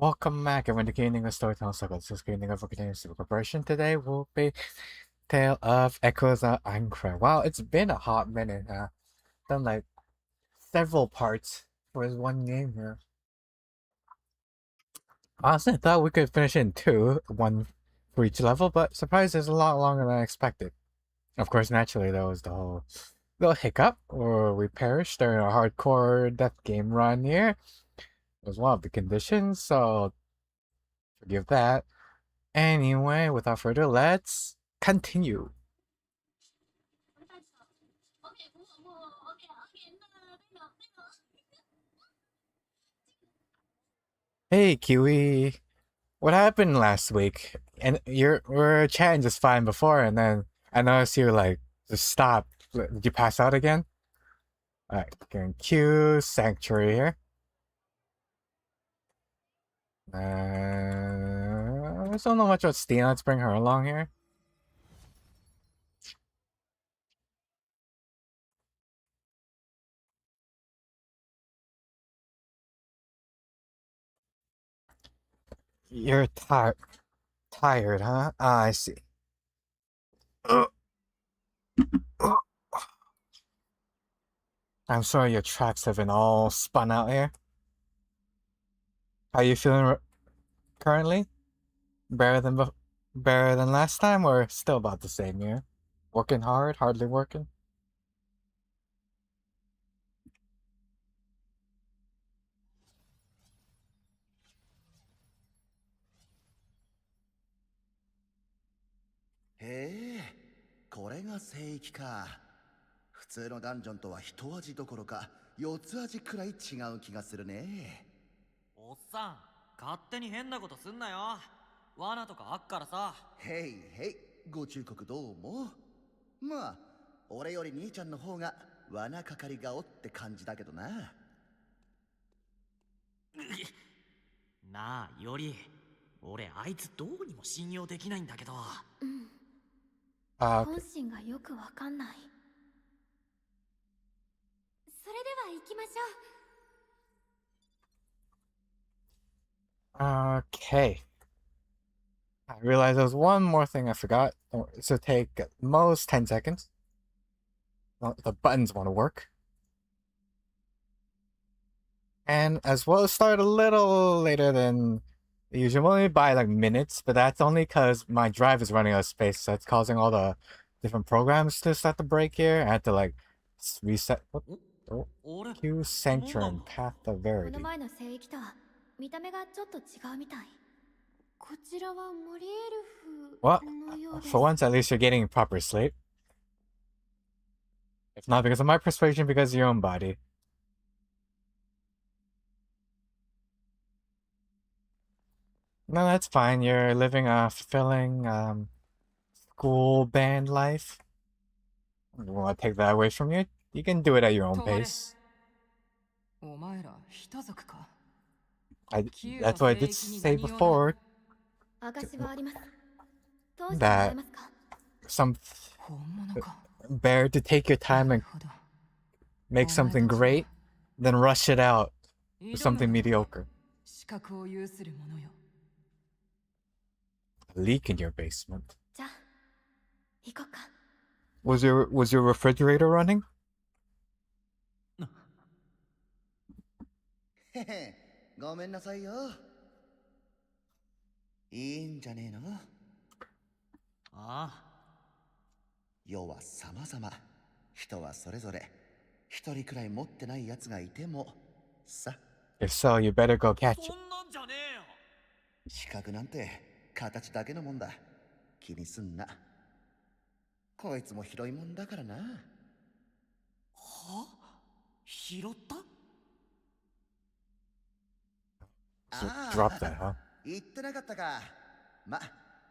Welcome back, everyone, to Gaming of Storytelling Circle. This is Gaming of Continuous Corporation. Today will be Tale of Echoes of Aincrad. Wow, it's been a hot minute. Done like several parts for this one game here. Honestly, I thought we could finish in two, one for each level, but surprise, it's a lot longer than I expected. Of course, naturally, there was the whole little hiccup, where we perished during a hardcore death game run here. It was one of the conditions, so forgive that. Anyway, without further, let's continue. Hey, Kiwi. What happened last week? And we were chatting just fine before, and then I noticed you like just stopped. Did you pass out again? Alright, going Q Sanctuary here. I just don't know much about Stina. Let's bring her along here. You're tired, huh? Ah, I see. I'm sorry your tracks have been all spun out here. How you feeling currently? Better than last time, or still about the same? Yeah, working hard, hardly working.へえ、これが聖域か。普通のダンジョンとは一味どころか四つ味くらい違う気がするね。おっさん、勝手に変なことすんなよ。罠とかあっからさ。へいへい、ご忠告どうも。まあ、俺より兄ちゃんの方が罠かかり顔って感じだけどな。なあ、より、俺あいつどうにも信用できないんだけど。Okay. 本心がよくわかんない。それでは行きましょう。Okay. I realized there was one more thing I forgot. So take at most 10 seconds. Well, the buttons want to work. And as well, start a little later than usual, only by like minutes, but that's only because my drive is running out of space, so it's causing all the different programs to start to break here. I had to like reset. Q Sanctuary Path of た。こ Verity. の前の聖域とは見た目がちょっと違うみたい。こちらはモリエルフ Well, のようです。 for once, at least you're getting proper sleep. If not because of my persuasion, because of your own body. No, that's fine. You're living a fulfilling school band life. I don't want to take that away from you. You can do it at your own pace. That's what I did say before. 証はあります。どうしても That らえますか？ some better to take your time and make something great than rush it out with something mediocre. A leak in your basement. じゃあ行こうか。 Was your refrigerator running? へへ、ごめんなさいよ。いいんじゃねえの。ああ。世は様々。人はそれぞれ。一人くらい持ってない奴がいてもさ。 If so, you better go catch it. そんなんじゃねえよ。資格なんて形だけのもんだ。気にすんな。こいつも広いもんだからな。は？拾った？ So drop that, huh? 言ってなかったか。ま、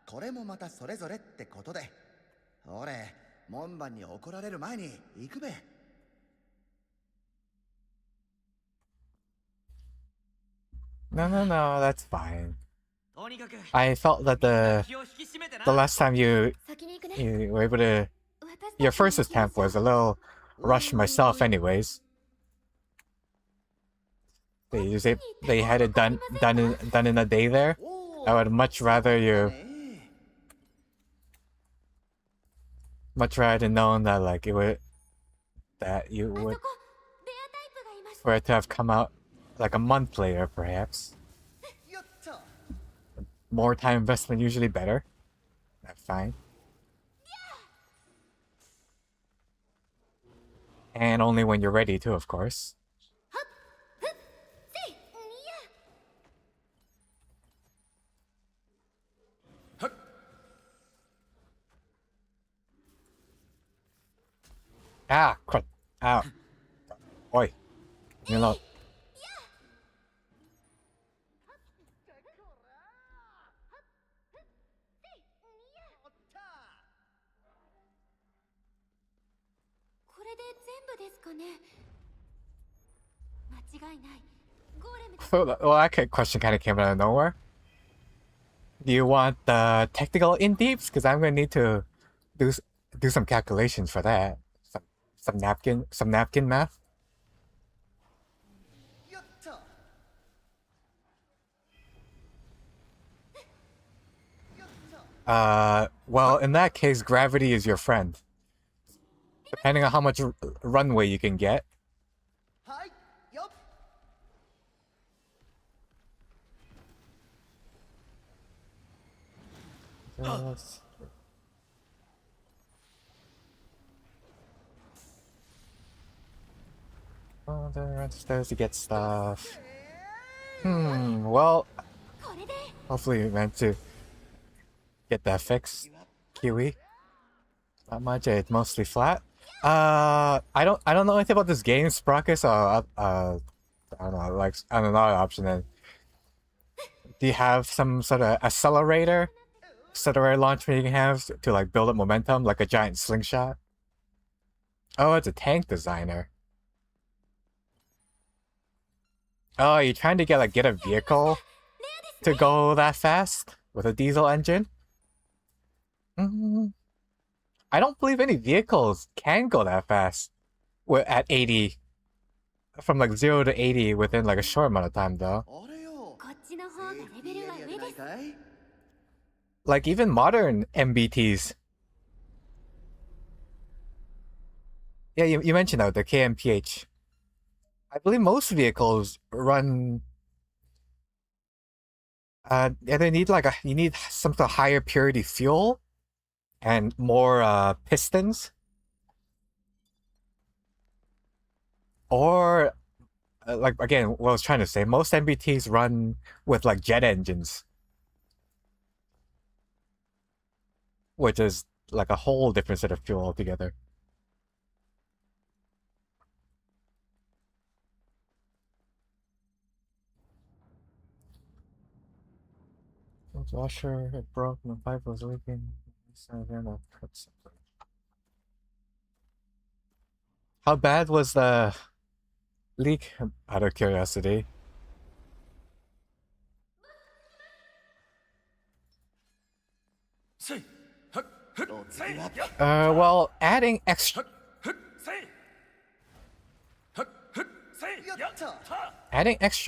これもまたそれぞれってことで。俺、門番に怒られる前に行くべ。No, that's fine. とにかく I felt that 気を引き締めてな。 the last time you 先に行くね。 were able to, your first attempt was a little rush myself anyways. they had it done in a day there. I would much rather you known that like you would for it to have come out like a month later, perhaps. More time investment usually better. That's fine. And only when you're ready to, of course. Ah, crud. Ow. Oi. You know. Well, that question kind of came out of nowhere. Do you want the technical in-deeps? Because I'm gonna need to do some calculations for that. Some napkin math. Well, in that case, gravity is your friend. Depending on how much runway you can get. Just... Oh, the registers to get stuff. Well, hopefully you meant to get that fixed, Kiwi. Not much. It's mostly flat. I don't know anything about this game, Sprocket. So I don't know. Like another option. Then, do you have some sort of accelerator launch you can have to like build up momentum, like a giant slingshot? Oh, it's a tank designer. Oh, you're trying to get a vehicle to go that fast with a diesel engine? I don't believe any vehicles can go that fast at 80. From like 0 to 80 within like a short amount of time though. Like even modern MBTs. Yeah, you mentioned though, the KMPH. I believe most vehicles run yeah, they need you need some sort of higher purity fuel and more pistons. Or like again, what I was trying to say, most MBTs run with like jet engines. Which is like a whole different set of fuel altogether. Washer, it broke, my pipe was leaking. How bad was the leak, out of curiosity? Well, adding extra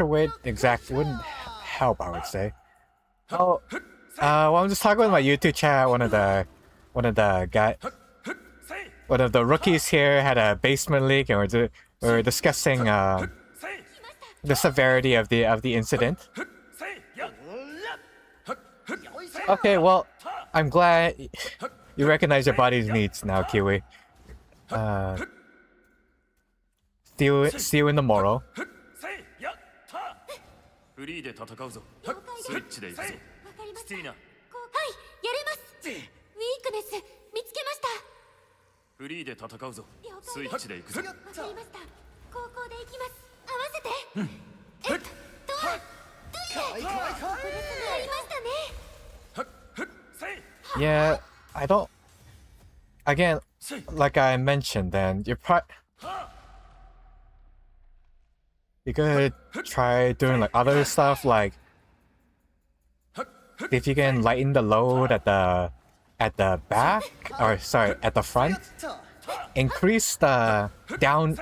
weight wouldn't help, I would say. Oh, well, I'm just talking with my YouTube chat. One of the rookies here had a basement leak, and we were discussing the severity of the incident. Okay, well, I'm glad you recognize your body's needs now, Kiwi. See you in the morrow. フリーで戦うぞ。スイッチで行くぞ。スティーナ。はい、やれます。ウィークネス見つけました。フリーで戦うぞ。スイッチで行くぞ。わかりました。高校で行きます。合わせて。やりましたね。 Yeah, I don't. Again, like I mentioned, then you could try doing like other stuff, like if you can lighten the load at the back, or sorry, at the front, increase the down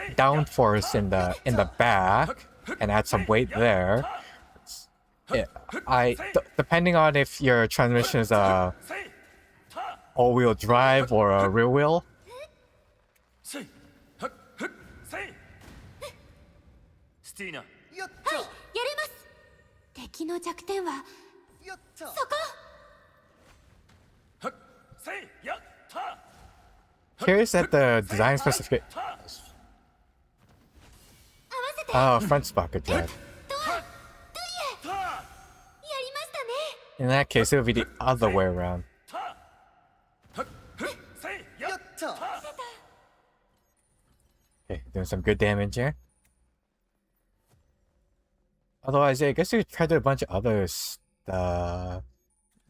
force in the back, and add some weight there. Depending on if your transmission is a all-wheel drive or a rear wheel. せいはっふっせいスティーナよっはいやれます敵の弱点はよっとそこはっせいやった Curious at the design specific. 合わせて Oh, front sprocket drive. やりましたね In that case, it would be the other way around. はっふっせいやよっと Okay, doing some good damage here. Otherwise, yeah, I guess you could try to do a bunch of others. You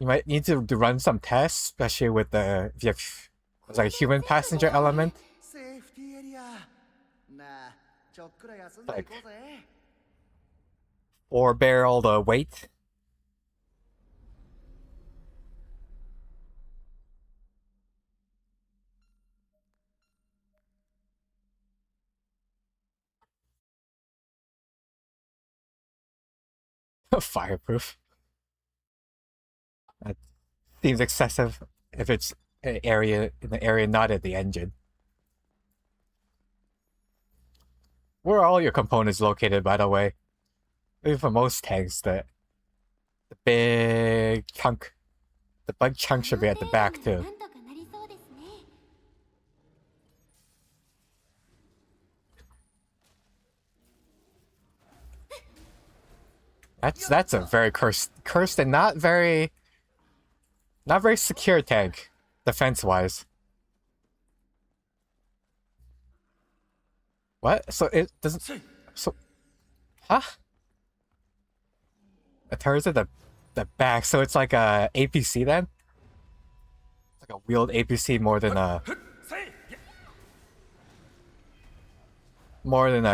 might need to run some tests, especially with if you have like a human passenger element. セーフティーエリアなあちょっくら休んでいこうぜ Or barrel the weight. Fireproof. That seems excessive if it's an area in the area not at the engine. Where are all your components located, by the way? Maybe for most tanks, the big chunk should be at the back な too. んとかなりそうですね That's a very cursed and not very secure tank, defense wise. What? So it doesn't. せい So, huh? It turns at the back, so it's like a APC then. It's like a wheeled APC more than a ふっせいや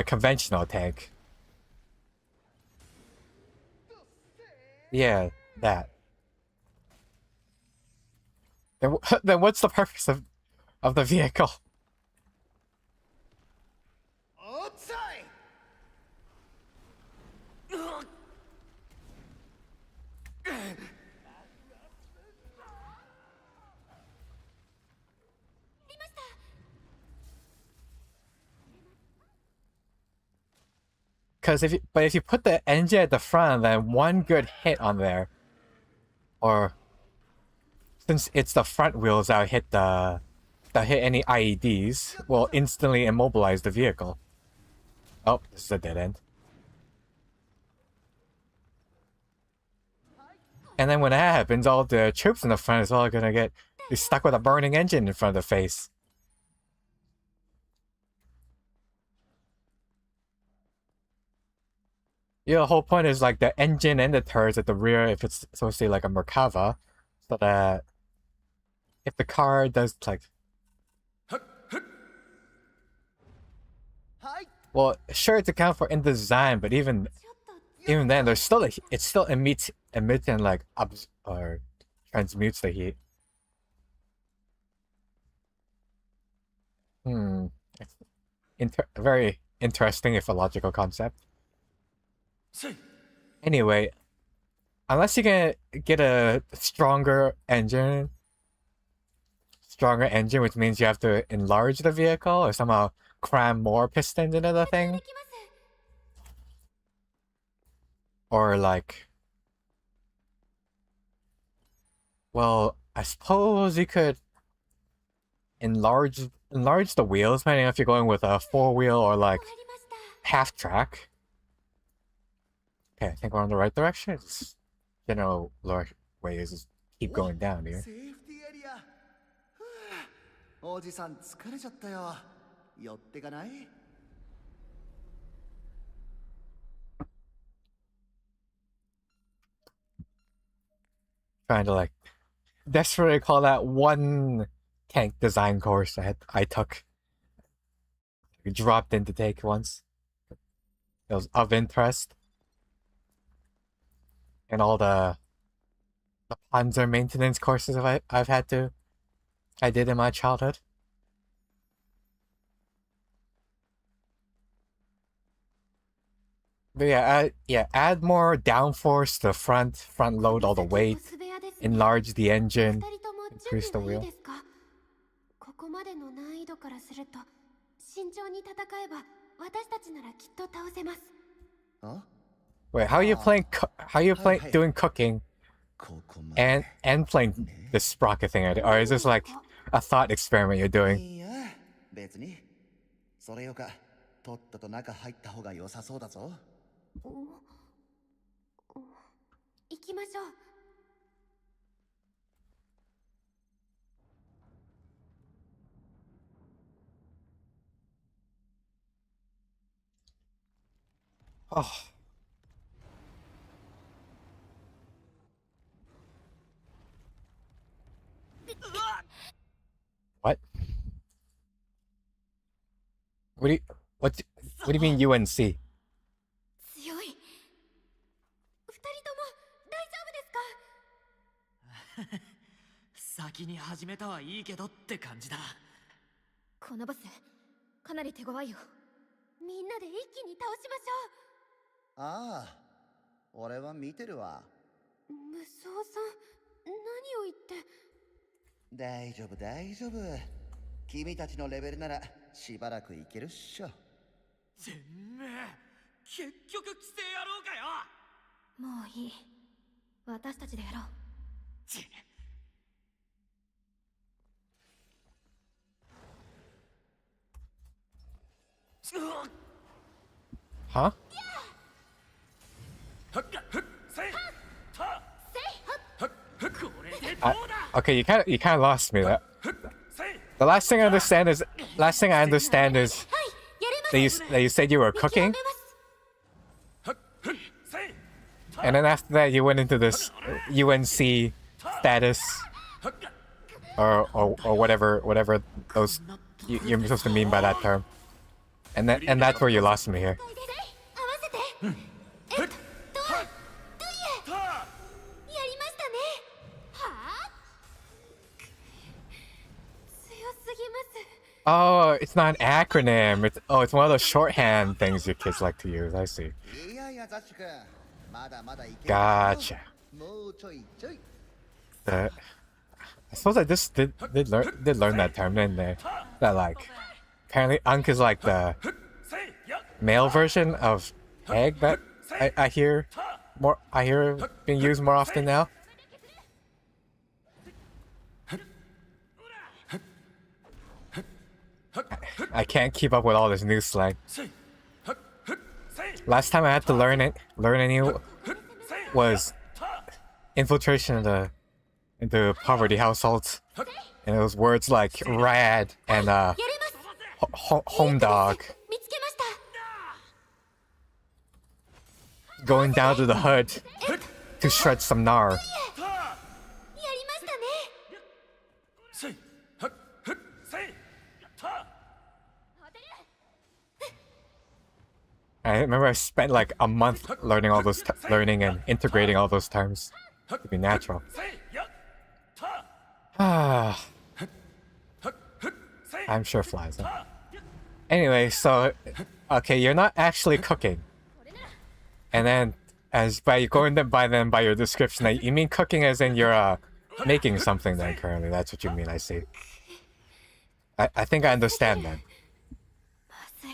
conventional tank. Yeah, that. Then what's the purpose of the vehicle? おっつい Because if you put the engine at the front, then one good hit on there, or since it's the front wheels that hit any IEDs, will instantly immobilize the vehicle. Oh, this is a dead end. And then when that happens, all the troops in the front is all gonna be stuck with a burning engine in front of the face. Yeah, the whole point is like the engine and the turrets at the rear, if it's supposed to be like a Merkava, so that if the car does like, はっふっ はい well, sure it's accounted for in design, but even ちょっと then, there's still it still emits and like or transmutes the heat. It's very interesting if a logical concept. せい Anyway, unless you can get a stronger engine, which means you have to enlarge the vehicle or somehow cram more pistons into the thing, できます or like, well, I suppose you could enlarge the wheels, depending if you're going with a 4-wheel or like 終わりました half track. Okay, I think we're on the right direction. It's general way is just keep going down here. セーフティーエリアふうおじさん疲れちゃったよ寄ってかない Trying to like desperately call that one tank design course I took. Dropped in to take once. It was of interest. And all the Panzer maintenance courses I did in my childhood. But But yeah, add more downforce to the front load all the weight, enlarge the engine, increase the wheel. ここまでの難易度からすると慎重に戦えば私たちならきっと倒せます。 Wait, how are you playing? How are you playing doing cooking and playing this sprocket thing? Or is this like a thought experiment you're doing? いや別にそれよかとっとと中入った方が良さそうだぞ。行きましょう。 Oh. What? What do you mean UNC? 強い。二人とも大丈夫ですか？ 先に始めたはいいけどって感じだ。このボスかなり手強いよ。みんなで一気に倒しましょう。ああ、俺は見てるわ。無双さん、何を言って。大丈夫大丈夫。君たちのレベルならしばらくいけるっしょ。てめえ、結局規制やろうかよ。もういい。私たちでやろう。 Huh? Okay, you kind of lost me. That the last thing I understand is that you said you were cooking, and then after that you went into this UNC status or whatever those you're supposed to mean by that term, and that's where you lost me here. やりましたね。はあ？強すぎます。 Oh, it's not an acronym. It's one of those shorthand things your kids like to use. I see. いやいやザッシュ君、まだまだいける。 Gotcha. もうちょいちょい。 I suppose I just did learn that term, didn't they? That like apparently Unk is like the male version of egg that I hear being used more often now. I can't keep up with all this new slang. Last time I had to learn any was infiltration into poverty households, and it was words like rad and home dog. 見つけました。 Going down to the hood to shred some gnar. やりましたね。 I remember I spent like a month learning all those learning and integrating all those terms to be natural. I'm sure flies. Huh? Anyway, so okay, you're not actually cooking, and then by your description, you mean cooking as in you're making something. Then currently, that's what you mean. I see. I think I understand then. まずい。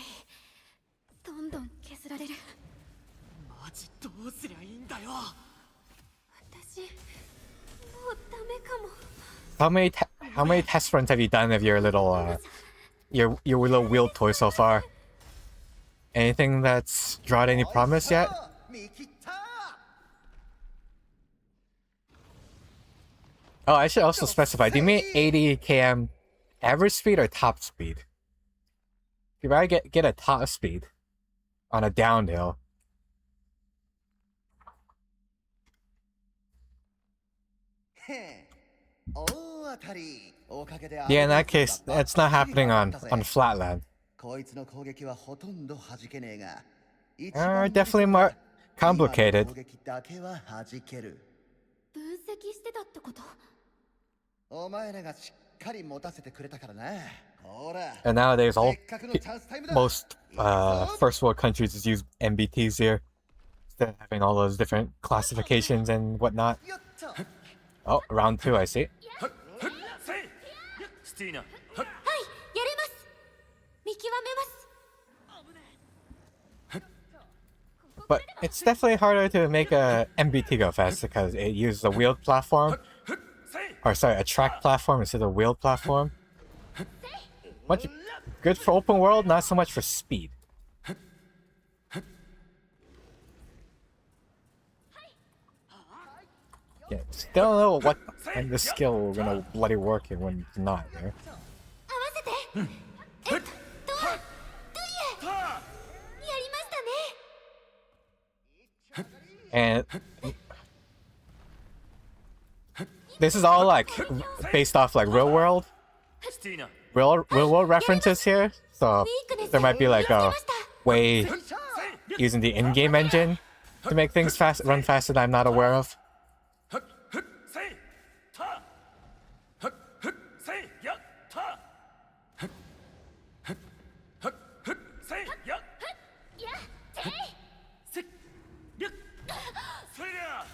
どんどん削られる。マジどうすりゃいいんだよ。私、もうダメかも。 How many test runs have you done of your little your little wheel toy so far? Anything that's drawn any promise yet? 見切った。 Oh, I should also specify. Do you mean 80 km average speed or top speed? If I get a top speed on a downhill. Yeah, in that case, that's not happening on flatland. Definitely more complicated. 分析してたってこと？ お前らがしっかり持たせてくれたからな。ほら。 And nowadays, most first world countries just use MBTs here. having all those different classifications and whatnot. Oh, round 2, I see. スティーナはい、やれます。見極めます。 But it's definitely harder to make a MBT go fast because it uses a wheeled platform. Or sorry, a track platform instead of a wheeled platform. Much good for open world, not so much for speed. Yeah, still don't know what kind of skill we're gonna bloody work in when it's not there. 合わせて。どうやりましたね。 And this is all like based off like real world スティーナ real world references here. So there might be like a way using the in-game engine to make things run faster that I'm not aware of. せいたせいやたせいやせいやそれりゃ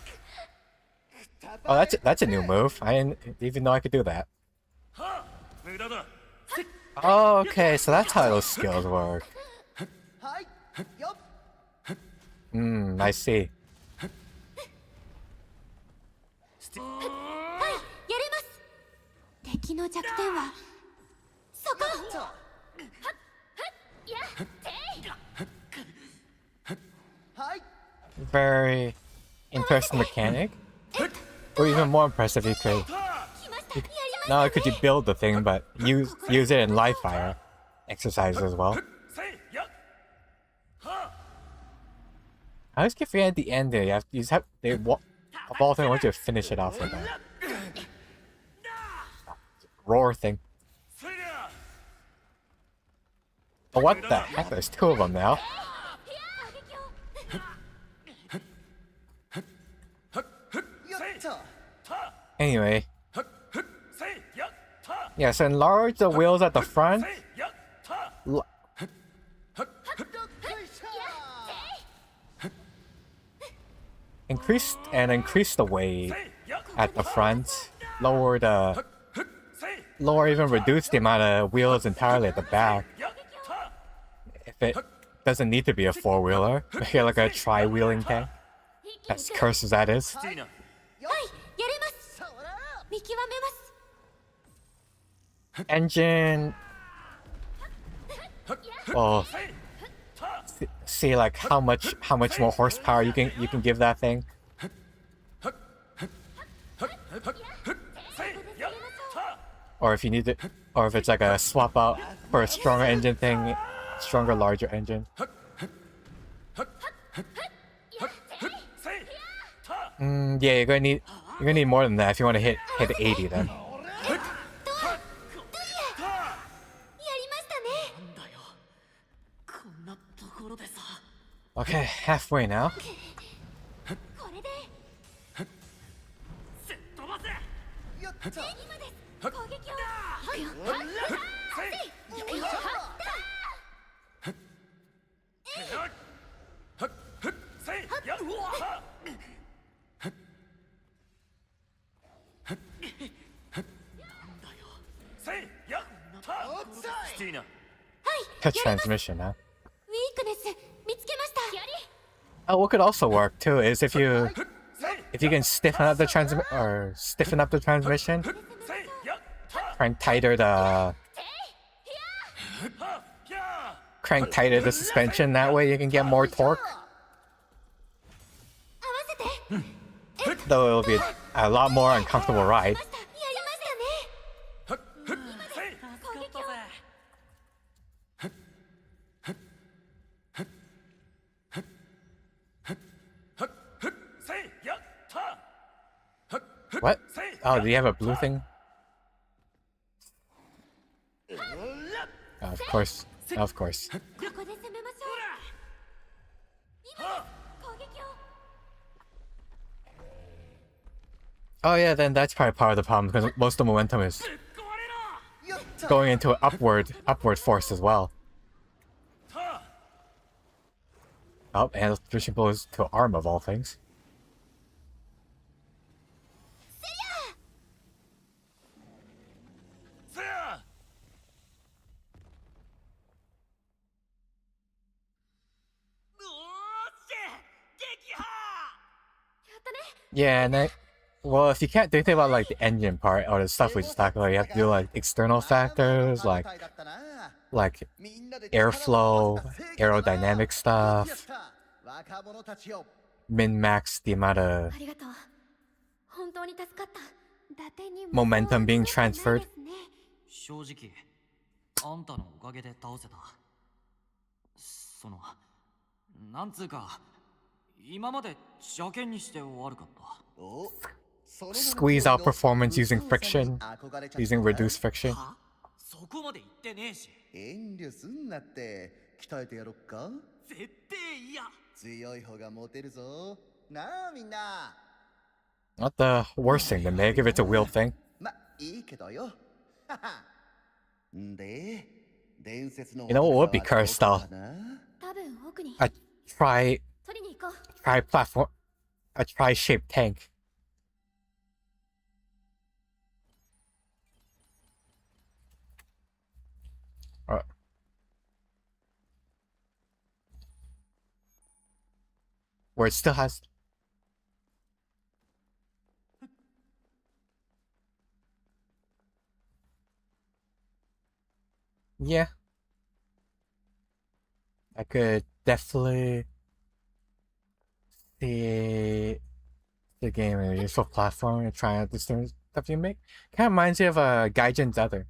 Oh, that's a new move. I didn't even know I could do that. は無駄だ Oh, okay, so that's how those skills work. はいよっ I see. はい、やれます。敵の弱点はそこ。はい Very interesting mechanic. Or even more impressive, you could 来ました。やりました。 not only could you build the thing, but use it in live fire exercises as well. せいやは I always keep forgetting at the end there. You just have a ball thing. I want you to finish it off with that roar thing. それりゃ Oh, what the heck? There's 2 of them now. よっと Anyway, せいやた yeah. So enlarge the wheels at the front. せいやた L- increase the weight せいや at the front. Lowerせい even reduce the amount of wheels entirely at the back. やた If it doesn't need to be a 4-wheeler, make it like a tri-wheeling tank. As cursed as that is. スティーナはい、やれます。見極めます。 Engine. Well, せいた see like how much more horsepower you can give that thing. せいやた Or if you need it, or if it's like a swap out for a stronger engine thing, stronger, larger engine. せいた Yeah, you're gonna need more than that if you want to hit 80 then. やりましたね。なんだよこんなところでさ Okay, halfway now. これでせっ飛ばせよっと今です。攻撃を。はい、はい、せい行くよ。せいやたせいやたスティーナ Touch transmission, huh? ウィークネス見つけました。やり。 Oh, what could also work too is if you せい can stiffen up the transmission, せいやた crank tighter the suspension. That way you can get more torque. 合わせて。 Though it'll be a lot more uncomfortable ride. やりましたね。せい助かったぜ せいやた What? Oh, do you have a blue thing? Oh, of course. Of course. ここで攻めましょう。今です。攻撃を。 Oh yeah, then that's probably part of the problem because most of the momentum is 壊れろ よっと going into an upward force as well. た Oh, and the threshing blows to arm of all things. Yeah, and then, well, if you can't do anything about like the engine part or the stuff we just talked about, you have to do like external factors like airflow, aerodynamic stuff, min-max the amount of ありがとう。本当に助かった。伊達に momentum being 無双はない transferred. ですね。正直あんたのおかげで倒せた。そのなんつうか今まで邪険にして悪かった。 Squeeze out performance using friction, using reduced friction. はそこまで言ってねえし。遠慮すんなって鍛えてやろっか。絶対嫌。強い方がモテるぞ。なあみんな。 Not the worst thing to make if it's a wheel thing. ま、いいけどよ。で、伝説の You know what would be cursed though? 多分奥に A 取りに行こう。 tri-platform, a tri-shaped tank. Where it still has. Yeah. I could definitely see the game in a useful platform and try out the stuff you make. Kind of reminds me of Gaijin's Other.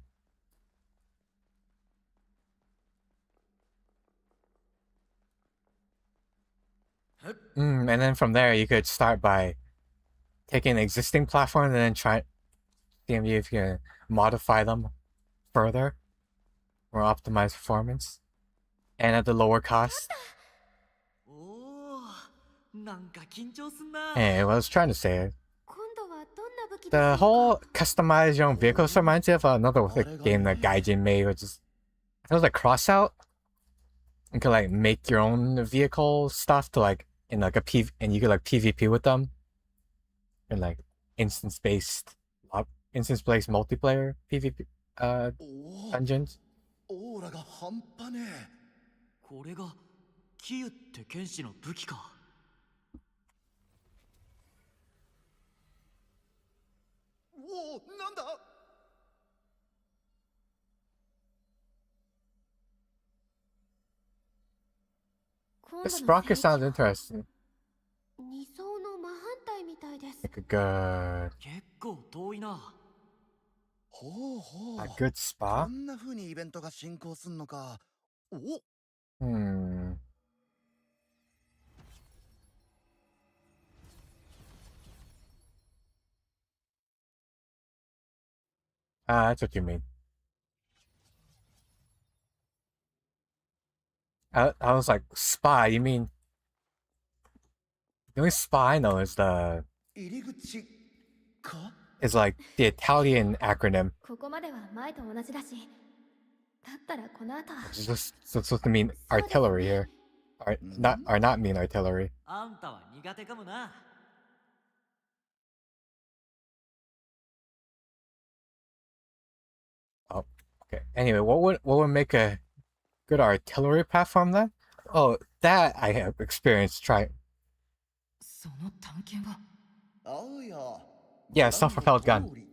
And then from there you could start by taking an existing platform and then try seeing if you can modify them further or optimize performance and at the lower cost. おお、なんか緊張すんな。 Hey, what I was trying to say, 今度はどんな武器 the whole customize your own vehicles reminds me of another like, game that Gaijin made, which is it was like Crossout. You could like make your own vehicle stuff to like in like a and you could like PvP with them in like instance-based multiplayer PvP dungeons. オーラが半端ねえ。これがキユって剣士の武器か。おお、なんだ。 The sprocket sounds interesting. 二層の真反対みたいです。 Like a 結構遠いな。ほうほう。 good spa. こんな風にイベントが進行すんのか。お。 That's what you mean. I was like, spa, you mean... The only spa I know is the... 入り口か。 is like the Italian acronym. ここまでは前と同じだし。だったらこの後は。 It's just supposed to mean artillery here. Or not mean artillery. あんたは苦手かもな。 Oh, okay. Anyway, what would make a good artillery platform then? Oh, that I have experienced trying. その探検は。 おうよ。 Yeah, self-propelled gun.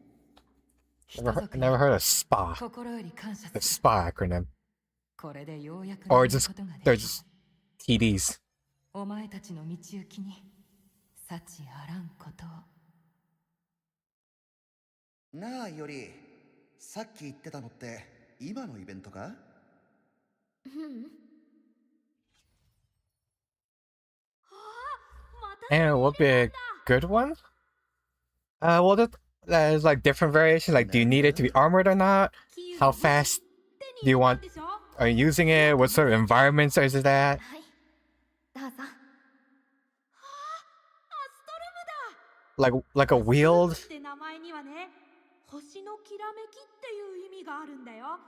Never heard of SPA. 心より感謝す The る。 SPA acronym. これでようやく Or 乗る just ことができ they're る just TDs. お前たちの道行きに幸あらんことを。なあより、さっき言ってたのって今のイベントか。うん。 And what would be a good one? Well, there's like different variations. Like, do you need it to be armored or not? How fast do you want? Are you using it? What sort of environments is it at? はい。どうぞ。 Like a wheeled? って名前にはね、星のきらめきっていう意味があるんだよ。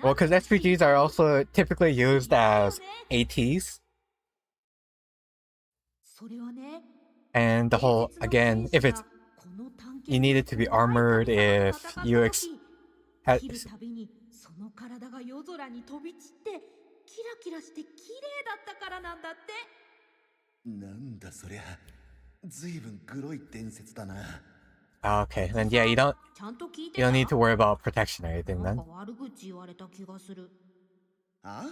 Well, because SPGs are also typically used as ATs. And the whole, again, if it's, you need it to be armored if you had, たびにその体が夜空に飛び散ってキラキラして綺麗だったからなんだって。なんだそりゃ、ずいぶんグロい伝説だな。 okay, then yeah, you don't need to worry about protection or anything then. 悪口言われた気がする。あ？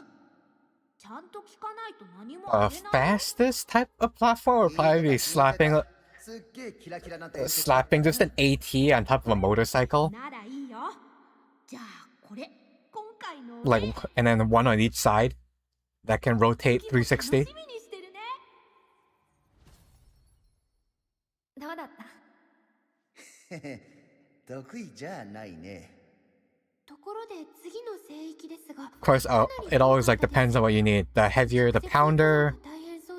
ちゃんと聞かないと何も Fastest type of platform would probably be slapping just an AT on top of a motorcycle. ならいいよ。じゃあこれ今回の Like, and then one on each side that can rotate 360. 楽しみにしてるね。どうだった？得意じゃないね。ところで次の聖域ですが、 Of course, it always like depends on what you need. The heavier the pounder,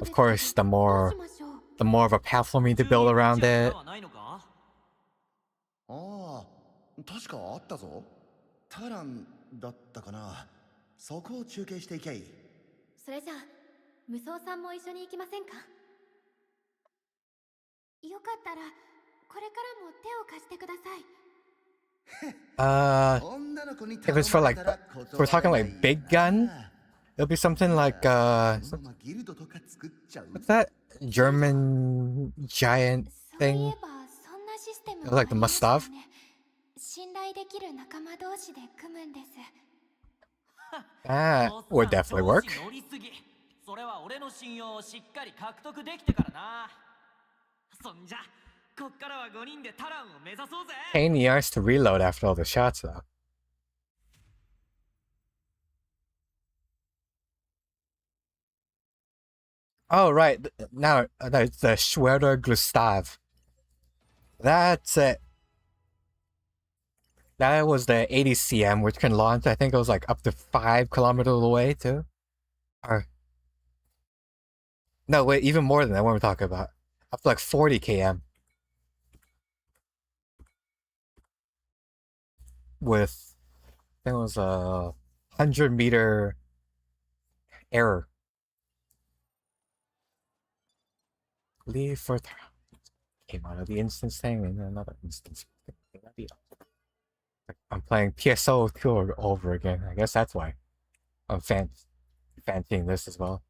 of course, the more of a platform you need to build around it. ああ、確かあったぞ。タランだったかな。そこを中継していけい。それじゃあ無双さんも一緒に行きませんか？よかったらこれからも手を貸してください。If it's for like, if we're talking like big gun, it'll be something like what's that German giant そうい thing? えばそんなシステム Like the ありました Mustav? ね。信頼できる仲間同士で組むんです。That would definitely work. 乗りすぎ。それは俺の信用をしっかり獲得できてからな。そんじゃ、こっからは5人でタランを目指そうぜ。 Pain in the arse to reload after all the shots, though. Oh, right. Now, it's the Schwerter Gustav. That's it. That was the 80 cm, which can launch, I think it was like up to 5 kilometers away, too. Or... No, wait, even more than that, what we're talking about. Up to like 40 km. With, I think it was a 100-meter error. Leave for came out of the instance thing and another instance. I'm playing PSO 2 over again. I guess that's why I'm fancying this as well.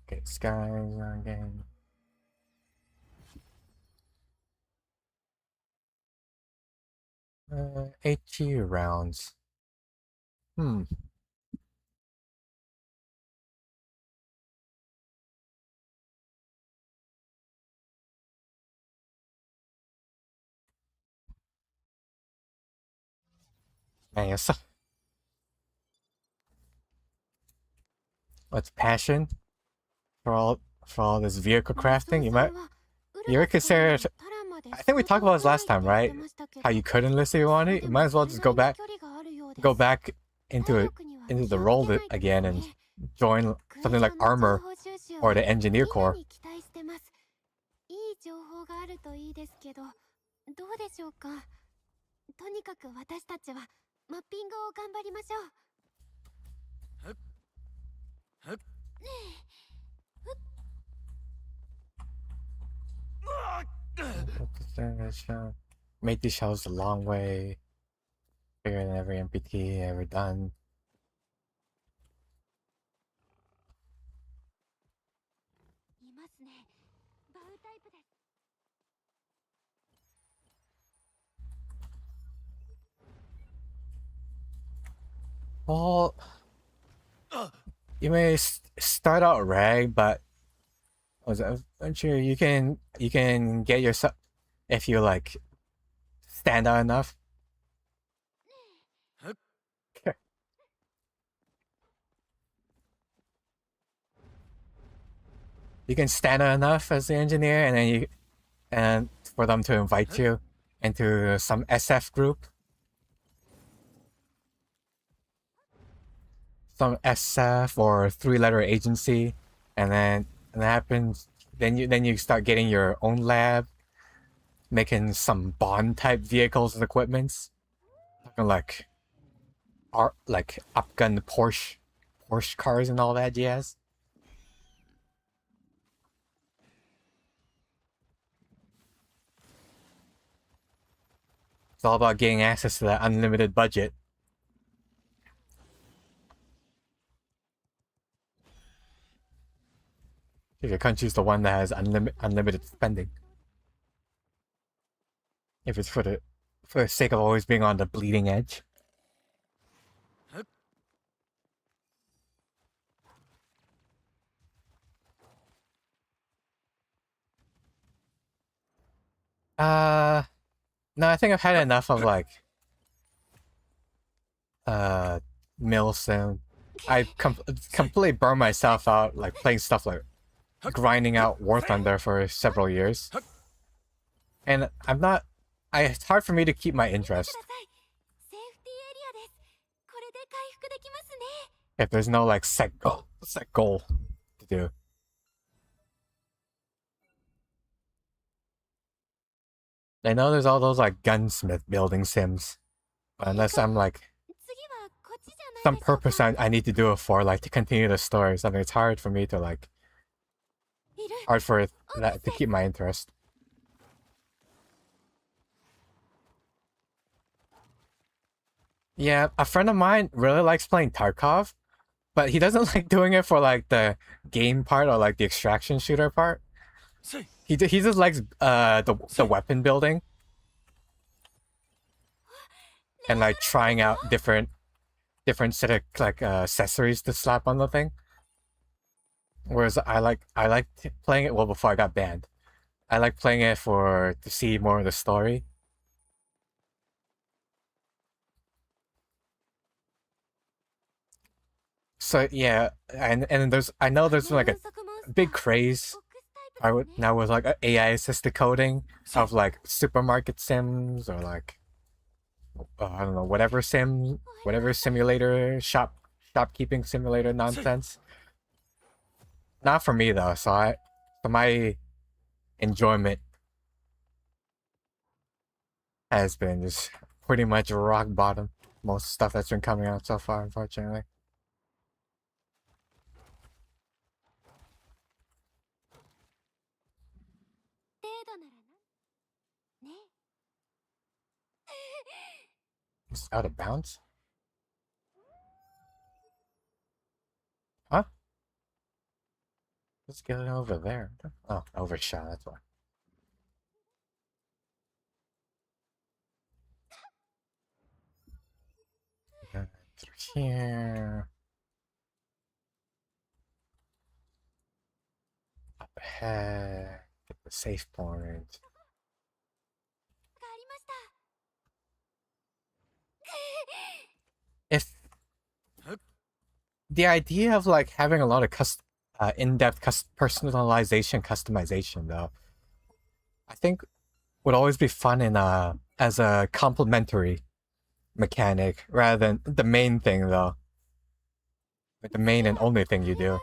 Okay, skies again. HE rounds. Man, yes. What's passion for all this vehicle crafting? You would consider. I think we talked about this last time, right? How you could enlist if you wanted. You might as well just go back into the role again and join something like armor or the engineer corps. いい情報があるといいですけど、どうでしょうか。とにかく私たちはマッピングを頑張りましょう。Made these shells a long way bigger than every MPT ever done. Well, you may start out rag, but you can get yourself if you like stand out enough. You can stand out enough as the engineer, and then for them to invite you into some SF group. Some SF or 3-letter agency, and then that happens. Then you start getting your own lab, making some Bond type vehicles and equipments, talking like art like upgun Porsche cars and all that jazz. It's all about getting access to that unlimited budget. If your country's the one that has unlimited spending. If it's for the sake of always being on the bleeding edge. No, I think I've had enough of like mill sim. I completely burned myself out like playing stuff like grinding out War Thunder for several years. And it's hard for me to keep my interest. If there's no like set goal to do. I know there's all those like gunsmith building sims. But unless I'm like some purpose I need to do it for, like to continue the story or something, it's hard for me to like that to keep my interest. Yeah, a friend of mine really likes playing Tarkov, but he doesn't like doing it for like the game part or like the extraction shooter part. He just likes the weapon building and like trying out different set of like accessories to slap on the thing. Whereas I like playing it before I got banned. I like playing it to see more of the story. So yeah, and I know there's like a big craze now with like AI assisted coding of like supermarket sims or like I don't know, whatever simulator shopkeeping simulator nonsense. Not for me though, so my enjoyment has been just pretty much rock bottom. Most stuff that's been coming out so far, unfortunately. It's out of bounds? Huh? Let's get it over there. Oh, overshot, that's why. Through here. Up ahead. Get the safe point. If the idea of like having a lot of in-depth customization though, I think would always be fun in as a complementary mechanic rather than the main thing though. Like the main and only thing you do.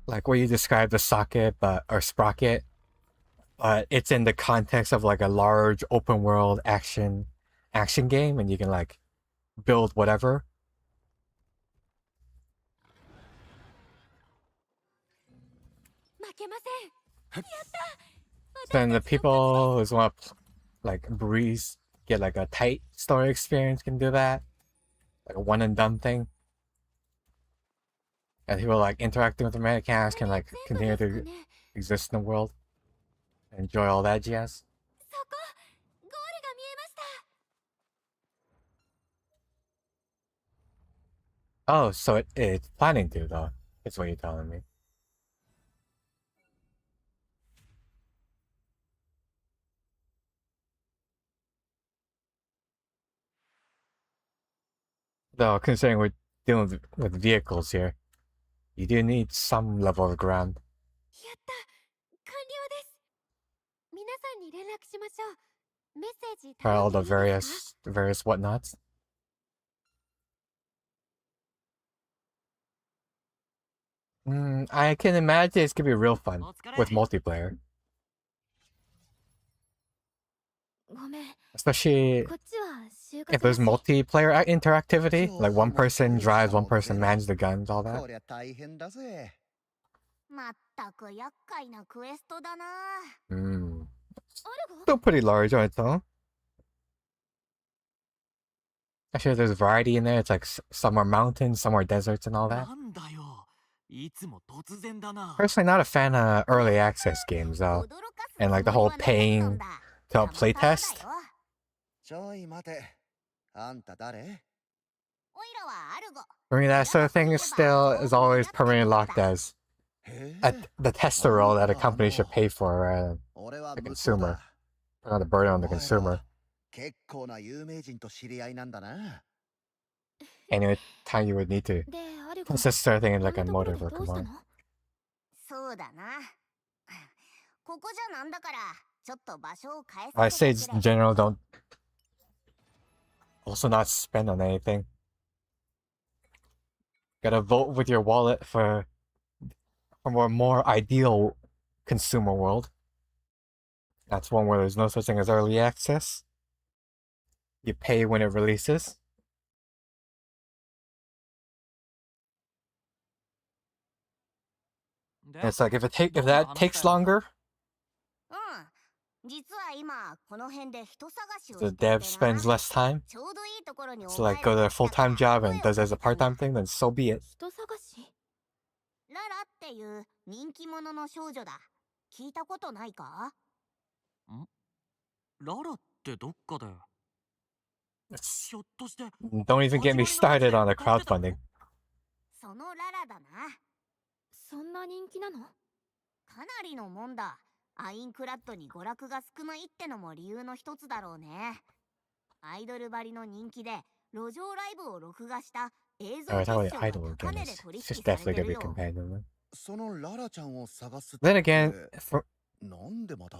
Like where you describe the socket or sprocket, but it's in the context of like a large open world action game and you can like build whatever. Then the people who want to like get like a tight story experience can do that. Like a one and done thing. And people like interacting with the mechanics can like continue to exist in the world. And enjoy all that jazz. Oh, so it's planning to though. Is what you're telling me. Though, considering we're dealing with vehicles here, you do need some level of ground. For all the various I can imagine it's gonna be real fun with multiplayer. ごめん、 Especially こっちは就 if 活だ there's し。 multiplayer interactivity, like one person drives, one person mans the guns, all こ that. りゃ大変だぜ。まったく厄介なクエストだな。 Still pretty large on its own. Actually, there's variety in there. It's like some are mountains, some are deserts, and all that. なんだよ。いつも突然だな。 Personally, not a fan of early access games though, 驚かす and like the whole つもりはなかったん paying だ。 to たまたまだ playtest. よ。ちょい待て。あんた誰？おいらはアルゴ。 For me, that sort of thing is still is always permanently locked as へ the tester role that a company should pay for 俺は the 息子 consumer. だ。 Put on the burden on the お前 consumer. は結構な有名人と知り合いなんだな。 Any time you would need to で、アルゴ、 put this sort of thing in あ like ん a なところ motive で or どうした command. の？ そうだな。ここじゃなんだから、ちょっと場所を変え I さ say せ just てく in れ。 general, don't also not spend on anything. Gotta vote with your wallet for a more ideal consumer world. That's one where there's no such thing as early access. You pay when it releases. で And it's like if that takes longer, うん。実は今、この辺で人探しを the してて dev な。 spends less time ちょうどいいところに to お前 like ら go to が a 来たか full-time ら job and 声を does it as a かけたん part-time だ。 thing, then so be it. 人探し？ララっていう人気者の少女だ。聞いたことないか？ララってどっかで。 It's- ひょっとして。 Don't even get me started on the crowdfunding. そのララだな。そんな人気なの？かなりのもんだ。アインクラッドに娯楽が少ないってのも理由の一つだろうね。アイドルばりの人気で路上ライブを録画した映像 Alright, 結 how 晶 about が idol 高 again? 値 It's で取 just 引され definitely て gonna る be よ。 companion. そのララちゃんを探すって Then again, for, なんでまた？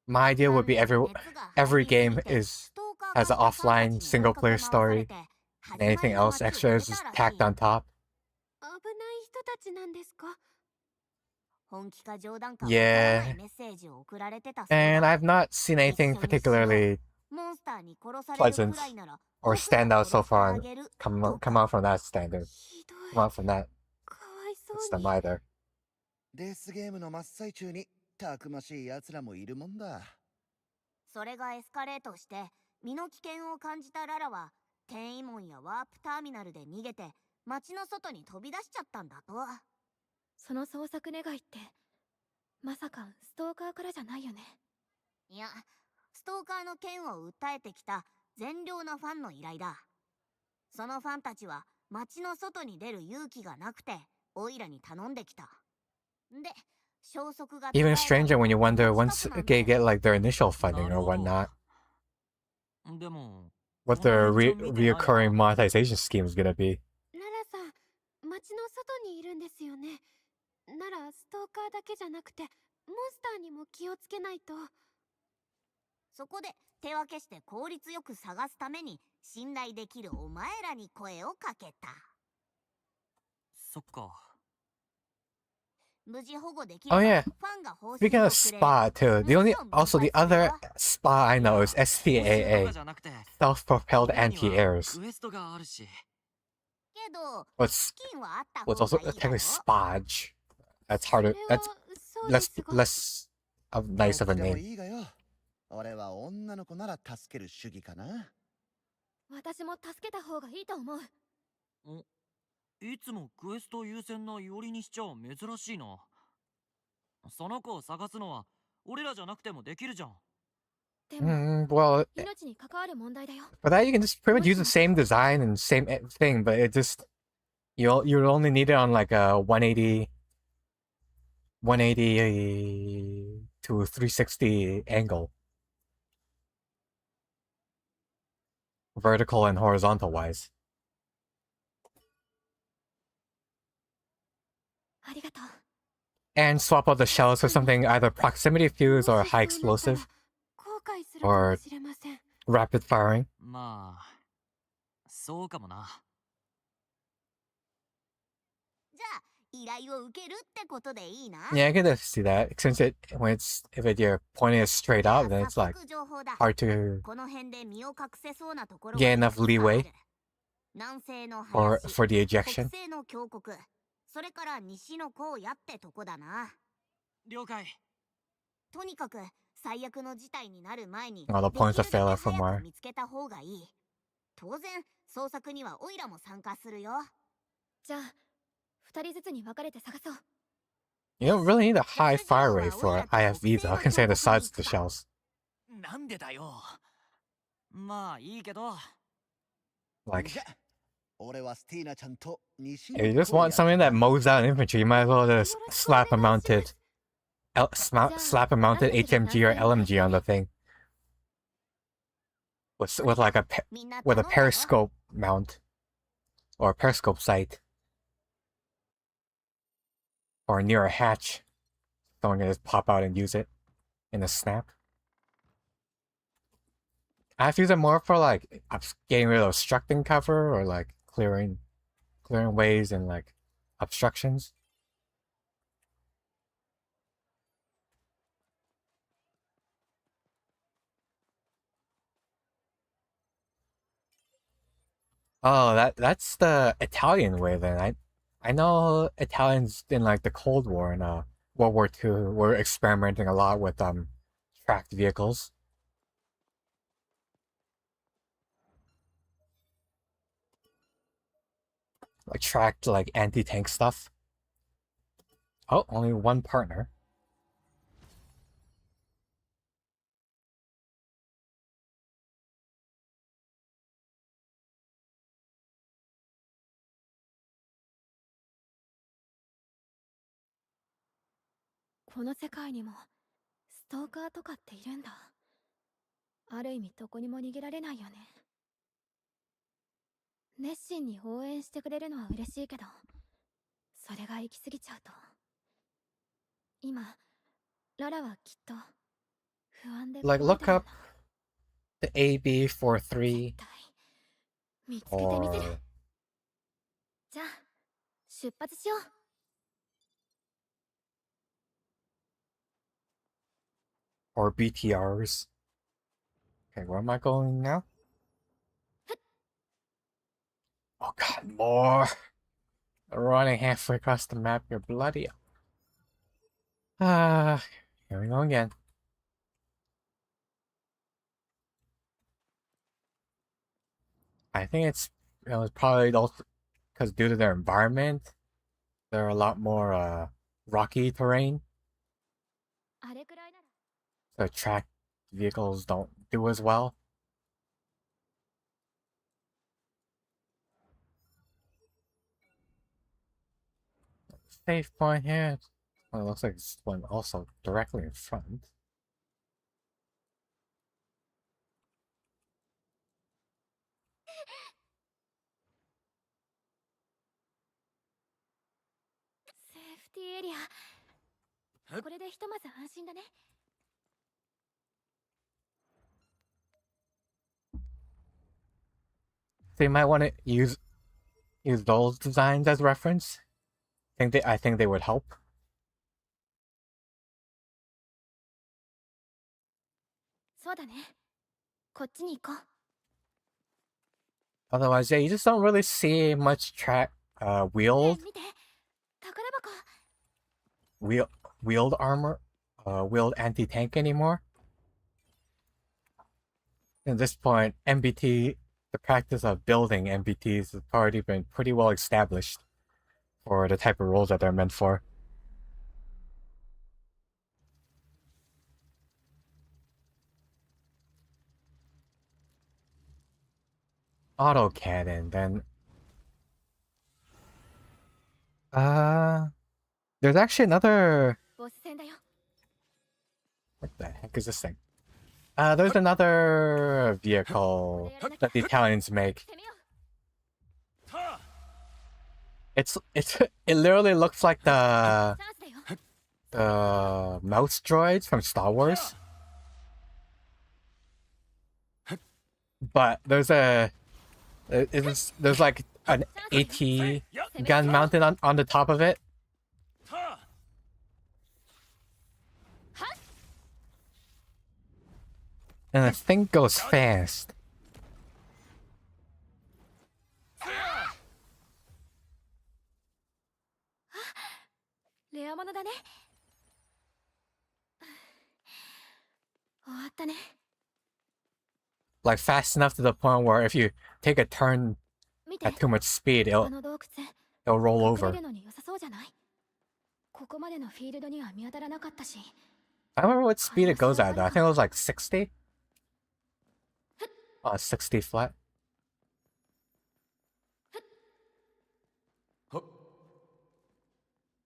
my idea would be every game has an offline single player story, and anything else extra is just tacked on top. 危ない人たちなんですか？ 本気か冗談か Yeah. わからないメッセージを送られてたそう And だ。 I've not seen anything particularly モンスターに殺される pleasant くらいなら or 僕が stand out so 殺してあ far げる come とか。 out from that standard. ひど Come い。 out from that かわいそう system に。 either. レースゲームの真っ最中にたくましい奴らもいるもんだ。それがエスカレートして身の危険を感じたララは転移門やワープターミナルで逃げて街の外に飛び出しちゃったんだと。その捜索願いって、まさかストーカーからじゃないよね。いや、ストーカーの件を訴えてきた善良なファンの依頼だ。そのファンたちは街の外に出る勇気がなくてオイラに頼んできた。で、消息が Even stranger when you wonder once they get like their initial funding or whatnot, でも what their reoccurring monetization scheme is gonna be. ララさん、街の外にいるんですよね。ならストーカーだけじゃなくて、モンスターにも気をつけないと。そこで手分けして効率よく探すために信頼できるお前らに声をかけた。そっか。無事保護できれ Oh ば yeah. ファンが報酬を Speaking くれ of る。 spa too, the other spa I know is とか SPAA, じゃなくて self-propelled 俺には anti-airs. クエストがあるし。けど What's 資金はあった方 what's also がいいだ technically ろ。 spage. That's harder. それは That's そうで less すが。 less of nice of a どっちでも name. いいがよ。俺は女の子なら助ける主義かな。私も助けた方がいいと思う。いつもクエスト優先なよりにしちゃ珍しいな。その子を探すのは俺らじゃなくてもできるじゃん。でも、 Well, 命に関わる問題だよ。 for that you can just pretty much use the same design and same thing, but it just you'll only need it on like a 180 to 360 angle, vertical and horizontal wise. ありがとう。 And swap out the shells for something either proximity fuse or もしそう high なったら explosive, 後悔するかもしれません。 rapid firing. まあ、そうかもな。じゃあ依頼を受けるってことでいいな。 Yeah, I can see that. Since if you're pointing it straight up, then it's like 情報だ。 hard to この辺で身を隠せそうなところ get enough leeway 南西の or 林、 for the 北 ejection. 西の峡谷、それから西の荒野ってとこだな。了解。とにかく最悪の事態になる前に Oh, the points of できるだ failure け from 早 where? く見つけた方がいい。当然捜索にはオイラも参加するよ。じゃあ2人ずつに分かれて探そう。 You don't really need a high fire rate for IFV though, considering the size of the shells. なんでだよ。まあいいけど。 Like, じゃ俺はスティーナちゃんと西 if you just want something that mows down infantry, you might as well just slap a mounted slap a mounted HMG or LMG on the thing. With like a with a periscope mount or a periscope sight or near a hatch. Someone can just pop out and use it in a snap. I have to use it more for like getting rid of obstructing cover or like clearing ways and like obstructions. Oh, that's the Italian way then. I know Italians in like the Cold War and World War II were experimenting a lot with tracked vehicles. Like tracked like anti-tank stuff. Oh, only one partner. This この世界にもストーカーとかっているんだ。ある意味どこにも逃げられないよね。熱心に応援してくれるのは嬉しいけど、それが行き過ぎちゃうと。今、ララはきっと不安で。 Like look up the AB43 見つけてみせる。 or じゃあ出発しよう。 or BTRs. Okay, where am I going now? Oh god, more! Running halfway across the map, you're bloody. Here we go again. I think it's probably also because due to their environment, they're a lot more rocky terrain. So track vehicles don't do as well. Safe point here. Well, it looks like it's one also directly in front. Safety area. これでひとまず安心だね。 So you might want to use those designs as reference. I think they would help. Otherwise, yeah, you just don't really see much wheeled armor, wheeled anti-tank anymore. At this point, MBT, the practice of building MBTs has already been pretty well established for the type of roles that they're meant for. Autocannon, then. There's actually another. What the heck is this thing? There's another vehicle that the Italians make. It literally looks like the mouse droids from Star Wars. But there's like an AT gun mounted on the top of it And the thing goes fast. レアものだね。終わったね。 Like fast enough to the point where if you take a turn 見て、 at too much speed, あの洞窟 it'll roll 隠 over. れるのに良さそうじゃない？ここまでのフィールドには見当たらなかったし。 I don't remember what speed it goes at though. I think it was like 60. 60 flat.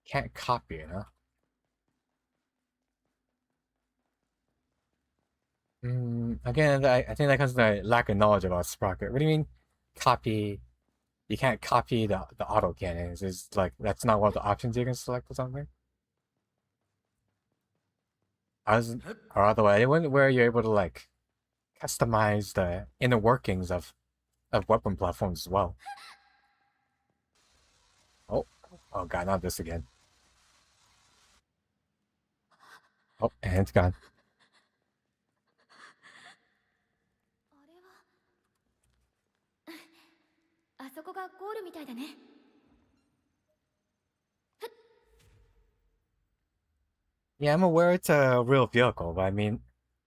Can't copy it, huh? Again, I think that comes to my lack of knowledge about Sprocket. What do you mean, copy? You can't copy the autocannons. Is like that's not one of the options you can select or something? Or otherwise, where you're able to like customize the inner workings of weapon platforms as well. Oh god, not this again. Oh, and it's gone. あそこがゴールみたいだね。 Yeah, I'm aware it's a real vehicle, but I mean,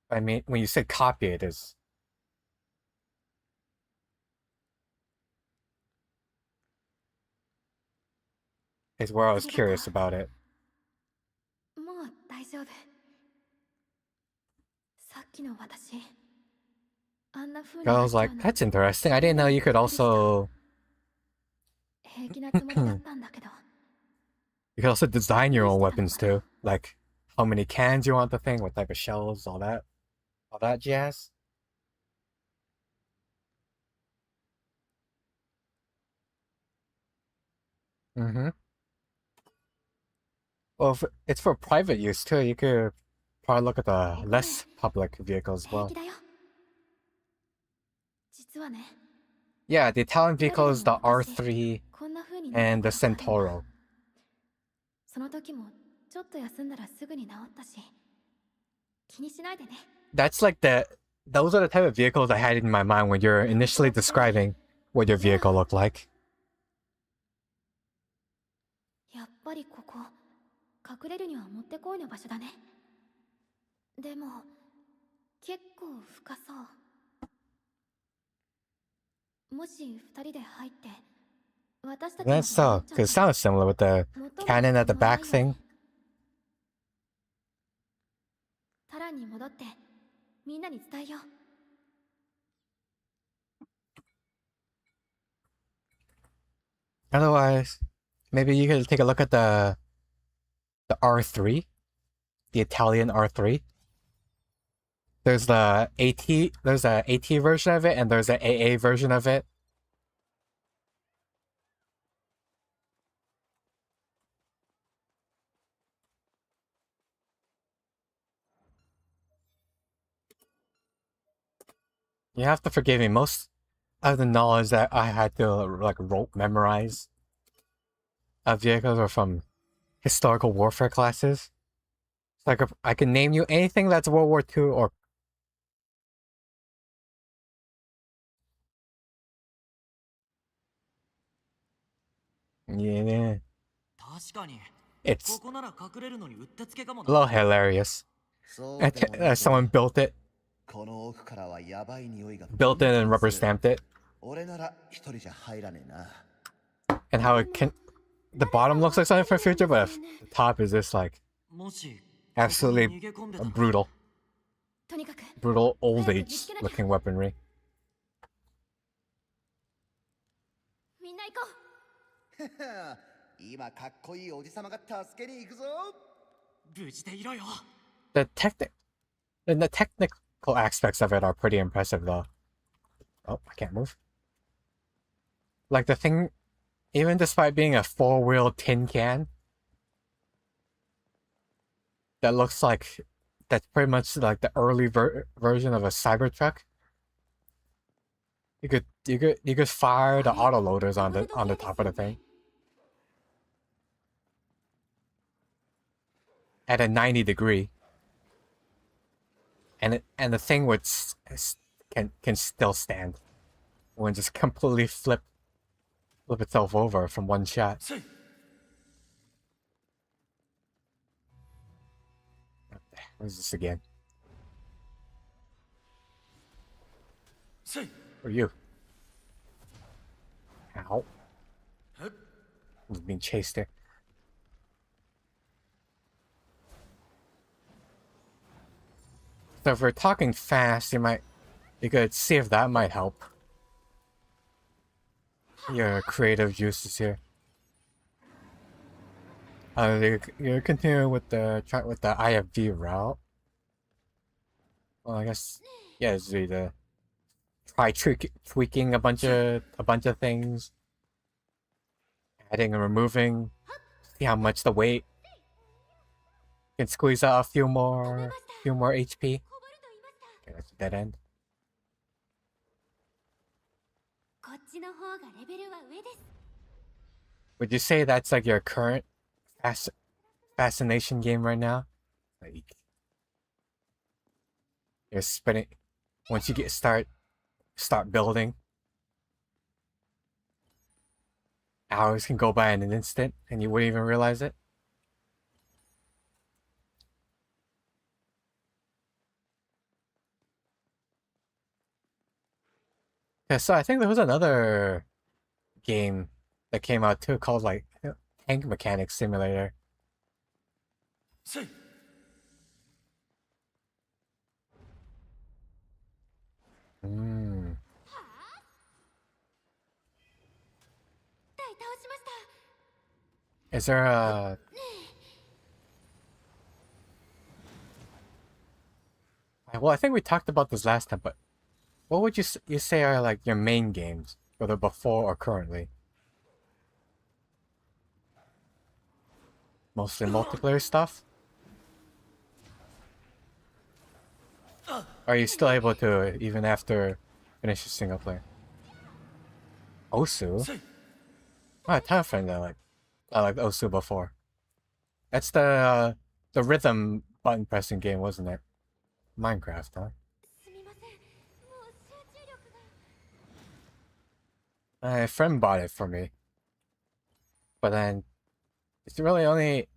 when you said copy it, is where I was curious about it. もう大丈夫。さっきの私、あんな風に I was like, that's interesting. I didn't know you could also 平気なつもりだったんだけど。 you could also design your own weapons too, like how many cans you want the thing, what type of shells, all that jazz. Well, if it's for private use too, you could probably look at the less public vehicles as well. 平気だよ。実はね、 Yeah, the Italian 誰で vehicle も is the 私 R3 こんな風になった and the ことがあるんだ。 Centauro. その時もちょっと休んだらすぐに治ったし、気にしないでね。 That's like those are the type of vehicles I had in my mind when you're initially describing what your vehicle looked like. やっぱりここ、隠れるにはもってこいの場所だね。でも、結構深そう。もし二人で入って、私たちの That's so, because it sounds similar with the cannon at the back thing. タランに戻ってみんなに伝えよう。 Otherwise, maybe you could take a look at the R3, the Italian R3. There's the AT version of it, and there's the AA version of it. You have to forgive me. Most of the knowledge that I had to like rote memorize of vehicles are from historical warfare classes. Like if I can name you anything that's World War II or yeah, 確かに it's ここなら隠れるのにうってつけかも a な。 little hilarious. そうでもない Someone built it, この奥からはやばい匂いが built it and rubber stamped it, 俺なら一人じゃ入らねえな and how it can. The bottom looks like something for future, but if the top is just like もし absolutely ここに逃げ込んでたら brutal, とにかく brutal old age looking weaponry. みんな行こう。今かっこいいおじさまが助けに行くぞ無事でいろよ。 The technical aspects of it are pretty impressive, though. Oh, I can't move. Like the thing, even despite being a four-wheel tin can, that looks like that's pretty much like the early version of a Cybertruck. You could fire the autoloaders on the top of the thing at a 90 degree. and the thing would can still stand. It wouldn't just completely flip itself over from one shot. Say, What is this again? say, Who are you? Ow. hup, I was being chased there. So if we're talking fast, you could see if that might help. Your creative juices here. You continue with the IFV route. Well, I guess yeah, it's the try tweaking a bunch of things, adding and removing. See how much the weight can squeeze out a few more HP. Okay, that's a dead end. Would you say that's like your current fascination game right now? Like you're spinning once you start building. Hours can go by in an instant and you wouldn't even realize it. Yeah, so I think there was another game that came out too called like Tank Mechanics Simulator. say, Hmm. Is there a well, I think we talked about this last time, but what would you say are like your main games, whether before or currently? Mostly multiplayer stuff? Are you still able to even after finish your single player? Osu? say, Oh, I have a friend that I liked Osu before. That's the rhythm button pressing game, wasn't it? Minecraft, huh? My friend bought it for me. But then it's really only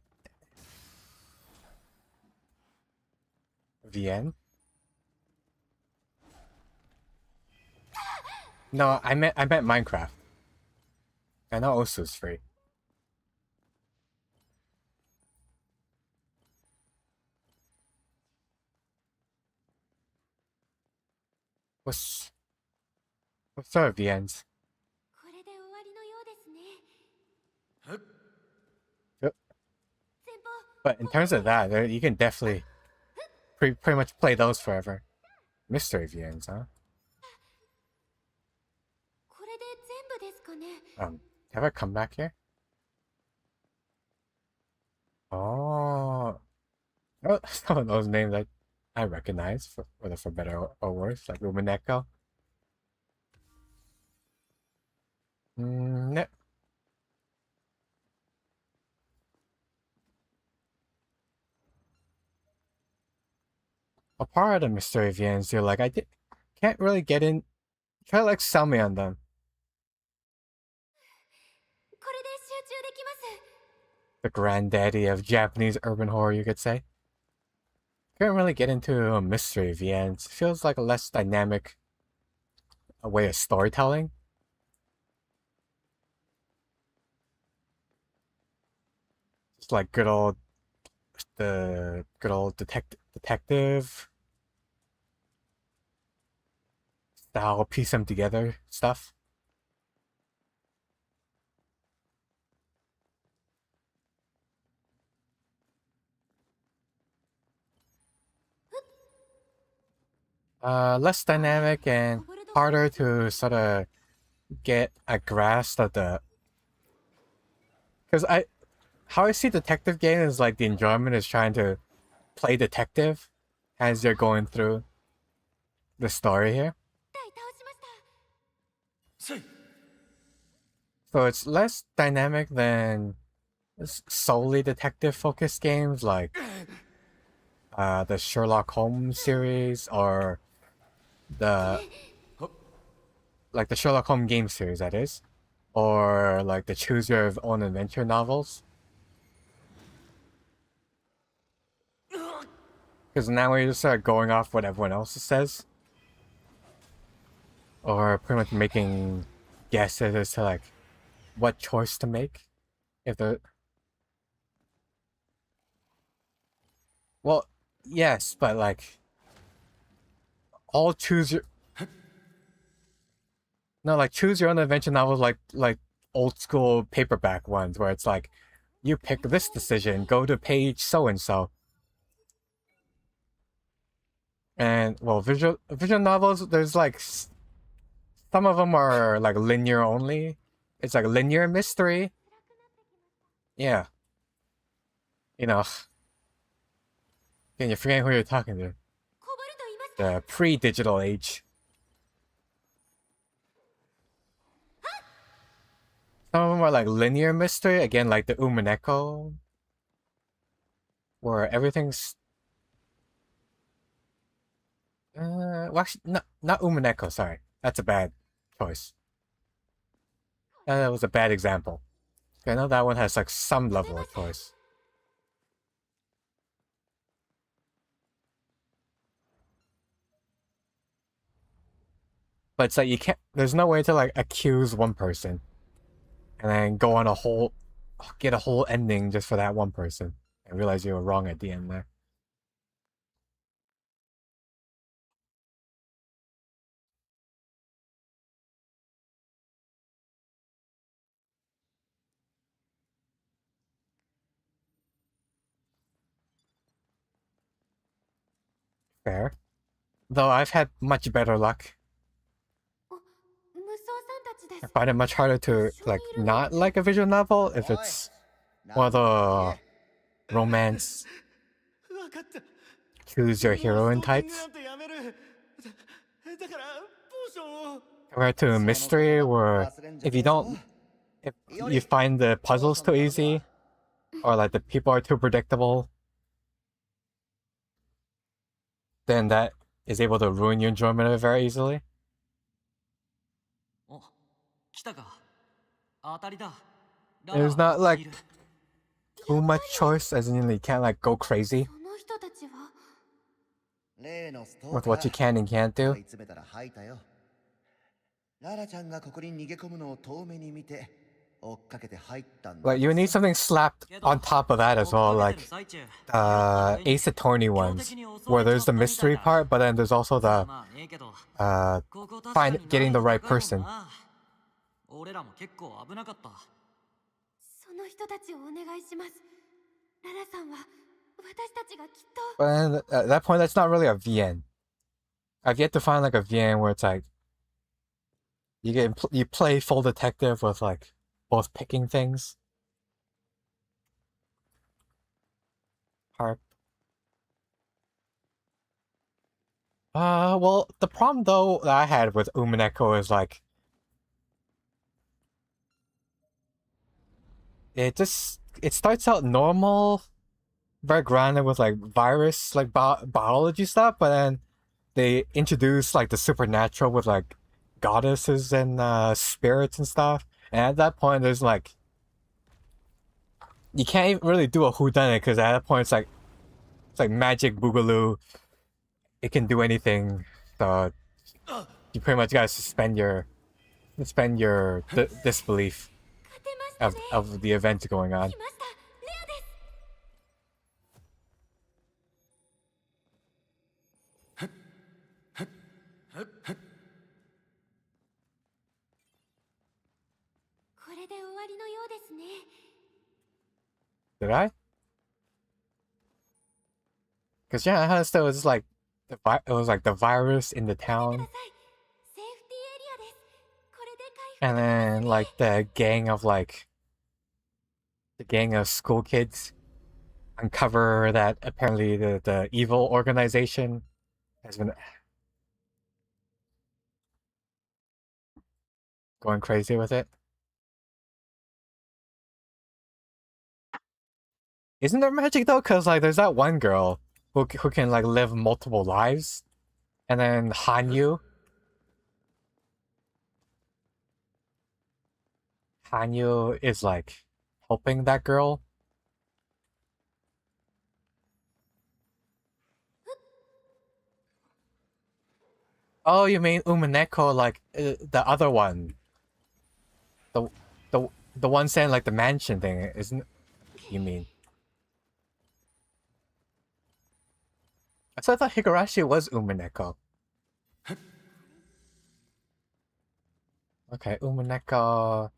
VN? No, I meant Minecraft. I know Osu's free. What's our VNs? hup, Yep. But in terms of that, you can definitely pretty much play those forever. Mystery VNs, huh? Have I come back here? Oh, some of those names I recognize, whether for better or worse, like Buymeacoffee. No. A part of the mystery VNs, you're like, can't really get in. Try to like sell me on them. The granddaddy of Japanese urban horror, you could say. Can't really get into a mystery VNs. Feels like a less dynamic way of storytelling. It's like the good old detective style, piece them together stuff. Less dynamic and harder to sort of get a grasp of because how I see detective game is like the enjoyment is trying to play detective as you're going through the story here. say, So it's less dynamic than solely detective focused games like the Sherlock Holmes series or the like the Sherlock Holmes game series, that is, or like the Choose Your Own Adventure novels. Because now we just start going off what everyone else says, or pretty much making guesses as to like what choice to make. If the well, yes, but like all choose your no, like choose your own adventure novels, like old school paperback ones where it's like you pick this decision, go to page so and so. And well, visual novels, there's like some of them are like linear only. It's like linear mystery. Yeah, you know, and you're forgetting who you're talking to. The pre-digital age. Some of them are like linear mystery, again, like the Umineko, where everything's well, actually, not Umineko, sorry. That's a bad choice. That was a bad example. I know that one has like some level of choice. But it's like you can't, there's no way to like accuse one person and then go on get a whole ending just for that one person and realize you were wrong at the end there. Fair. Though I've had much better luck. I find it much harder to like not like a visual novel if it's one of the romance choose your heroine types. Compared to a mystery where if you find the puzzles too easy or like the people are too predictable, then that is able to ruin your enjoyment of it very easily. There's not like too much choice, as in you can't like go crazy with what you can and can't do. Like you need something slapped on top of that as well, like Ace Attorney ones, where there's the mystery part, but then there's also the getting the right person. But then at that point, that's not really a VN. I've yet to find like a VN where it's like you play full detective with like both picking things. Harp. Well, the problem though that I had with Umineko is like it starts out normal, very grounded with like virus, like biology stuff, but then they introduce like the supernatural with like goddesses and spirits and stuff. And at that point, there's like you can't even really do a whodunit because at that point it's like magic boogaloo. It can do anything, so you pretty much gotta suspend your disbelief of the events going on. Did I? Because yeah, I understood it was like the virus in the town, and then like the gang of school kids uncover that apparently the evil organization has been going crazy with it. Isn't there magic though? Cause like there's that one girl who can like live multiple lives, and then Hanyu is like helping that girl. Oh, you mean Umineko, like the other one, the the one saying like the mansion thing, isn't? You mean? I thought Higurashi was Umineko. Okay, Umineko.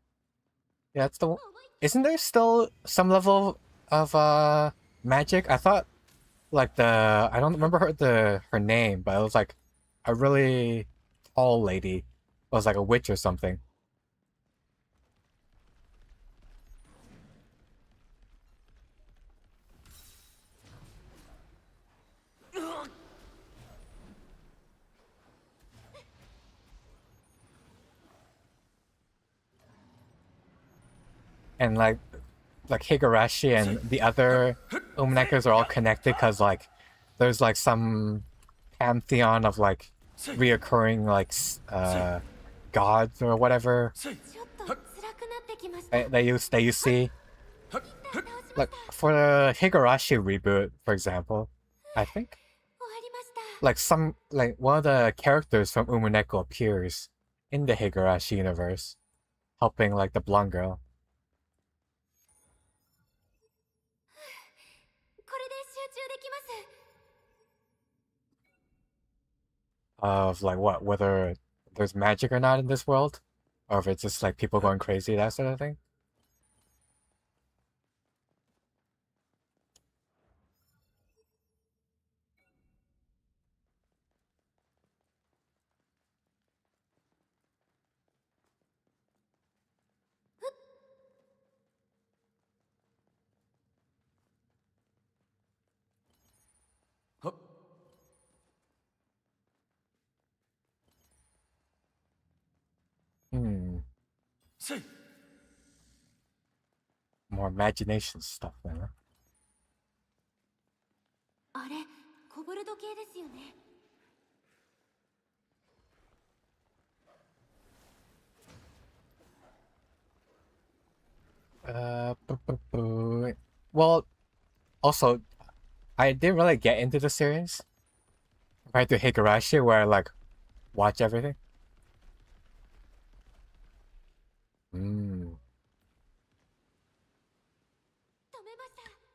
Yeah, that's the. Isn't there still some level of magic? I thought like the I don't remember her name, but it was like a really tall lady. It was like a witch or something. And like Higurashi and the other Uminekas are all connected because like there's like some pantheon of like reoccurring like gods or whatever that you see. Like for the Higurashi reboot, for example, I think like one of the characters from Umineko appears in the Higurashi universe, helping like the blonde girl. Of like what, whether there's magic or not in this world, or if it's just like people going crazy, that sort of thing. Hmm. More imagination stuff, man. あれ、コボルド系ですよね。Well, also, I didn't really get into the series compared to Higurashi, where I like watch everything.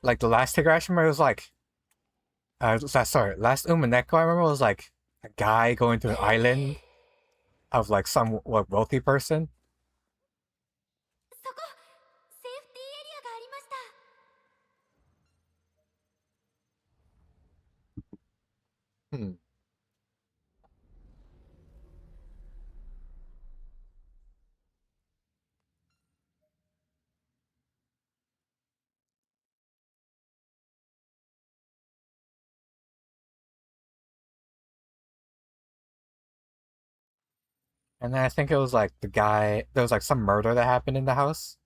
Like the last Higurashi, I remember, was like, sorry, last Umineko I remember was like a guy going to an island of like some wealthy person. そこ、セーフティーエリアがありました。Hmm. And then I think it was like the guy, there was like some murder that happened in the house.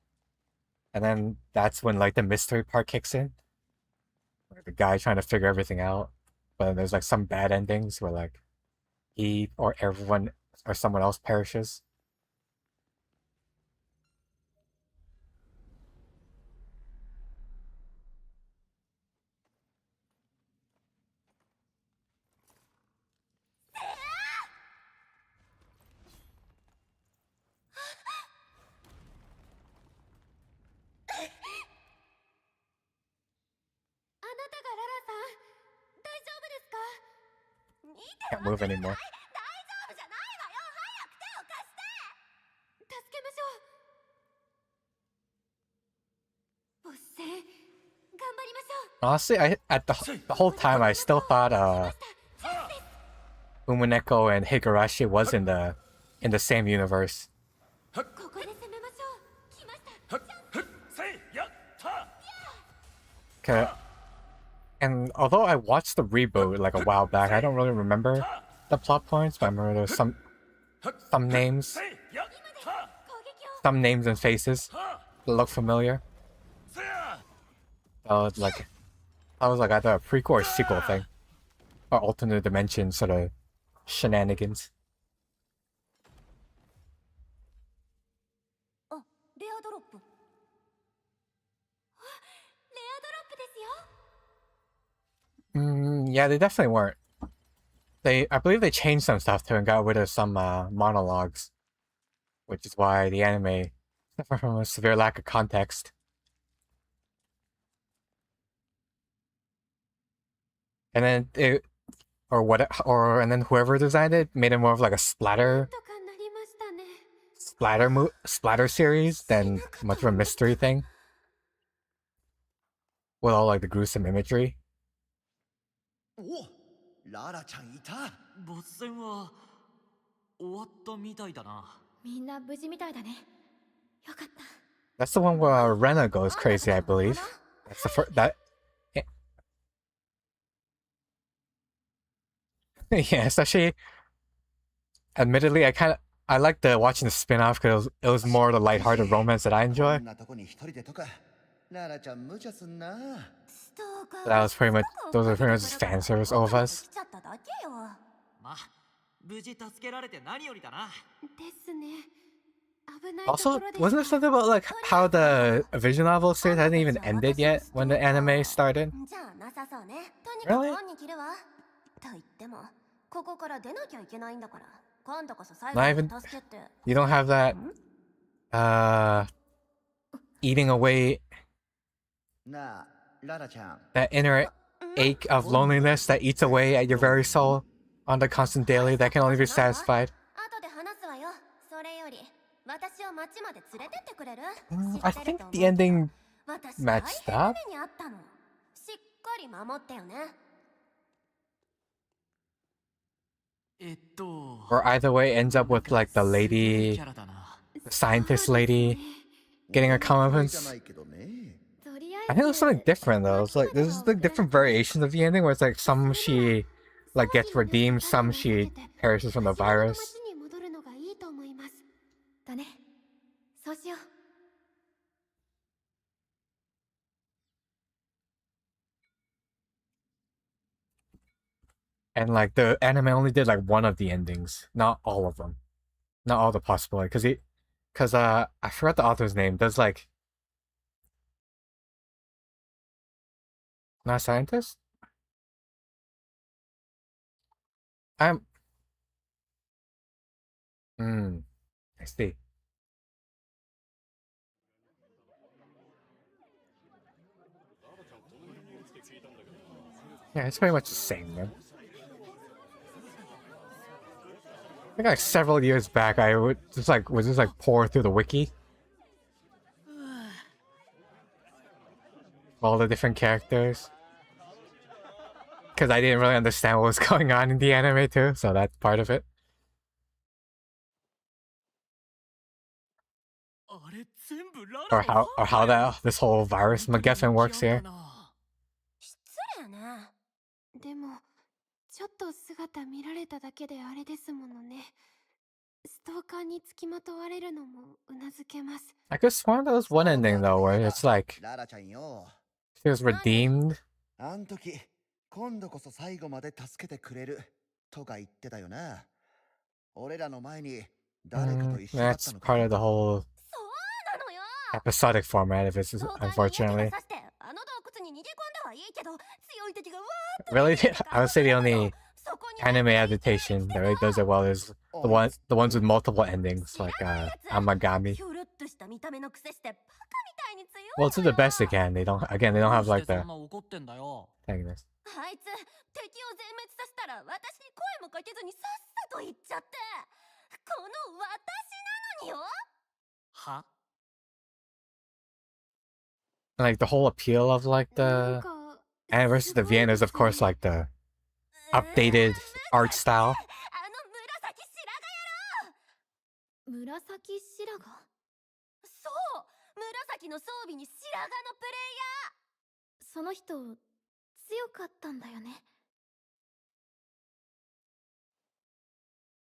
And then that's when like the mystery part kicks in. Like the guy trying to figure everything out. But then there's like some bad endings where like he or everyone or someone else perishes. Can't move anymore. 大丈夫じゃないわよ。早く手を貸して。助けましょう。ボス戦、頑張りましょう。 Honestly, at the whole time I still thought Umineko and Higurashi was in the same universe. ここで攻めましょう。来ました。 Okay. And although I watched the reboot like a while back, I don't really remember the plot points, but I remember there's some names and faces that look familiar. So like I was like either a prequel or sequel thing. Or alternate dimension sort of shenanigans. あ、レアドロップ。レアドロップですよ。 Yeah, they definitely weren't. I believe they changed some stuff too and got rid of some monologues, which is why the anime suffered from a severe lack of context. And then and then whoever designed it made it more of like a splatter series than much of a mystery thing. With all like the gruesome imagery. お、ララちゃんいた。ボス戦は終わったみたいだな。みんな無事みたいだね。よかった。 That's the one where Rena goes crazy, I believe. That's the first yeah, especially. Admittedly, I like watching the spin-off because it was more the lighthearted romance that I enjoy. That was pretty much those are pretty much just fan service of us. まあ、無事助けられて何よりだな。ですね。危ないとこ Also, ろで wasn't there した。 something about like how the visual novel series hadn't even ended yet when the anime started? じゃあなさそうね。とに Really? かく本に切るわ。と言っても、ここから出なきゃいけないんだから。今度こそ最後 Not ま even. で助けて。 You don't have that. Eating away なあ、ララちゃん。 that inner ache of loneliness that eats away at your very soul on the constant daily that can only be satisfied. 後で話すわよ。それより、私を町まで連れてってくれる？ I think the ending 私 matched 大 up. 変な目にあったの。しっかり守ってよね。 Or either way ends up with like the lady, キャラだな。 the scientist lady, getting a comeuppance. じゃないけどね。 とりあ I え think it was something different though. It's like there's like different variations of the ending where it's like some she like gets redeemed, some she perishes from the 自分の virus. 町に戻るのがいいと思います。だね。そうしよう。 And like the anime only did like one of the endings, not all of them, not all the possibilities. Because I forgot the author's name. Does like not a scientist? I see. Yeah, it's pretty much the same then. I think like several years back, I would just like pour through the wiki, all the different characters, because I didn't really understand what was going on in the anime too, so that's part of it. あれ全部ラ Or ラの how this whole virus MacGuffin works here. 失礼ね。でも、ちょっと姿見られただけであれですものね。ストーカーにつきまとわれるのもうなずけます。 I could sworn there was one ending though where it's like ララちゃんよ。 she was redeemed. あん時、今度こそ最後まで助けてくれるとか言ってたよな。俺らの前に誰かと一緒だった That's のか。 part of the whole そうなのよ。 episodic format of it, ストーカーに嫌気が unfortunately. さしてあの洞窟に逃げ込んだはいいけど、強い敵がわーっと Really, I would say the only そこに anime adaptation that really does it well is the ones with multiple endings, like Amagami. ひょろっとした見た目のくせしてバカみたいに強い Well, の to よ。 the best they can. They don't have like そ the んな怒ってんだよ。 antagonist. あいつ敵を全滅させたら私に声もかけずにさっさと言っちゃって、この私なのによ。は？ Like the whole appeal of like なん the か anime versus the VN is of course like the updated art style. あの紫白髪野郎。紫白髪。そう、紫の装備に白髪のプレイヤー。その人強かったんだよね。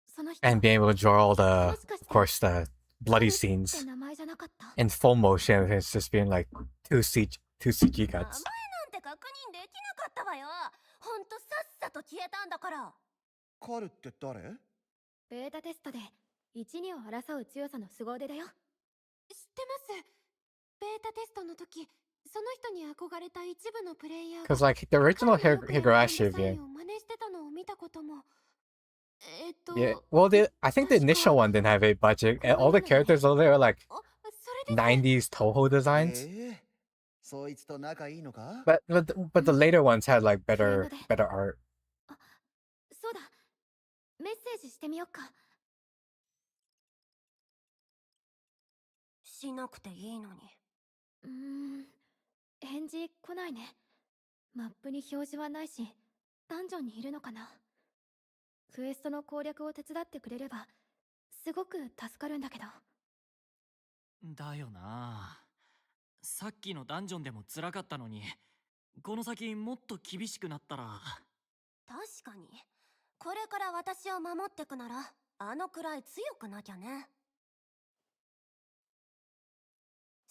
その人 And being able to draw all the, もしかして of course, the bloody って scenes 名前じゃなかった。 in full motion. It's just being like two CG 名前なん cuts. て確認できなかったわよ。ほんとさっさと消えたんだから。彼って誰？ベータテストで一二を争う強さの凄腕だよ。知ってます。ベータテストの時、その人に憧れた一部のプレイヤーが Because like the original 彼のよくやるハン Higurashi ドサイ game. ンを真似してたのを見たことも。Yeah. Well, I think the initial one didn't have a budget. And all the characters, though, they were like あ、それです。 90s Toho designs. そいつと仲いいのか？ But the later ones had like better art. そうだ、メッセージしてみよっか。しなくていいのに。返事来ないね。マップに表示はないし、ダンジョンにいるのかな。クエストの攻略を手伝ってくれればすごく助かるんだけど。だよな。さっきのダンジョンでも辛かったのに、この先もっと厳しくなったら。確かに。これから私を守ってくなら、あのくらい強くなきゃね。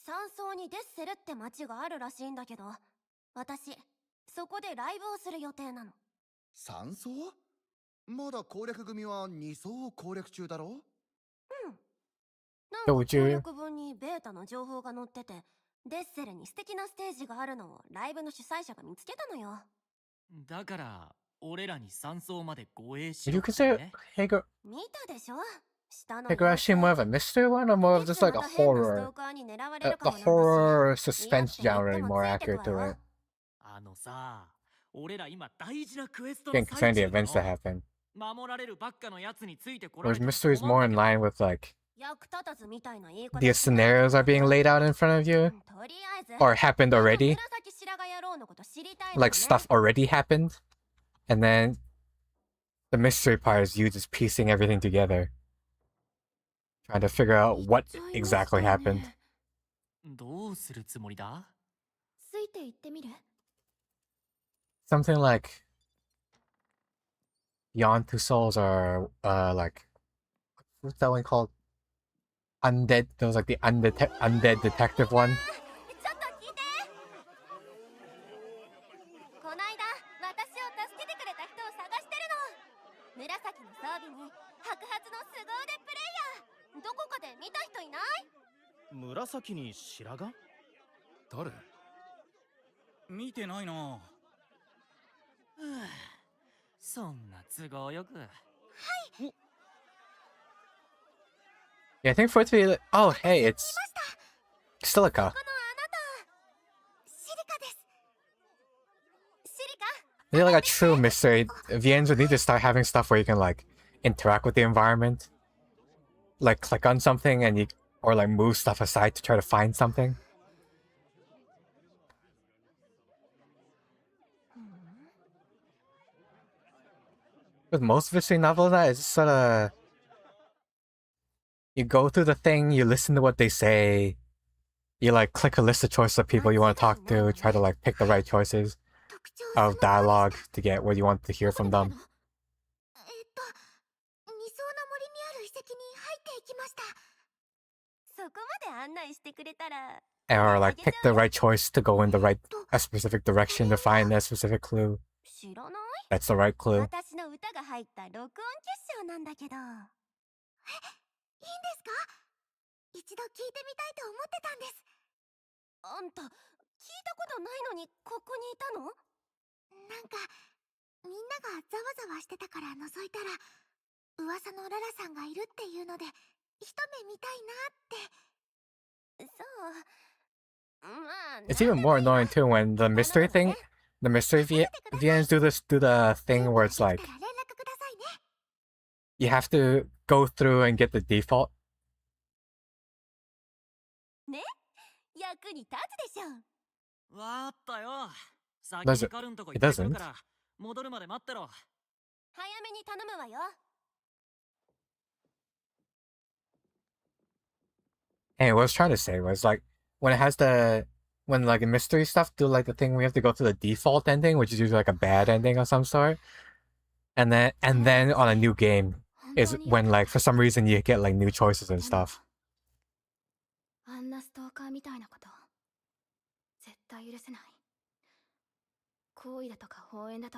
山荘にデッセルって町があるらしいんだけど、私、そこでライブをする予定なの。山荘？まだ攻略組は2層を攻略中だろ？うん。なんか攻略文にベータの情報が載ってて、デッセルに素敵なステージがあるのをライブの主催者が見つけたのよ。だから、俺らに山荘まで護衛し Would ろ you って consider 見たでしょ？下の Higurashi more of a mystery one or more of just like a horror? The horror suspense genre more accurate to it. あのさ、俺ら今大事なクエスト Again, の concerning 最 the 中だ events that ろ。 happen. 守られるばっかのやつについてこられ Whereas ても mystery is 困 more ん in だけ line with like 役立たずみたいな言い方 the scenarios are being laid out in front of you とりあえず or happened already. 紫白髪野郎のこと知りたいのね。 Like stuff already happened. And then the mystery part is you just piecing everything together. Trying to figure out what exactly happened. どうするつもりだ？ついて行ってみる？ Something like Beyond Two Souls or like what's that one called? Undead. There was like the undead detective one. ちょっと聞いて。こないだ私を助けてくれた人を探してるの。紫の装備に白髪の凄腕プレイヤー。どこかで見た人いない？紫に白髪？誰？見てないな。そんな都合よく。Yeah, I think for it to be like, oh hey, it's Silica. このあなた、シリカです。シリカ？ I feel like a true mystery. VNs would need to start having stuff where you can like interact with the environment, like click on something and you, or like move stuff aside to try to find something. With most mystery novels, that is sort of you go through the thing, you listen to what they say, you like click a list of choices of people you want to talk to, try to like pick the right choices of dialogue to get what you want to hear from them. 二層の森にある遺跡に入っていきました。そこまで案内してくれたら。Or like pick the right choice to go in a specific direction to find a specific clue. 知らない？ That's the right clue. 私の歌が入った録音結晶なんだけど。いいんですか？一度聞いてみたいと思ってたんです。あんた、聞いたことないのにここにいたの？なんか、みんながざわざわしてたから覗いたら、噂のララさんがいるっていうので、一目見たいなって。そう。まあ、 It's even more annoying too when the mystery thing, the mystery VNs do the thing where it's like you have to go through and get the default. ね、役に立つでしょ。わかったよ。先 Does に it? カルンとこ It 行ってくる doesn't. から戻るまで待ってろ。早めに頼むわよ。 And what I was trying to say was like when like the mystery stuff do like the thing we have to go to the default ending, which is usually like a bad ending of some sort. And then on a new game is when like for some reason you get like new choices and stuff. あんなストーカーみたいなこと絶対許せない。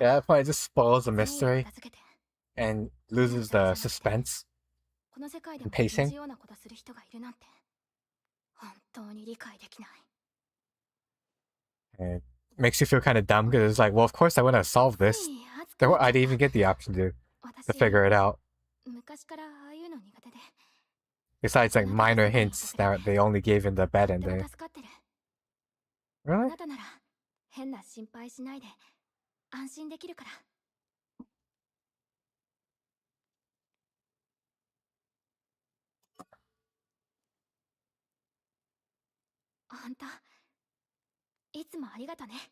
Yeah, that point just spoils the mystery and loses the suspense and pacing. And it makes you feel kind of dumb because it's like, well, of course I wouldn't have solved this. I didn't even get the option to figure it out. Besides, like, minor hints that they only gave in the bed ending. Really?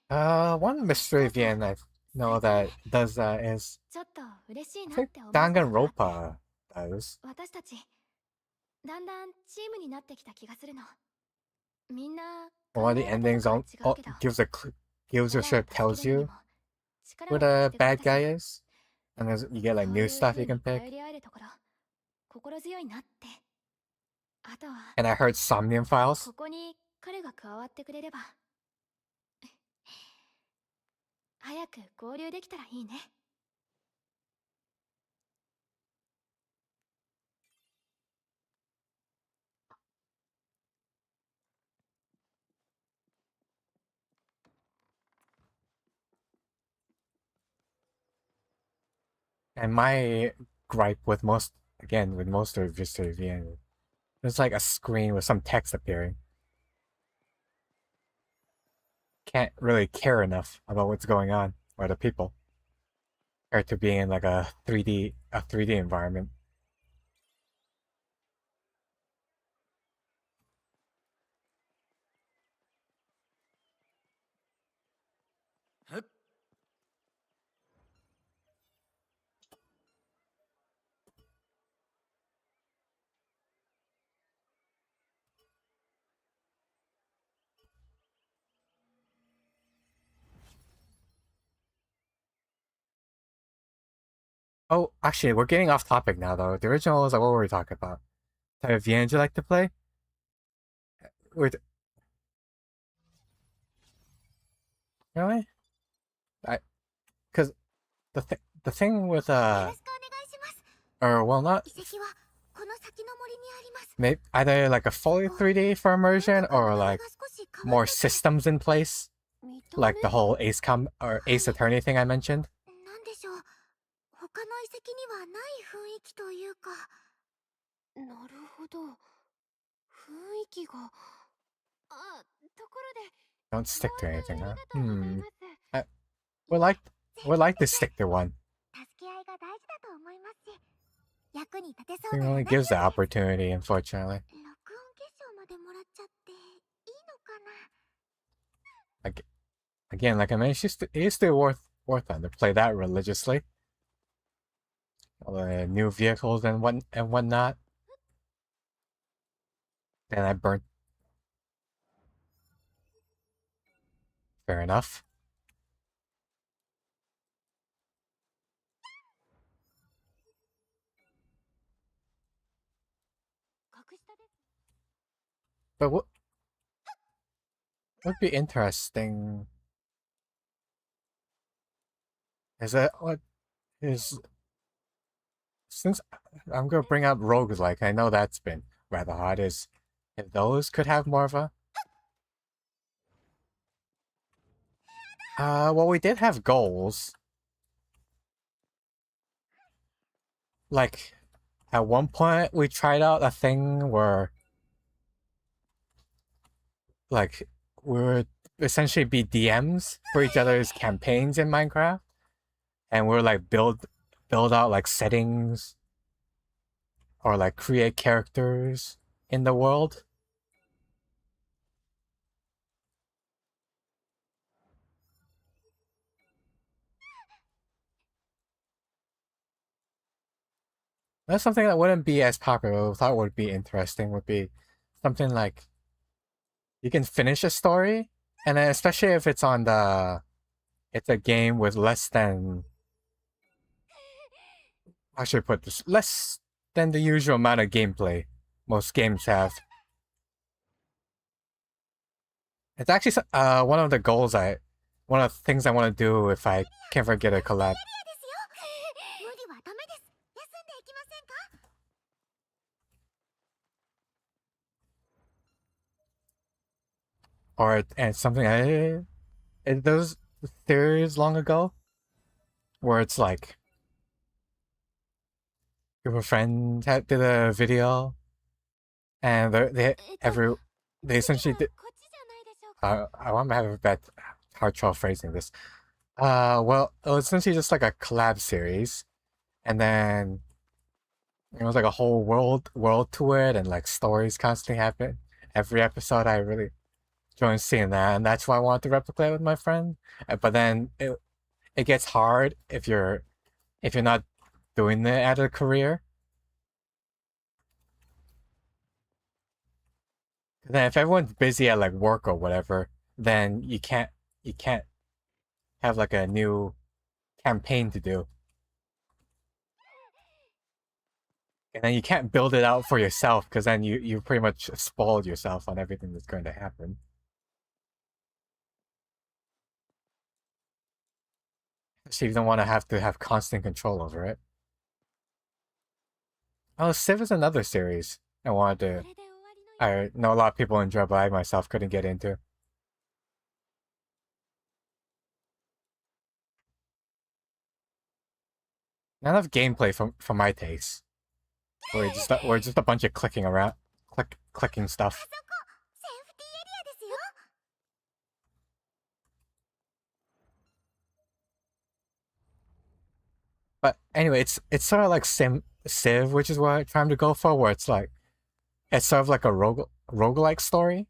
One mystery VN I know that does that is, I think Danganronpa does. One of the endings gives or sort of tells you who the bad guy is, and you get like new stuff you can pick. And I heard Somnium Files. And my gripe with most of Mystery VN, there's like a screen with some text appearing. Can't really care enough about what's going on or the people, or to being in like a 3D environment. Oh, actually, we're getting off topic now, though. The original is like, what were we talking about? Type of VN you like to play? Really? Because the thing with or well, not maybe either like a fully 3D for immersion or like more systems in place, like the whole Ace Attorney thing I mentioned. Don't stick to anything, huh? We'd like to stick to one. It only gives the opportunity, unfortunately. Again, like I mentioned, it is still worth it to play that religiously. All the new vehicles and whatnot. Then I burnt. Fair enough. But what would be interesting is that since I'm gonna bring up roguelike, I know that's been rather hard, is if those could have more of a well, we did have goals. Like at one point we tried out a thing where like we would essentially be DMs for each other's campaigns in Minecraft, and we're like build out like settings or like create characters in the world. That's something that wouldn't be as popular. I thought would be interesting would be something like you can finish a story, and then especially if it's it's a game with less than, how should I put this, less than the usual amount of gameplay most games have. It's actually one of the goals I one of the things I want to do if I can ever get a collab. 無理はダメです。休んでいきませんか？ Or and something those theories long ago where it's like your friend did a video and they essentially did. こっちじゃないでしょうか。 I want to have a bad hard trouble phrasing this. Well, it was essentially just like a collab series, and then it was like a whole world to it, and like stories constantly happen. Every episode, I really enjoyed seeing that, and that's why I wanted to replicate with my friend. But then it gets hard if you're not doing it as a career. Then if everyone's busy at like work or whatever, then you can't have like a new campaign to do. And then you can't build it out for yourself because then you pretty much spoiled yourself on everything that's going to happen. So you don't want to have constant control over it. Oh, Civ is another series I wanted to. これで終わりのよう I know a lot of people enjoy, but I myself couldn't get into. Not enough gameplay for my taste. We're just a bunch of clicking around, clicking stuff. セーフティーエリアですよ。 But anyway, it's sort of like Civ, which is what I'm trying to go for, where it's sort of like a roguelike story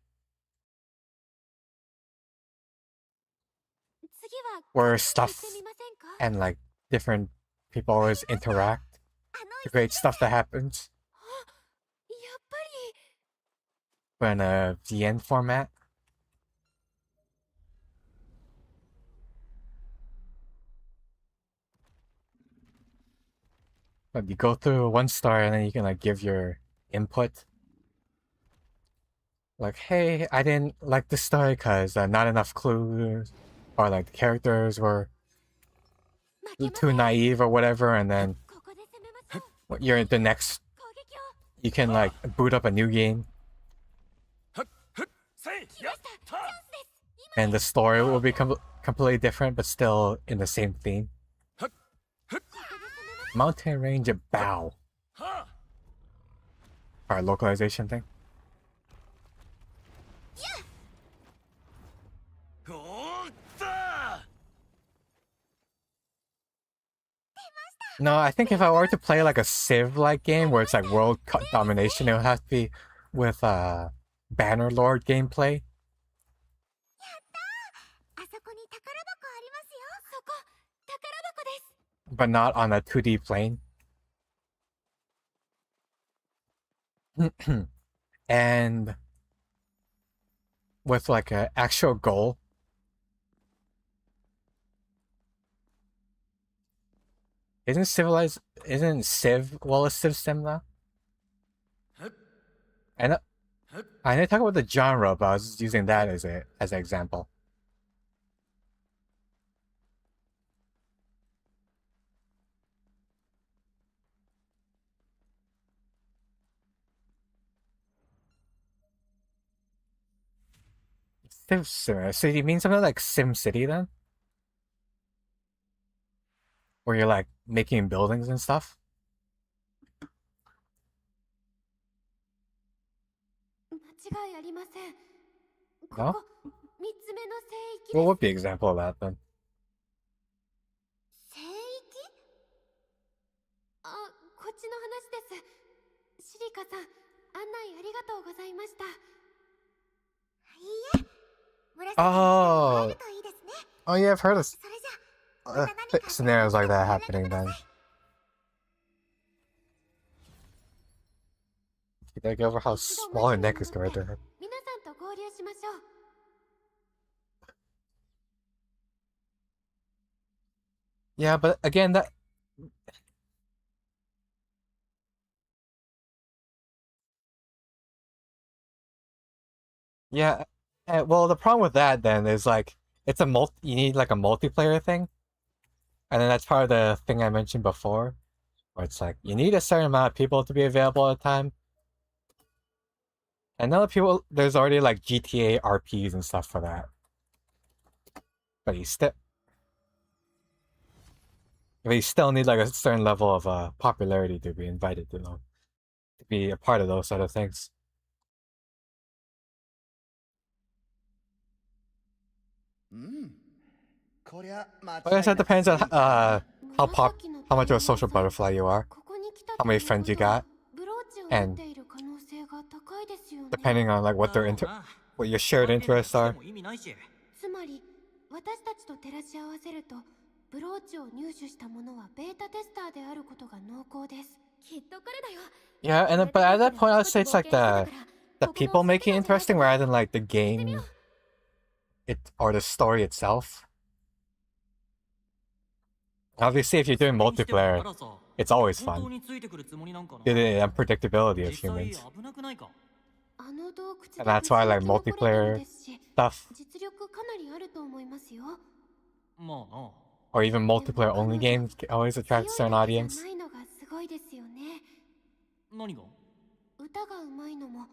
次は where 行 stuff ってみませんか？ and like different people always interact あの to create stuff that happens やっぱり but in a VN format. But you go through one story and then you can like give your input. Like, hey, I didn't like this story because not enough clues, or like the characters were 負けませ too ん。 naive or whatever, and then ここで攻めましょう。 when you're in the next, 攻撃を you can like boot up a new game せいやった。 and the story will be completely different but still in the same theme. Mountain range of Bow. Our localization thing. おーった。 No, I think if I were to play like a Civ-like game where it's like world domination, it would have to be with Bannerlord gameplay, あそこに宝箱ありますよ。そこ宝箱です。 but not on a 2D plane. And with like an actual goal. Isn't Civ well a Civ sim though? And I didn't talk about the genre, but I was just using that as an example. Civ sim. So you mean something like Sim City then? Where you're like making buildings and stuff? 間違いありません。こ No? こ三つ目の聖域 What で would be an example of that then? 聖域？す。あ、こっちの話です。シリカさん、案内ありがとうございました。いいえ。紫に入るといいですね。 Oh yeah, I've heard of それじゃあ、また何か scenarios like that 連絡くだ happening さ then. い。 Think over how 一度 small her マシ neck ン is に乗っ compared て to her. 皆さんと合流しましょう。 Yeah, but again, that yeah. Well, the problem with that then is like it's a you need like a multiplayer thing, and then that's part of the thing I mentioned before, where it's like you need a certain amount of people to be available at a time. And other people, there's already like GTA RPs and stuff for that, but you still need like a certain level of popularity to be invited to them, to be a part of those sort of things. I guess that depends on how much of a social butterfly you are, how many friends you got, and depending on like what your shared interests are. つまり私たちと照らし合わせるとブローチを入手した者はベータテスターであることが濃厚です。きっと彼だよ。 Yeah, and then, but at that point, I would say it's like the people make it interesting rather than like the game, or the story itself. Obviously, if you're doing multiplayer, it's always fun. The unpredictability of humans. And that's why I like multiplayer stuff. Or even multiplayer only games always attract a certain audience.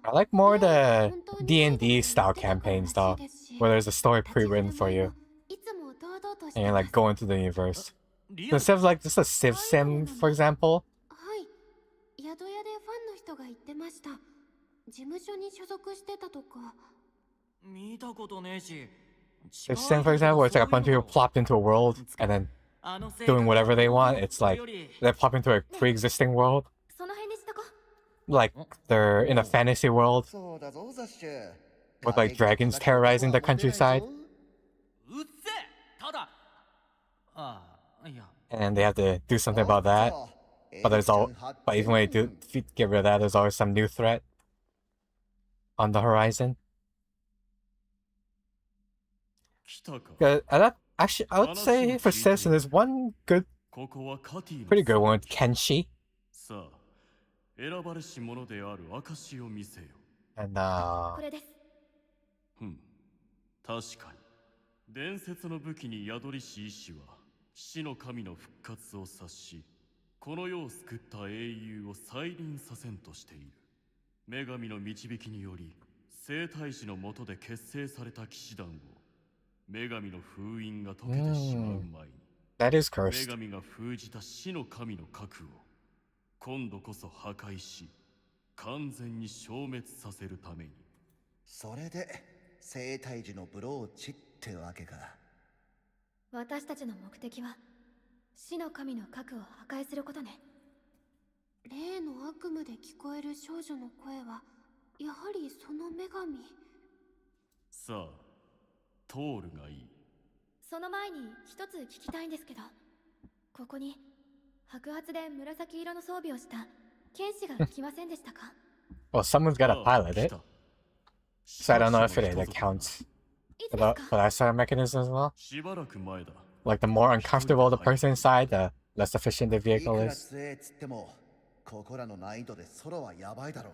I like more the D&D style campaigns though, where there's a story pre-written for you. And you like go into the universe. Instead of like just a Civ Sim, for example. Civ Sim, for example, where it's like a bunch of people plopped into a world and then doing whatever they want. It's like they plop into a pre-existing world. Like they're in a fantasy world with like dragons terrorizing the countryside. And they have to do something about that. But even when they do get rid of that, there's always some new threat on the horizon. Actually, I would say for Citizen, there's one pretty good one, Kenshi. And 確かに伝説の武器に宿りし意志は死の神の復活を指しこの世を救った英雄を再臨させんとしている女神の導きにより聖太子の下で結成された騎士団を女神の封印が解けてしまう前に女神が封じた死の神の核を今度こそ破壊し完全に消滅させるためにそれで聖太子のブローチってわけか私たちの目的は死の神の核を破壊することね例の悪夢で聞こえる少女の声はやはりその女神さあトールがいいその前に一つ聞きたいんですけどここに白髪で紫色の装備をした剣士が来ませんでしたか Well, someone's gotta pilot it. So I don't know if it counts for that sort of mechanism as well. Like the more uncomfortable the person inside, the less efficient the vehicle is. ここらの難易度でソロはやばいだろう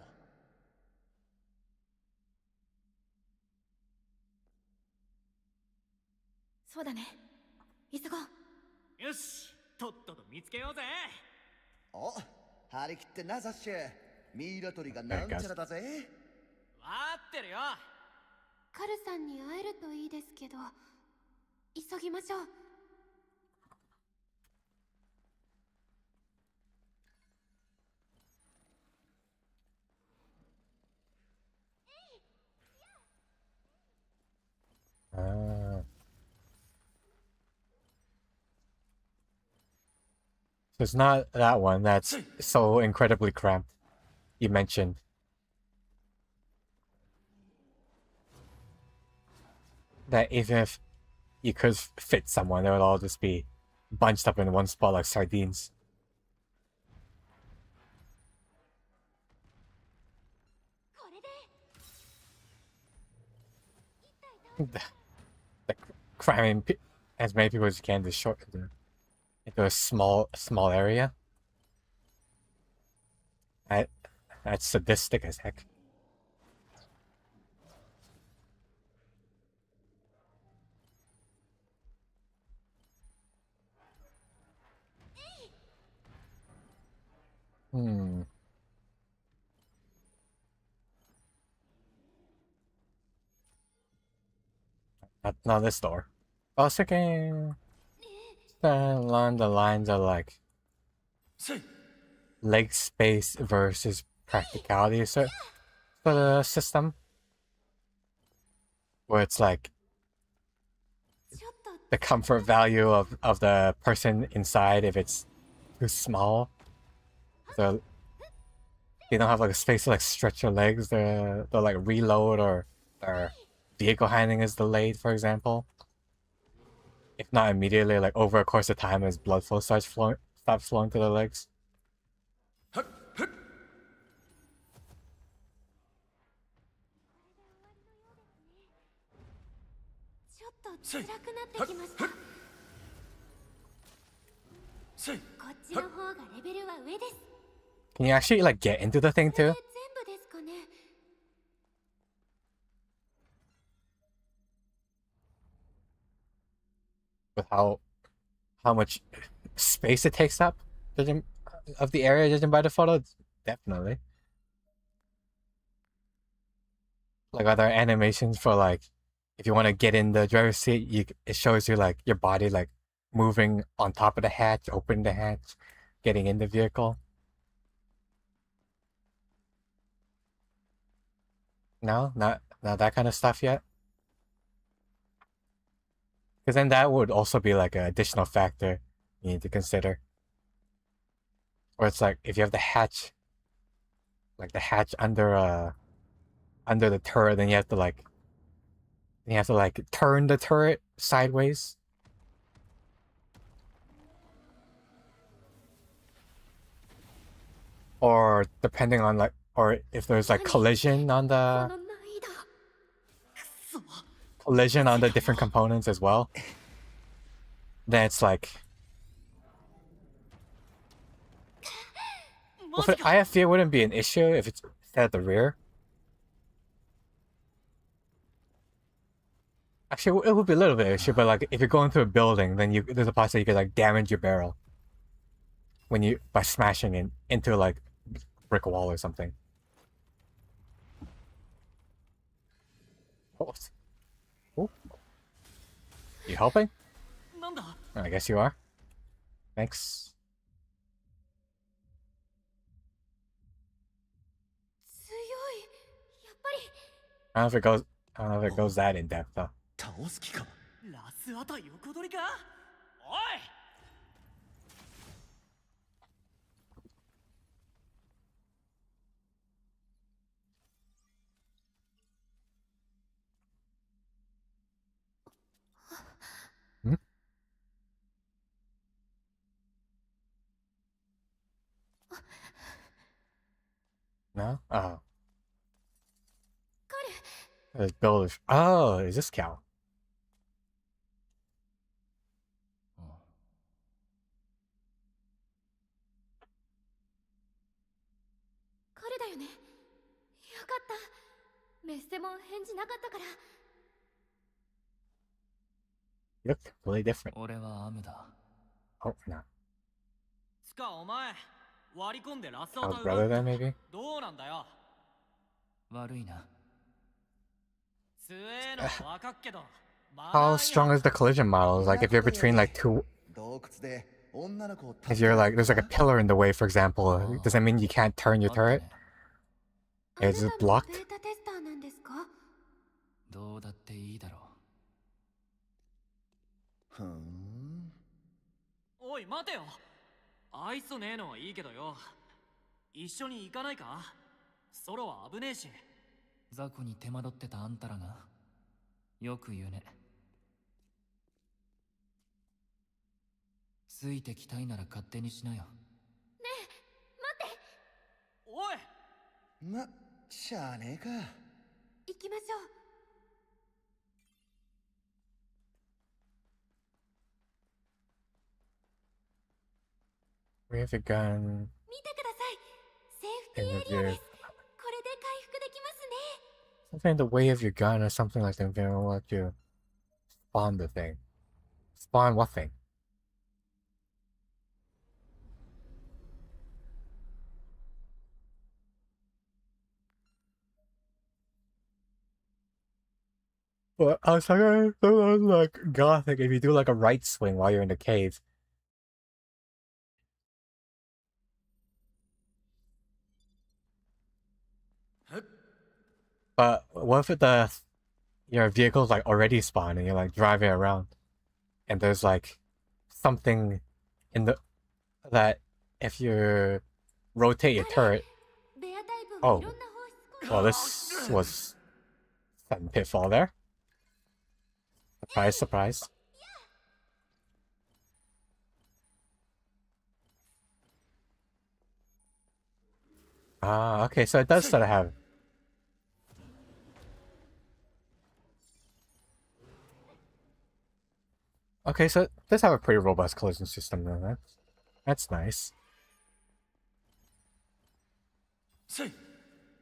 そうだね急ごうよしとっとと見つけようぜお張り切ってなザッシュミイラ取りがなんちゃらだぜ待ってるよカルさんに会えるといいですけど急ぎましょうSo it's not that one that's so incredibly cramped. You mentioned. That even if you could fit someone, they would all just be bunched up in one spot like sardines. Cramming as many people as you can into a small area. That's sadistic as heck. Hmm. Not this door. I was thinking along the lines of like leg space versus practicality for the system, where it's like the comfort value of the person inside if it's too small. So they don't have like a space to like stretch your legs. They'll like reload or their vehicle handling is delayed, for example. If not immediately, like over a course of time as blood flow stops flowing to the legs. 辛くなってきました。こっちの方がレベルは上です。 Can you actually like get into the thing too? 全部ですかね。 With how much space it takes up of the area judging by the photo? Definitely. Like, are there animations for like if you want to get in the driver's seat, it shows you like your body like moving on top of the hatch, opening the hatch, getting in the vehicle? No, not that kind of stuff yet. Because then that would also be like an additional factor you need to consider. Or it's like if you have the hatch, like the hatch under the turret, then you have to like turn the turret sideways. Or depending on like, or if there's like collision on the different components as well, then it's like, well, for IFV it wouldn't be an issue if it's set at the rear. Actually, it would be a little bit of an issue, but like if you're going through a building, then there's a possibility you could like damage your barrel by smashing into like brick wall or something. Oh. You helping? I guess you are. Thanks. I don't know if it goes that in depth though. No? Oh. There's builders. Oh, is this cow? You look completely different. Oh, no. Our brother then, maybe? How strong is the collision model? Like if you're between like two... If you're like, there's like a pillar in the way, for example, does that mean you can't turn your turret? Is it blocked? どうだっていいだろう。おい待てよ。愛想ねえのはいいけどよ。一緒に行かないか？ソロは危ねえし。雑魚に手間取ってたあんたらがよく言うね。ついてきたいなら勝手にしなよ。ねえ、待って。おい。ま、しゃあねえか。行きましょう。 We have a gun. 見てください。セーフティーエリアです。これで回復できますね。 Something in the way of your gun or something like that. They won't let you spawn the thing. Spawn what thing? Well, I was talking about like gothic if you do like a right swing while you're in the cave. But what if your vehicle's like already spawned and you're like driving around and there's like something in the that if you rotate your turret. Oh, well, this was some pitfall there. Surprise, surprise. Ah, okay, so it does sort of have. Okay, so it does have a pretty robust collision system though. That's nice.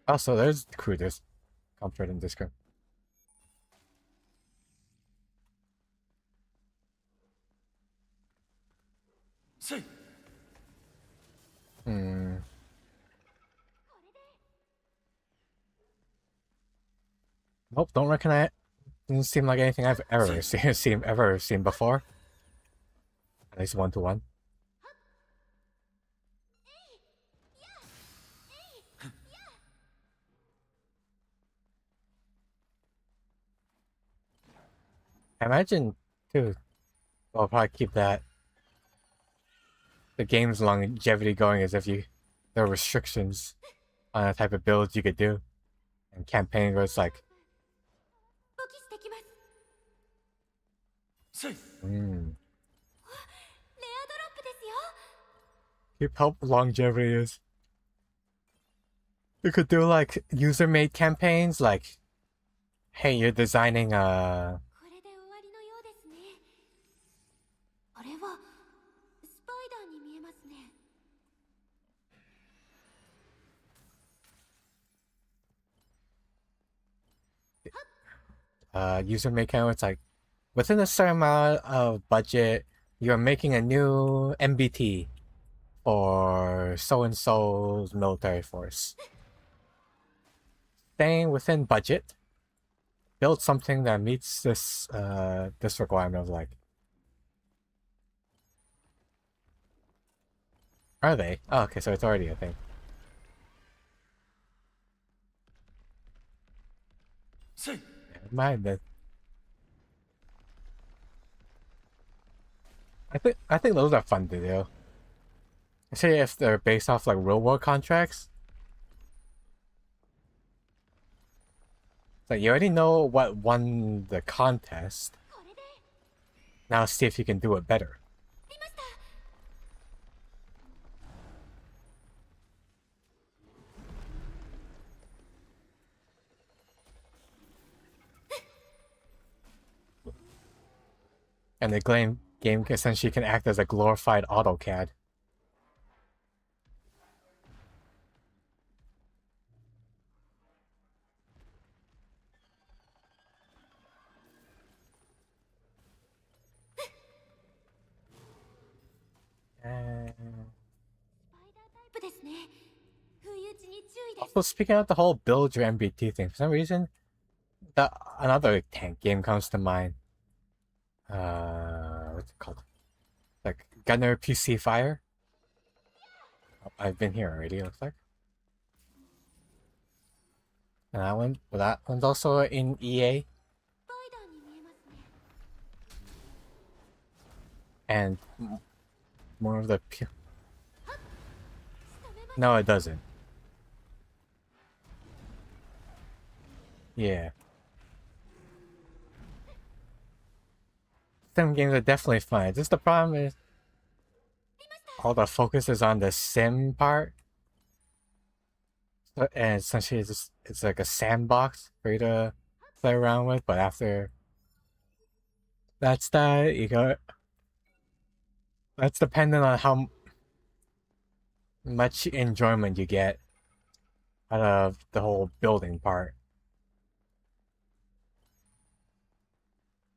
Also, there's crew, there's comfort and discount. Hmm. Nope, don't recognize it. Doesn't seem like anything I've ever seen before. At least 1-to-1. I imagine too. I'll probably keep the game's longevity going as if there are restrictions on the type of builds you could do, and campaign where it's like. Keep how longevity is. You could do like user-made campaigns, like, hey, you're designing a. User-made campaign. It's like within a certain amount of budget, you're making a new MBT for so-and-so's military force. Staying within budget, build something that meets this requirement of like. Are they? Oh, okay, so it's already a thing. Never mind then. I think those are fun to do. Especially if they're based off like real world contracts. It's like you already know what won the contest. Now see if you can do it better. And the game essentially can act as a glorified AutoCAD. Also, speaking of the whole build your MBT thing, for some reason, another tank game comes to mind. What's it called? Like Gunner PC Fire. Oh, I've been here already. Looks like. And that one's also in EA. And more of the. No, it doesn't. Yeah. Sim games are definitely fun. Just the problem is all the focus is on the sim part. And essentially it's like a sandbox for you to play around with, but after that's dependent on how much enjoyment you get out of the whole building part.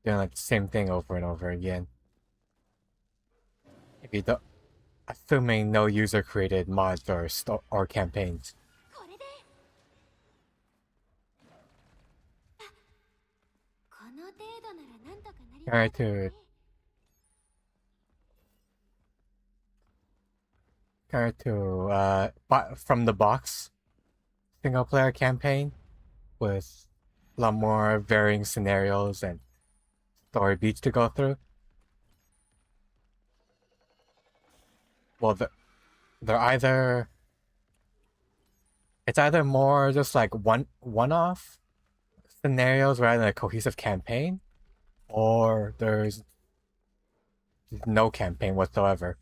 Doing like the same thing over and over again. If you don't, assuming no user created mods or campaigns. Compared to from the box single player campaign with a lot more varying scenarios and story beats to go through. Well, they're either it's either more just like one-off scenarios rather than a cohesive campaign, or there's no campaign whatsoever.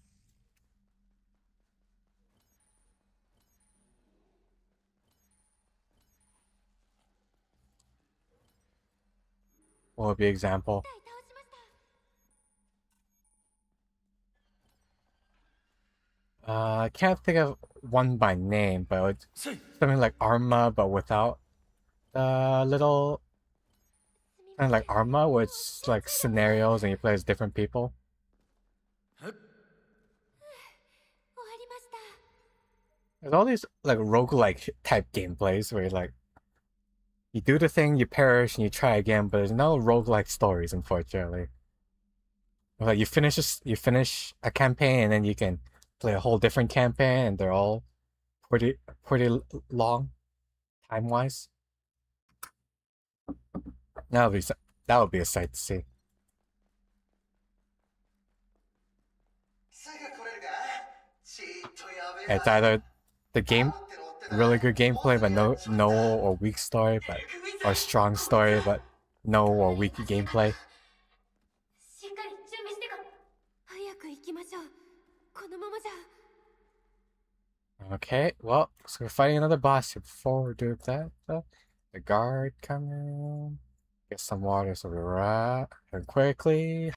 What would be an example? I can't think of one by name, but it's something like Arma, but without the little kind of like Arma, where it's like scenarios and you play as different people. There's all these like roguelike type gameplays where you do the thing, you perish, and you try again, but there's no roguelike stories, unfortunately. Like you finish a campaign and then you can play a whole different campaign, and they're all pretty long time wise. That would be a sight to see. It's either the game really good gameplay but no or weak story, or strong story but no or weak gameplay. Okay, well, so we're fighting another boss here. Before we do that, the guard coming. Get some water so we're right and quickly.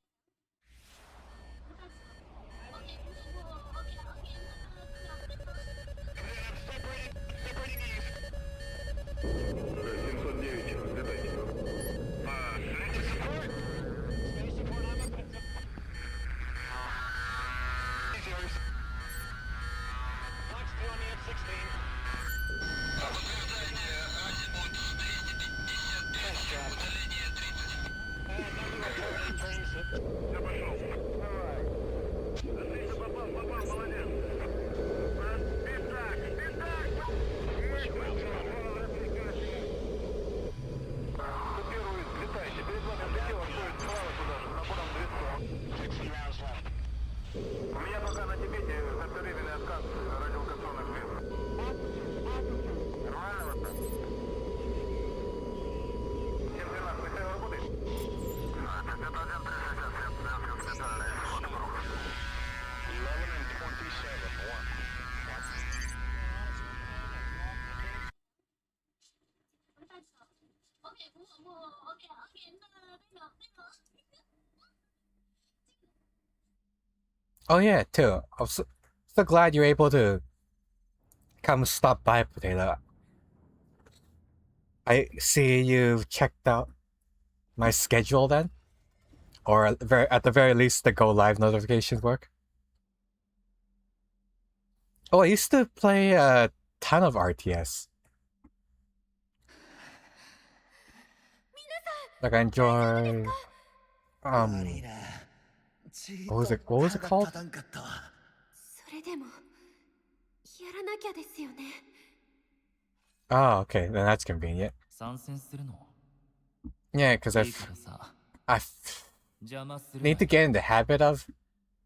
Oh yeah, too. I'm so glad you're able to come stop by, Potato. I see you've checked out my schedule then? Or at the very least the go live notifications work? Oh, I used to play a ton of RTS. Like I enjoy what was it called? Oh, okay, then that's convenient. Yeah, because I need to get in the habit of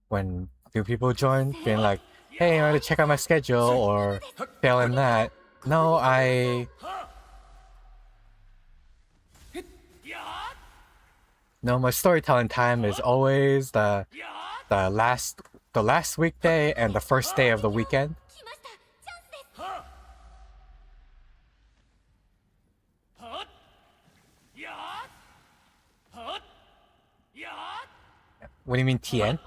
when new people join, being like, hey, I want to check out my schedule, or failing that. No, my storytelling time is always the last weekday and the first day of the weekend. What do you mean TN?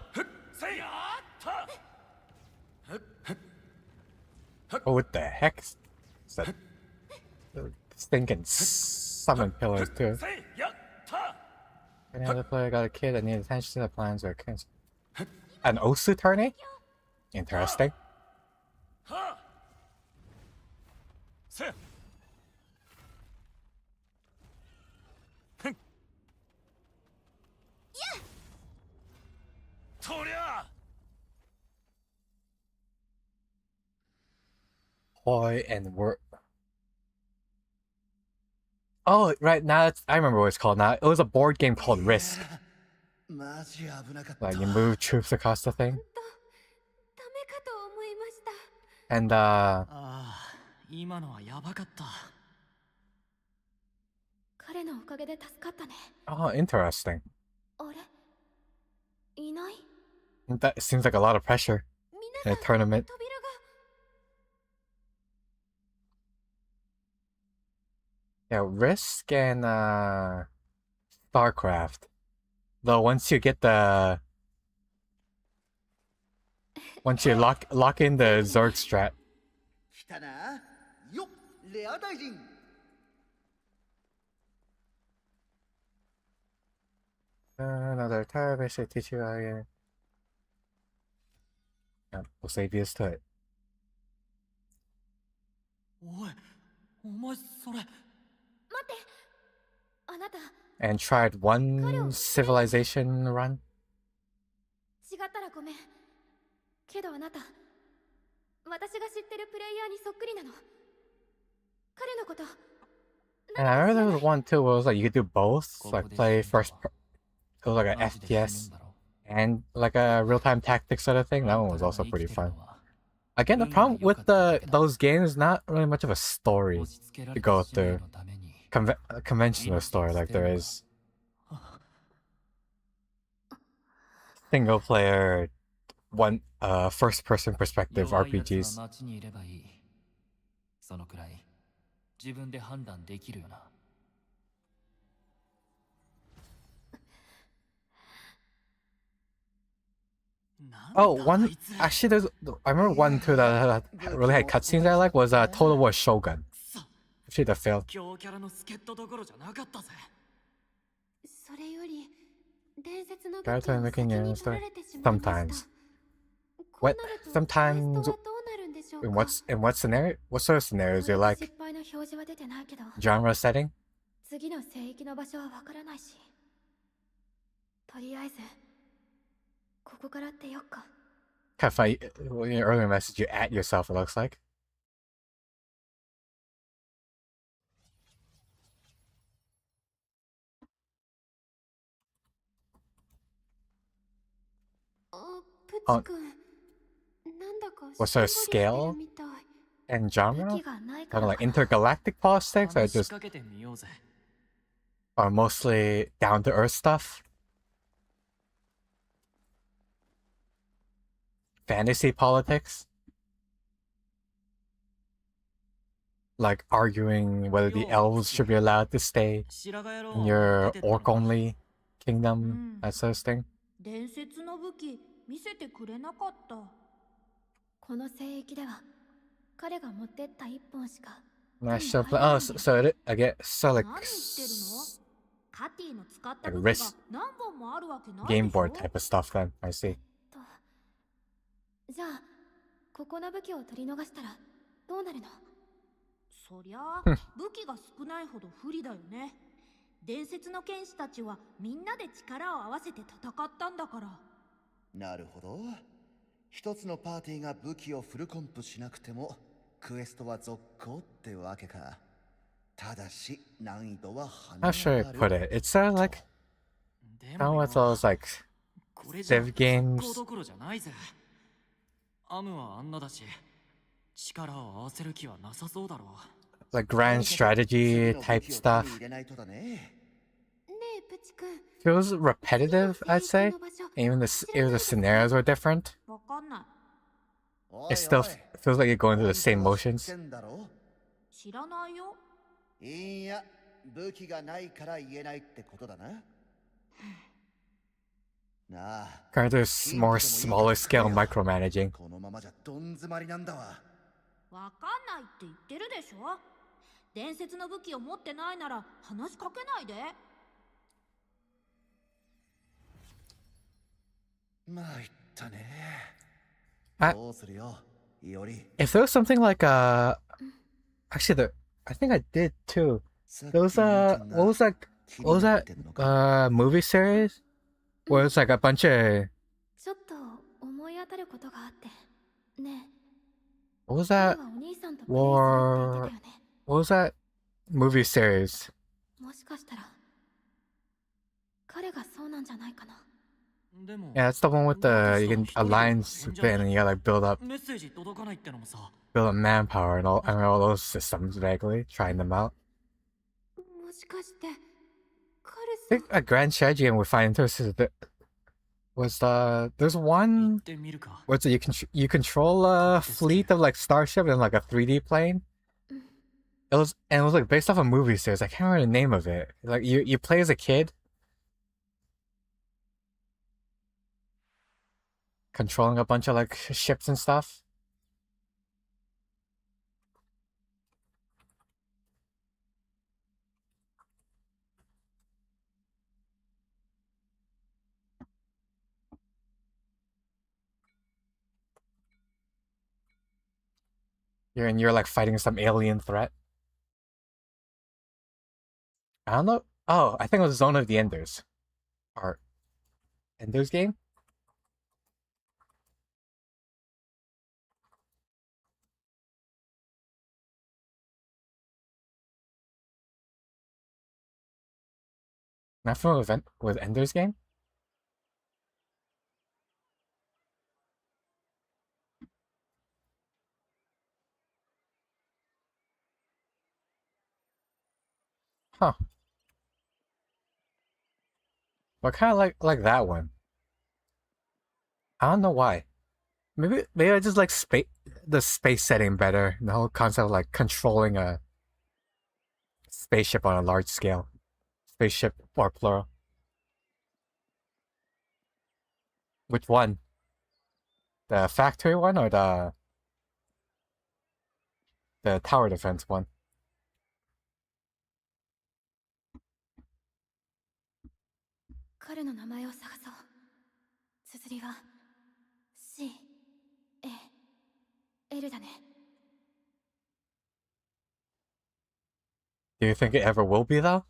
Oh, what the heck? Is that stinking summon pillars too? Any other player got a kid that needs attention to the plans or an Osu tourney? Interesting. toy and work. Oh, right now I remember what it's called now. It was a board game called Risk. マジ危なかった Like you move troops across the thing. ダメかと思いました。 And ああ、今のはやばかった。彼のおかげで助かったね。 oh, interesting. あれ、いない？ That seems like a lot of pressure 皆 in さ a ん、 tournament. 扉が。 Yeah, Risk and StarCraft. Though once you get once you lock in the Zerg strat. 来たなよっレア大臣 Another tire basically teach you how to. Yeah, we'll save you to it. おい、お前それ。待って、あなた。 And tried one civilization run. 違ったらごめん。けどあなた、私が知ってるプレイヤーにそっくりなの。彼のこと。 And I remember there was one too where it was like you could do both, like play first. It was like an FPS and like a real-time tactics sort of thing. That one was also pretty fun. Again, the problem with those games, not really much of a story to go through. Conventional story like there is. Single player, one first-person perspective RPGs. そのくらい自分で判断できるよな。 Oh, one actually, I remember one too that really had cutscenes I like was Total War Shogun. Actually, that failed. 強キャラの助っ人どころじゃなかったぜ。それより伝説の武器 Character を making 先 it に取られてしまいました。 sometimes. こう What なると sometimes クエストはどうなるんでしょうか。 in what scenario? What sort of scenarios do you like? 失敗の表示は出てないけど、 Genre setting? 次の聖域の場所はわからないし。とりあえず、ここからってよっか。 Kind of funny. In your earlier message, you at yourself. It looks like. Oh, プチ君、なんだか What sort of しんぼりしてる scale みたい。 And 武 genre? 器がないか Kind of ら like intergalactic politics, or 話し just かけてみようぜ。 or mostly down to earth stuff? Fantasy politics? Like arguing whether the elves should be allowed to stay 白髪野郎 in は your 出てったのか。 orc-only kingdom, that sort of thing? 伝説の武器見せてくれなかった。この聖域では彼が持ってった一本しか。 National play. Oh, so I get so like 何言ってるの？カティの使った like 武器が wrist 何本もあるわけないでしょ。 game board type of stuff. Then I see. じゃあ、ここの武器を取り逃したらどうなるの？そりゃあ武器が少ないほど不利だよね。伝説の剣士たちはみんなで力を合わせて戦ったんだから。なるほど一つのパーティーが武器をフルコンプしなくてもクエストは続行ってわけか。ただし難易度は How should I put it? It's sort of like で how も with よ、 those like これじゃ Civ games 続行どころじゃないぜ。アムはあんなだし、力を合わせる気はなさそうだろう。 like grand strategy type stuff. 入れないとだね。ねえ、プチ君。 Feels repetitive, I'd say. Even the scenarios were different. わかんない。 おい It still おい feels like you're going through the same motions. 知ってんだろ知らないよ。いや、武器がないから言えないってことだな。なあ。 Kind of more smaller scale micromanaging. このままじゃどん詰まりなんだわ。わかんないって言ってるでしょ。伝説の武器を持ってないなら話しかけないで。まあ言ったね。あどうするよ、いおり。 If there was something like actually I think I did too. There was what was that movie series where it's like a bunch of ちょっと思い当たることがあって。ね What was that? 彼はお兄さんとプレイするって言って War. たよね。 What was that movie series? もしかしたら彼がそうなんじゃないかな。でも Yeah, that's the one with the you だ can としたら alliance 一人では bit and you gotta like build up メッセージ届かないってのもさ。 manpower and all those systems vaguely, trying them out. もしかして彼 I think a grand strategy game we find interesting was there's 行 one ってみるか。 where it's you control a fleet of like starship in like a 3D plane. It was like based off a movie series. I can't remember the name of it. Like you play as a kid controlling a bunch of like ships and stuff. You're like fighting some alien threat. I don't know. Oh, I think it was Zone of the Enders. Or Enders game? Not familiar with Ender's Game? Huh. But kind of like that one. I don't know why. Maybe I just like the space setting better. The whole concept of like controlling a spaceship on a large scale. Spaceship or plural. Which one? The factory one or the tower defense one? 彼の名前を探そう。綴りは C A L だね。 Do you think it ever will be though?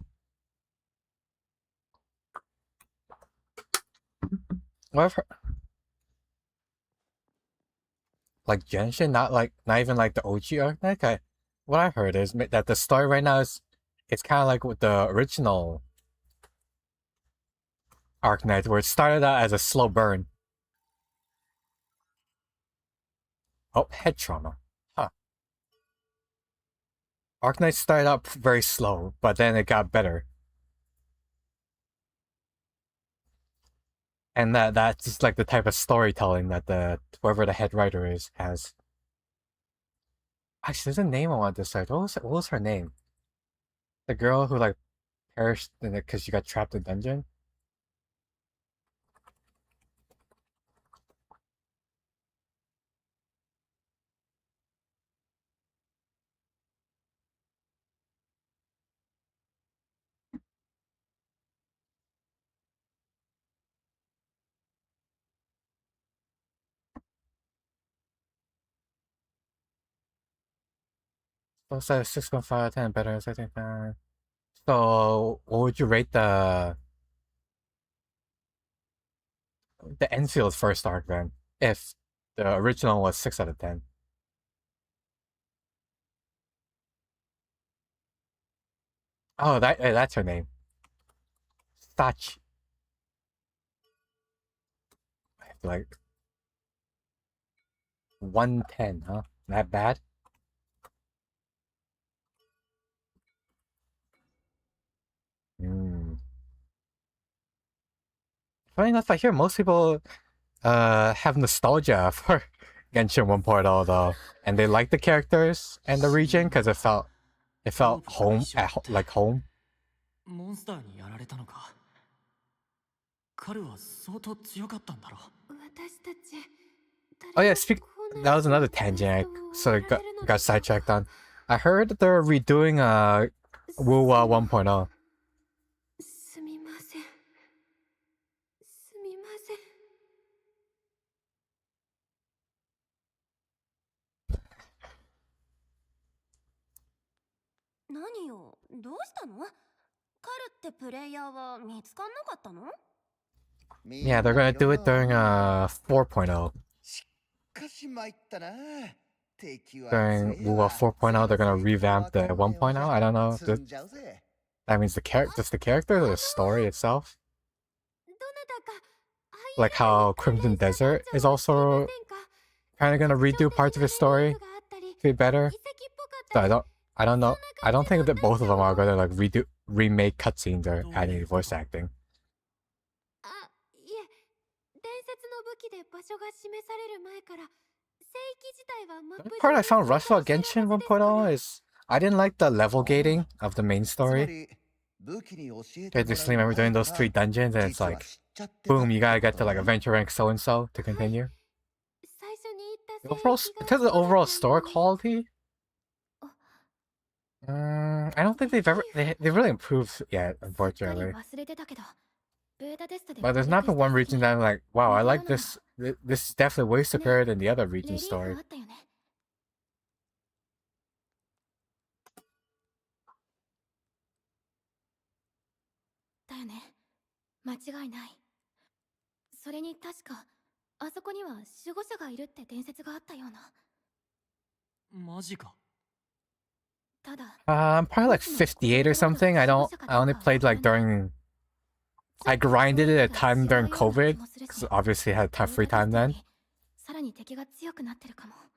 What I've heard, like Genshin, not even like the OG arc. Okay, what I heard is that the story right now is it's kind of like with the original Arc Knight, where it started out as a slow burn. Oh, head trauma. Huh. Arc Knight started out very slow, but then it got better. And that's just like the type of storytelling that whoever the head writer is has. Actually, there's a name I want to decide. What was her name? The girl who like perished in it because she got trapped in a dungeon. So it's a 6.5 out of 10 better, I think. So what would you rate the Enfield's first arc then? If the original was 6 out of 10. Oh, that's her name. Sachi. I have to like 110, huh? That bad? Hmm. Funny enough, I hear most people have nostalgia for Genshin 1.0 though, and they like the characters and the region because it felt home like home. モンスターにやられたのか。彼は相当強かったんだろう。私たち Oh yeah, that was another tangent I sort of got sidetracked on. I heard they're redoing Wuwa 1.0. すみません。すみません。何よ、どうしたの？カルってプレイヤーは見つかんなかったの？ Yeah, they're gonna do it during 4.0. しかし参ったな。during 4.0 they're gonna revamp the 1.0. I don't know. That means just the character or the story itself? Like how Crimson Desert is also kind of gonna redo parts of his story to be better. So I don't know. I don't think that both of them are gonna like remake cutscenes or add any voice acting. The part I found rough about Genshin 1.0 is I didn't like the level gating of the main story. I just remember doing those 3 dungeons and it's like, boom, you gotta get to like adventure rank so-and-so to continue. In terms of the overall story quality, I don't think they've really improved yet, unfortunately. But there's not been one region that I'm like, wow, I like this. This is definitely way superior than the other region's story. I'm probably like 58 or something. I only played like during... I grinded it a time during COVID, because obviously I had free time then.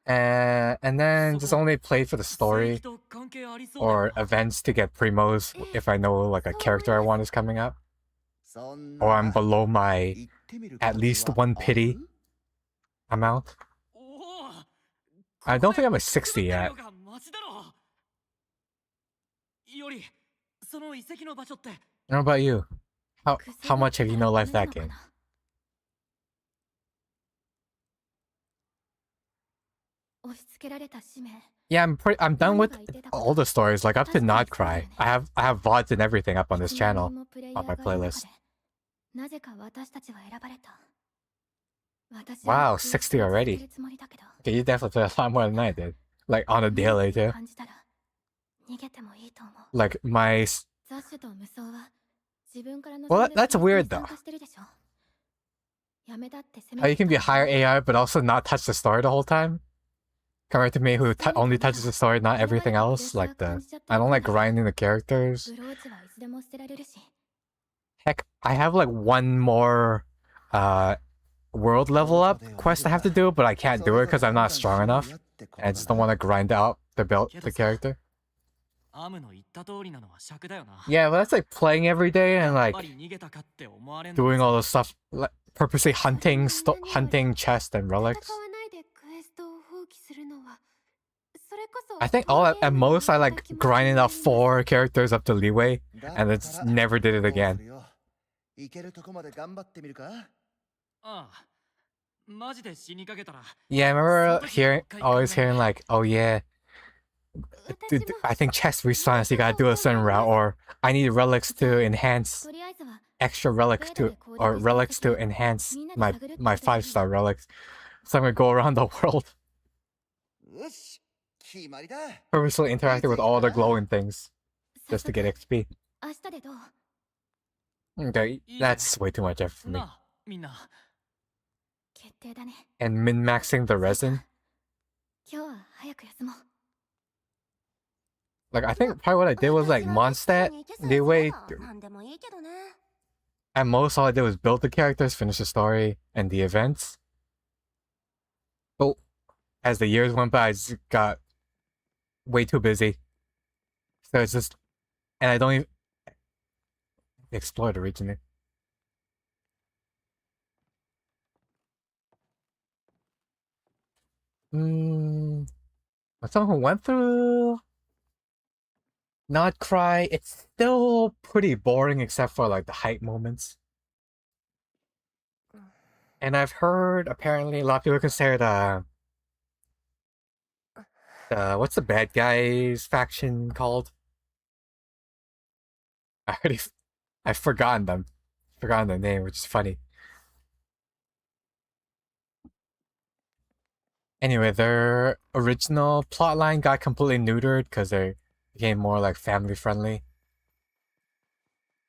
And then just only played for the story or events to get primos if I know like a character I want is coming up. Or I'm below my at least 1 pity amount. I don't think I'm a 60 yet. How about you? How much have you no-life that game? Yeah, I'm done with all the stories, like up to Not Cry. I have VODs and everything up on this channel, on my playlist. Wow, 60 already. Okay, you definitely play a lot more than I did. Like on a daily too. Like my... Well, that's weird though. How you can be higher AI but also not touch the story the whole time? Compared to me who only touches the story, not everything else. Like I don't like grinding the characters. Heck, I have like 1 more world level up quest I have to do, but I can't do it because I'm not strong enough. I just don't want to grind out the character. Yeah, but that's like playing every day and like doing all the stuff, like purposely hunting chests and relics. I think at most I like grinding out 4 characters up to leeway and then just never did it again. Yeah, I remember always hearing like, oh yeah, I think chest respawns, so you gotta do a certain route, or I need relics to enhance extra relics to enhance my 5-star relics. So I'm gonna go around the world purposely interacting with all the glowing things just to get XP. Okay, that's way too much effort for me. And min-maxing the resin. Like, I think probably what I did was like Mondstadt, leeway. At most, all I did was build the characters, finish the story, and the events. But as the years went by, I just got way too busy. So it's just... And I don't even... explore the region. As someone who went through Not Cry, it's still pretty boring except for like the hype moments. And I've heard apparently a lot of people consider what's the bad guys faction called? I've forgotten them. Forgotten their name, which is funny. Anyway, their original plotline got completely neutered because they became more like family friendly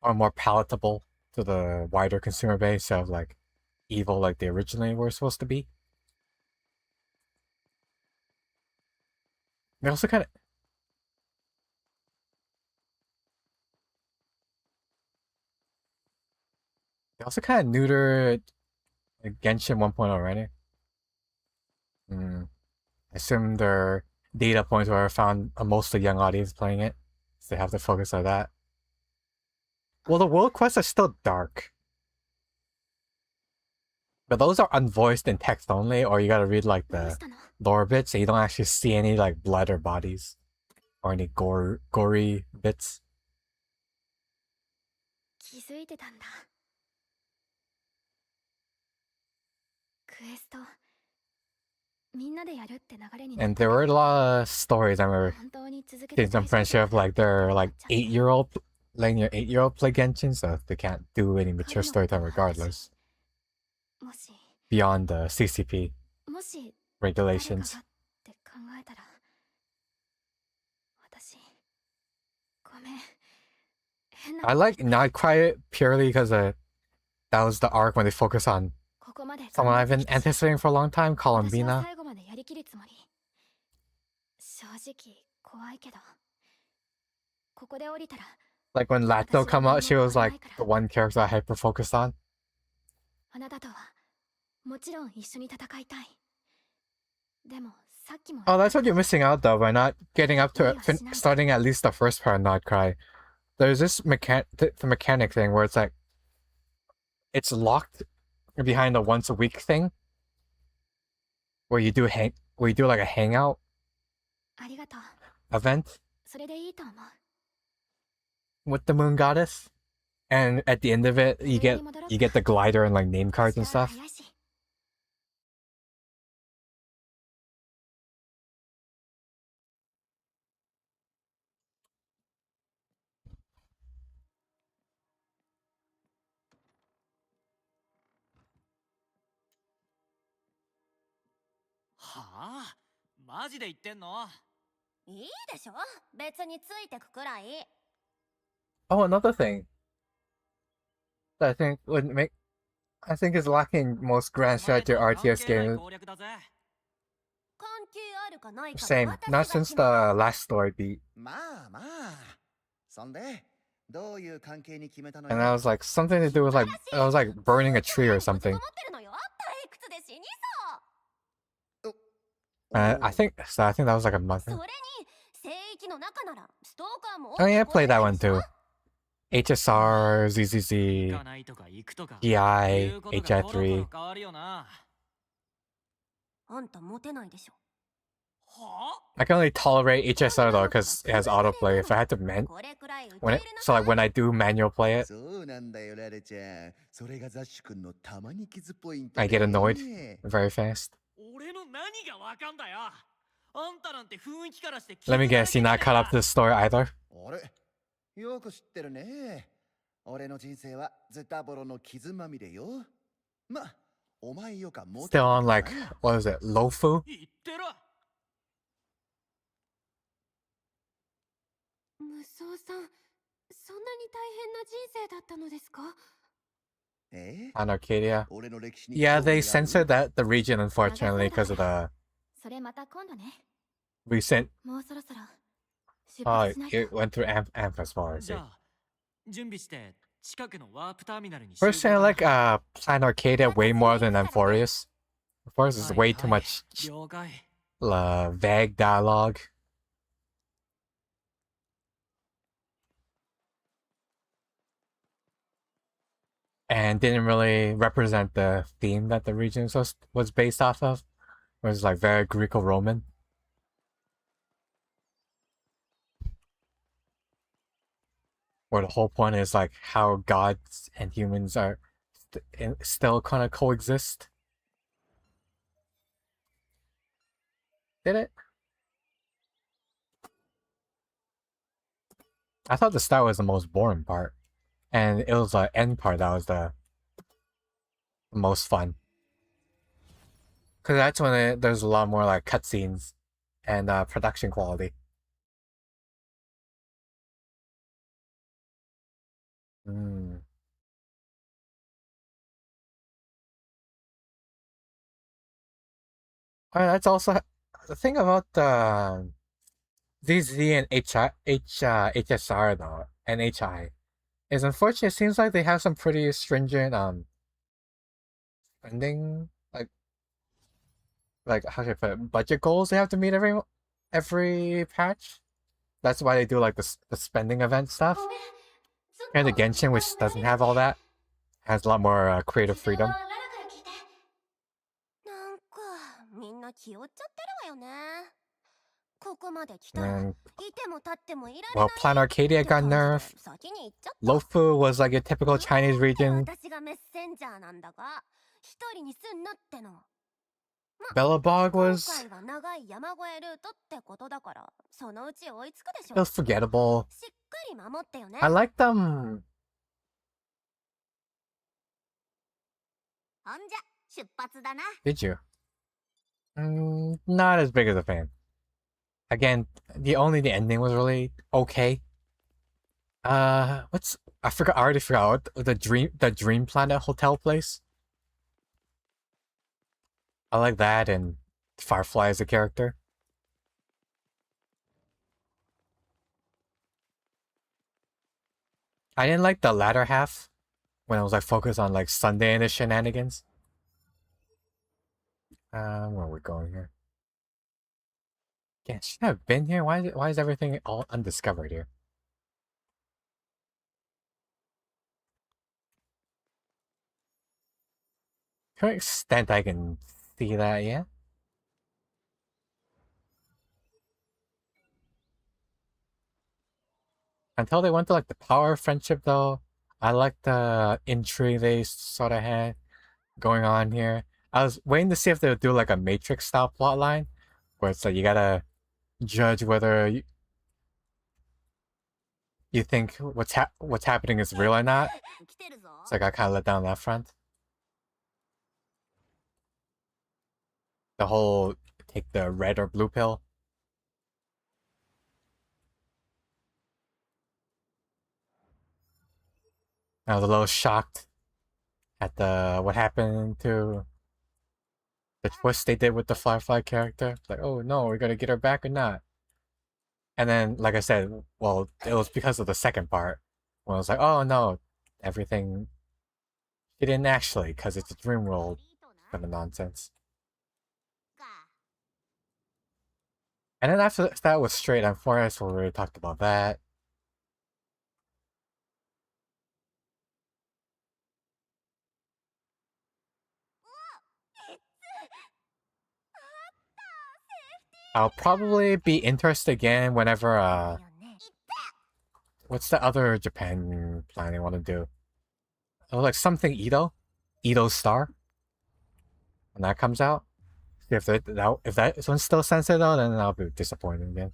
or more palatable to the wider consumer base of like evil like they originally were supposed to be. They also kind of neutered Genshin 1.0, right? I assume their data points were found a mostly young audience playing it, so they have to focus on that. Well, the world quests are still dark. But those are unvoiced in text only, or you gotta read like the lore bits, so you don't actually see any like blood or bodies. Or any gory bits. 気づいてたんだ。クエストみんなでやるって流れになった。 And there were a lot of stories I remember seeing some friendship like their like 8-year-old letting your 8-year-old play Genshin, so they can't do any mature storytime regardless. Beyond the CCP regulations. I like Nightcry purely because that was the arc when they focus on someone I've been anticipating for a long time, Columbina. Like when Lato come out, she was like the one character I hyper focused on. Oh, that's what you're missing out though by not getting up to it, starting at least the first part of Nightcry. There's this the mechanic thing where it's like it's locked behind a once a week thing where you do like a hangout event with the moon goddess, and at the end of it you get the glider and like name cards and stuff. Huh? マジで言ってんの？いいでしょ？別についてくくらい。Oh, another thing that I think is lacking most grand strategy RTS games. Same, not since the last story beat. And I was like something to do with like I was like burning a tree or something. I think that was like a month. Oh yeah, I played that one too. HSR, ZZZ, PI, HI3. I can only tolerate HSR though because it has autoplay. If I had to when I do manual play it, I get annoyed very fast. Let me guess, you're not caught up to the story either? Still on like, what is it, Lofu? On Arcadia? Yeah, they censored the region unfortunately because of the recent. Oh, it went through Amp as far as it. Personally, I like Plan Arcadia way more than Amphorius. Amphorius is way too much vague dialogue. And didn't really represent the theme that the region was based off of. It was like very Greco-Roman. Where the whole point is like how gods and humans are still kind of coexist. Did it? I thought the start was the most boring part. And it was the end part that was the most fun. Because that's when there's a lot more like cutscenes and production quality. That's also the thing about ZZ and HSR though, and HI is unfortunate. It seems like they have some pretty stringent spending, like how should I put it, budget goals they have to meet every patch. That's why they do like the spending event stuff. And the Genshin, which doesn't have all that, has a lot more creative freedom. なんかみんな気負っちゃってるわよね。ここまで来たら And いても立ってもいられ well, ない Plan Arcadia って got 感じで nerfed. 先に行っちゃった。 Lofu was like a typical Chinese なんで region. 私がメッセンジャーなんだが一人にすんなっての。 Bellabog 今 was 回は長い山越えルートってことだからそのうち追いつくでし it ょ。 was forgettable. しっかり守ってよね。 I liked them. ほんじゃ出発だな。 Did you? Not as big as a fan. Again, the ending was really okay. I already forgot what the Dream Planet hotel place. I like that, and Firefly as a character. I didn't like the latter half when it was like focused on like Sunday and the shenanigans. Where are we going here? Yeah, should I have been here? Why is everything all undiscovered here? To an extent I can see that, yeah. Until they went to like the power of friendship though, I like the intrigue they sort of had going on here. I was waiting to see if they would do like a Matrix style plotline where it's like you gotta judge whether you think what's happening is real or not. So I got kind of let down on that front. The whole take the red or blue pill. I was a little shocked at what happened to the twist they did with the Firefly character. Like, oh no, we're gonna get her back or not? And then, like I said, well, it was because of the second part when I was like, oh no, everything. She didn't actually, because it's a dream world kind of nonsense. And then after that was Straight on Forest, we already talked about that. I'll probably be interested again whenever, what's the other Japan plan they want to do? Oh, like something Ito? Ito's Star? When that comes out? If that one's still censored though, then I'll be disappointed again.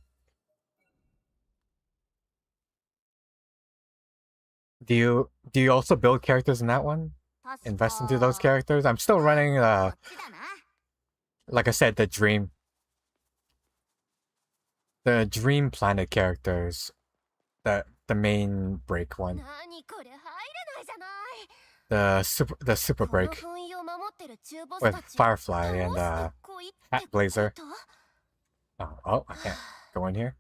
Do you also build characters in that one? Invest into those characters? I'm still running like I said, the Dream Planet characters. The main break one. The super break with Firefly and Hat Blazer. Oh, I can't go in here.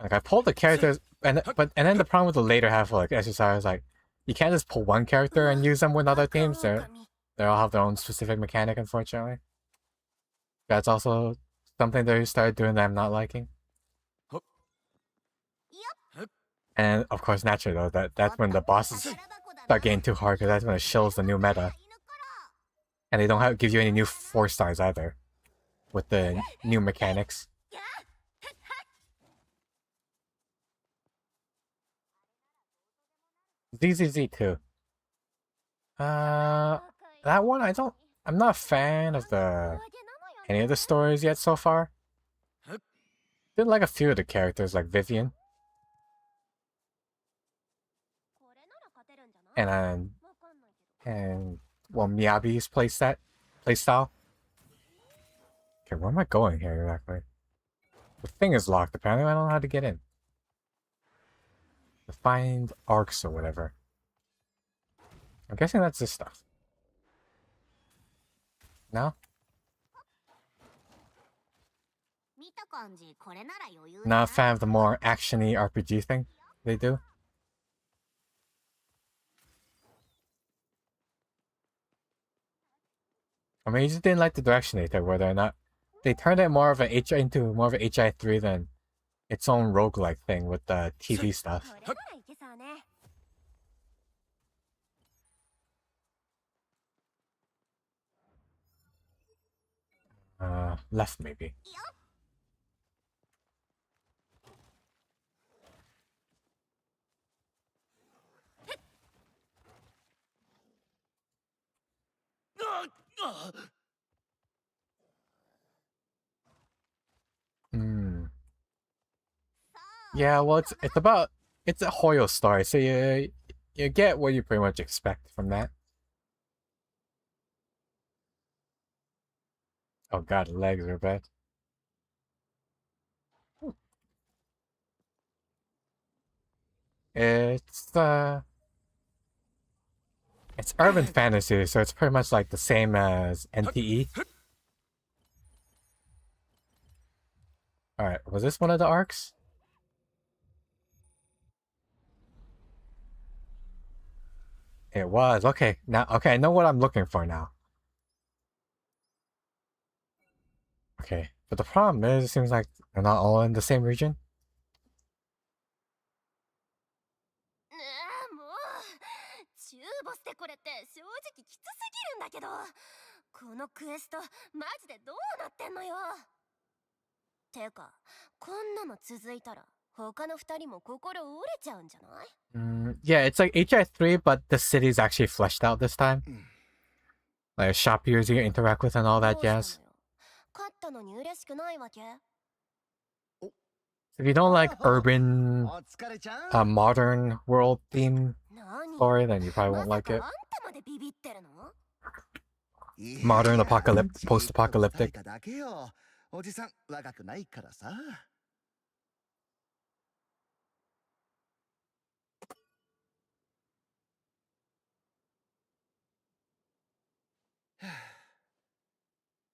Like I pulled the characters, and then the problem with the later half of like SSR is like you can't just pull one character and use them with other teams. They all have their own specific mechanic, unfortunately. That's also something they started doing that I'm not liking. And of course, naturally though, that's when the bosses start getting too hard because that's when it shows the new meta. And they don't give you any new 4-stars either with the new mechanics. ZZZ too. That one I'm not a fan of any of the stories yet so far. Did like a few of the characters like Vivian. And well, Miyabi's playstyle. Okay, where am I going here exactly? The thing is locked. Apparently, I don't know how to get in. To find arcs or whatever. I'm guessing that's this stuff. No? Not a fan of the more action-y RPG thing they do. I mean, you just didn't like the direction they took, whether or not they turned it more of a into more of a HI3 than its own roguelike thing with the TV stuff. Left maybe. Yeah, well, it's a Hoyo story, so you get what you pretty much expect from that. Oh god, the legs are bad. It's urban fantasy, so it's pretty much like the same as NTE. Alright, was this one of the arcs? It was. Okay, I know what I'm looking for now. Okay, but the problem is, it seems like they're not all in the same region. Yeah, it's like HI3, but the city's actually fleshed out this time. Like shoppiers you interact with and all that jazz. If you don't like urban, modern world theme story, then you probably won't like it. Modern post-apocalyptic. おじさん若くないからさ。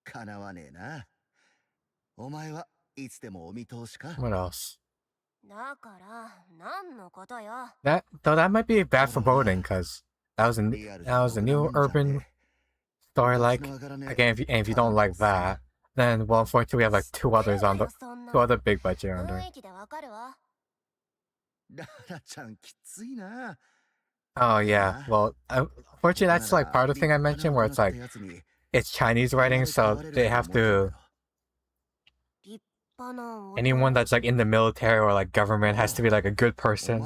かなわねえな。お前はいつでもお見通しか。What else? だから何のことよ。 That might be bad foreboding, because that was a new urban story. Like again, if you don't like that, then well, unfortunately we have like two other big budget on there. Oh yeah, well, unfortunately that's like part of the thing I mentioned where it's like it's Chinese writing, so they have to. Anyone that's like in the military or like government has to be like a good person.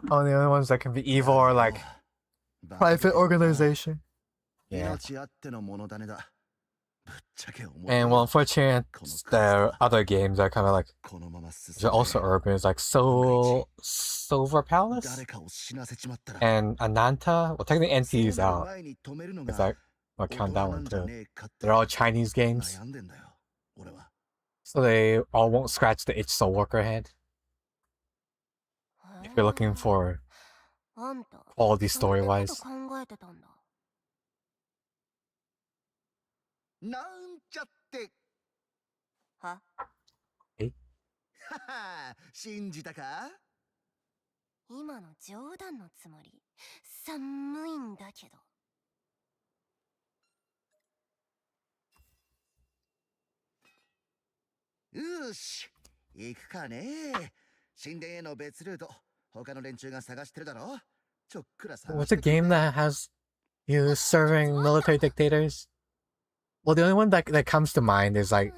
Oh, the other ones that can be evil or like private organization. Yeah. And well, unfortunately, the other games are kind of like they're also urban. It's like Silver Palace and Ananta. Well, technically NT is out. It's like I'll count that one too. They're all Chinese games, so they all won't scratch the itch Soul Worker head. If you're looking for quality story-wise. なんちゃって。は？はは、信じたか？今の冗談のつもり。寒いんだけど。よし、行くかね。神殿への別ルート、他の連中が探してるだろ。ちょっくら探 What's a game that has you serving military dictators? Well, the only one that comes to mind is like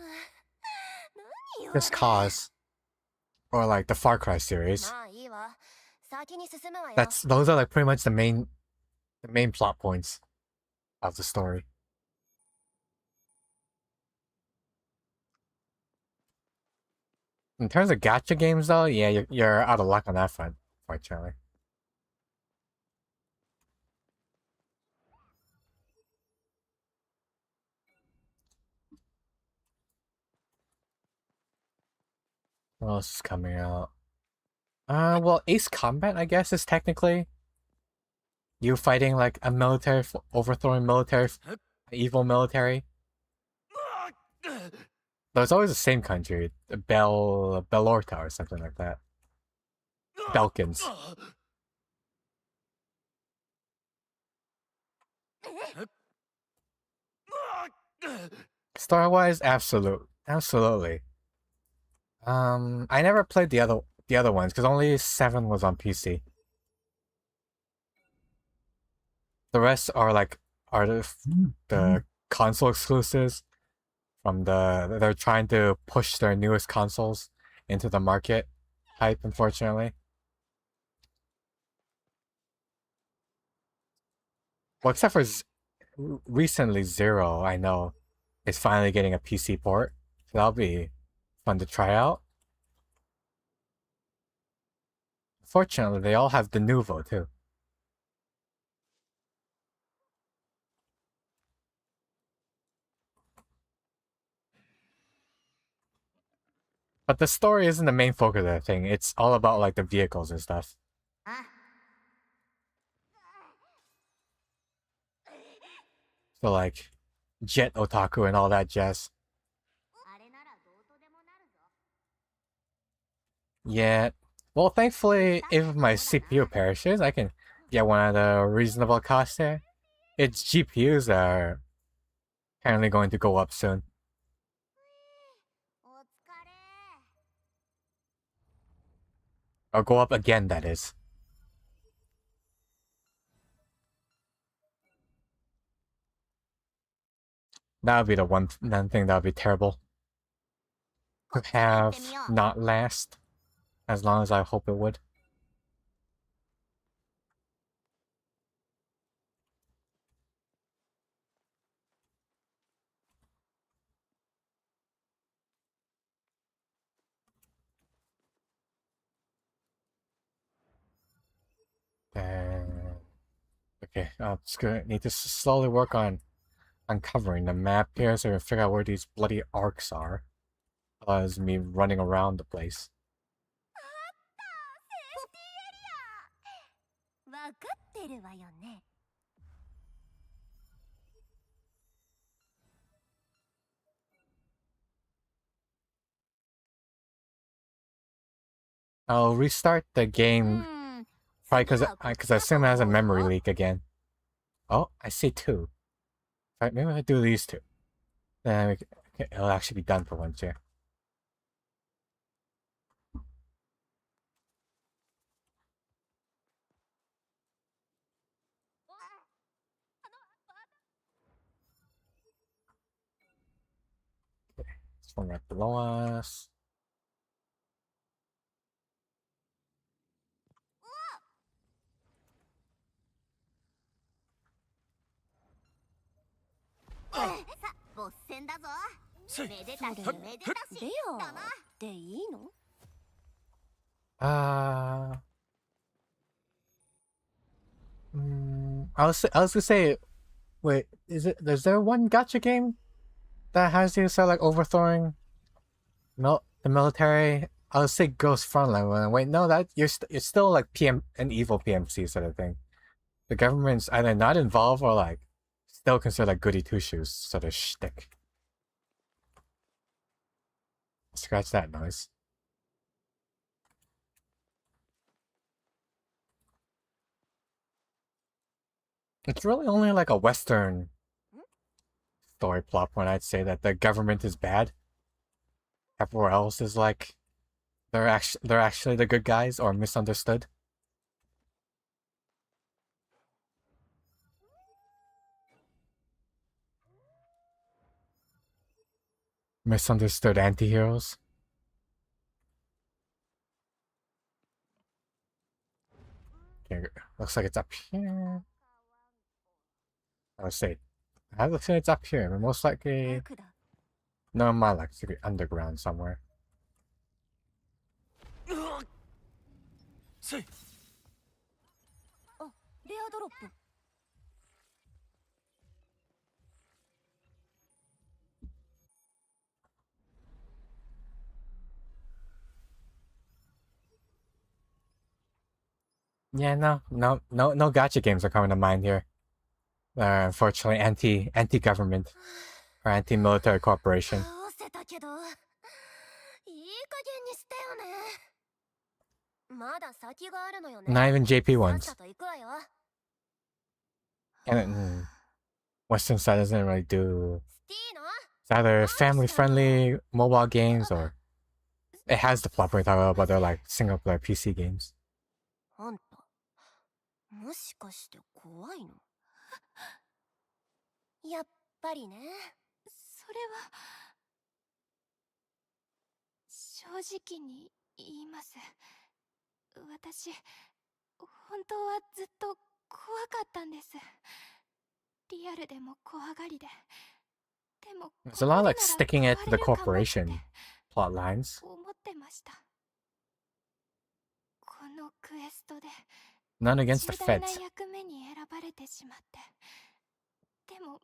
Just Cause or like the Far Cry series. Those are like pretty much the main plot points of the story. In terms of gacha games, though, yeah, you're out of luck on that front, fortunately. What else is coming out? Well, Ace Combat, I guess, is technically you fighting like a military, overthrowing military, evil military. There's always the same country, Belorta or something like that. Balkans. Story-wise, absolutely. I never played the other ones because only 7 was on PC. The rest are like the console exclusives from they're trying to push their newest consoles into the market type, unfortunately. Well, except for recently Zero, I know, is finally getting a PC port. So that'll be fun to try out. Fortunately, they all have the Nouveau too. But the story isn't the main focus of the thing. It's all about like the vehicles and stuff. So like jet otaku and all that jazz. Yeah. Well, thankfully, if my CPU perishes, I can get one at a reasonable cost there. Its GPUs are apparently going to go up soon. Or go up again, that is. That would be the one thing that would be terrible. To have not last as long as I hope it would. Okay, I'm just gonna need to slowly work on uncovering the map here so I can figure out where these bloody arcs are. Otherwise, me running around the place. I'll restart the game probably because I assume it has a memory leak again. Oh, I see 2. Alright, maybe I do these 2. Then it'll actually be done for once here. Okay, this one right below us. I was gonna say, wait, is there one gacha game that has you start like overthrowing the military? I would say Ghost Frontline. Wait, no, that you're still like an evil PMC sort of thing. The government's either not involved or like still considered like goody two shoes sort of shtick. Scratch that noise. It's really only like a Western story plot point. I'd say that the government is bad. Everywhere else is like they're actually the good guys or misunderstood. Misunderstood anti-heroes. Okay, looks like it's up here. Let's see. I have the feeling it's up here, but most likely... No, my luck, it's gonna be underground somewhere. Yeah, no gacha games are coming to mind here. They're unfortunately anti-government or anti-military corporation. だけど、いい加減にしてよね。まだ先があるのよね。 Not even JP さっ ones. さと行くわよ。 And Western side doesn't really do. スティーノ、 It's either family-friendly mobile games or it has the platform title, but they're like single-player PC games. あんた、もしかして怖いの？やっぱりね。それは正直に言います。私、本当はずっと怖かったんです。リアルでも怖がりで。でも There's a lot of like sticking it to the corporation plot lines. 思ってました。このクエストで None against the 重大な feds. 役目に選ばれてしまって。でも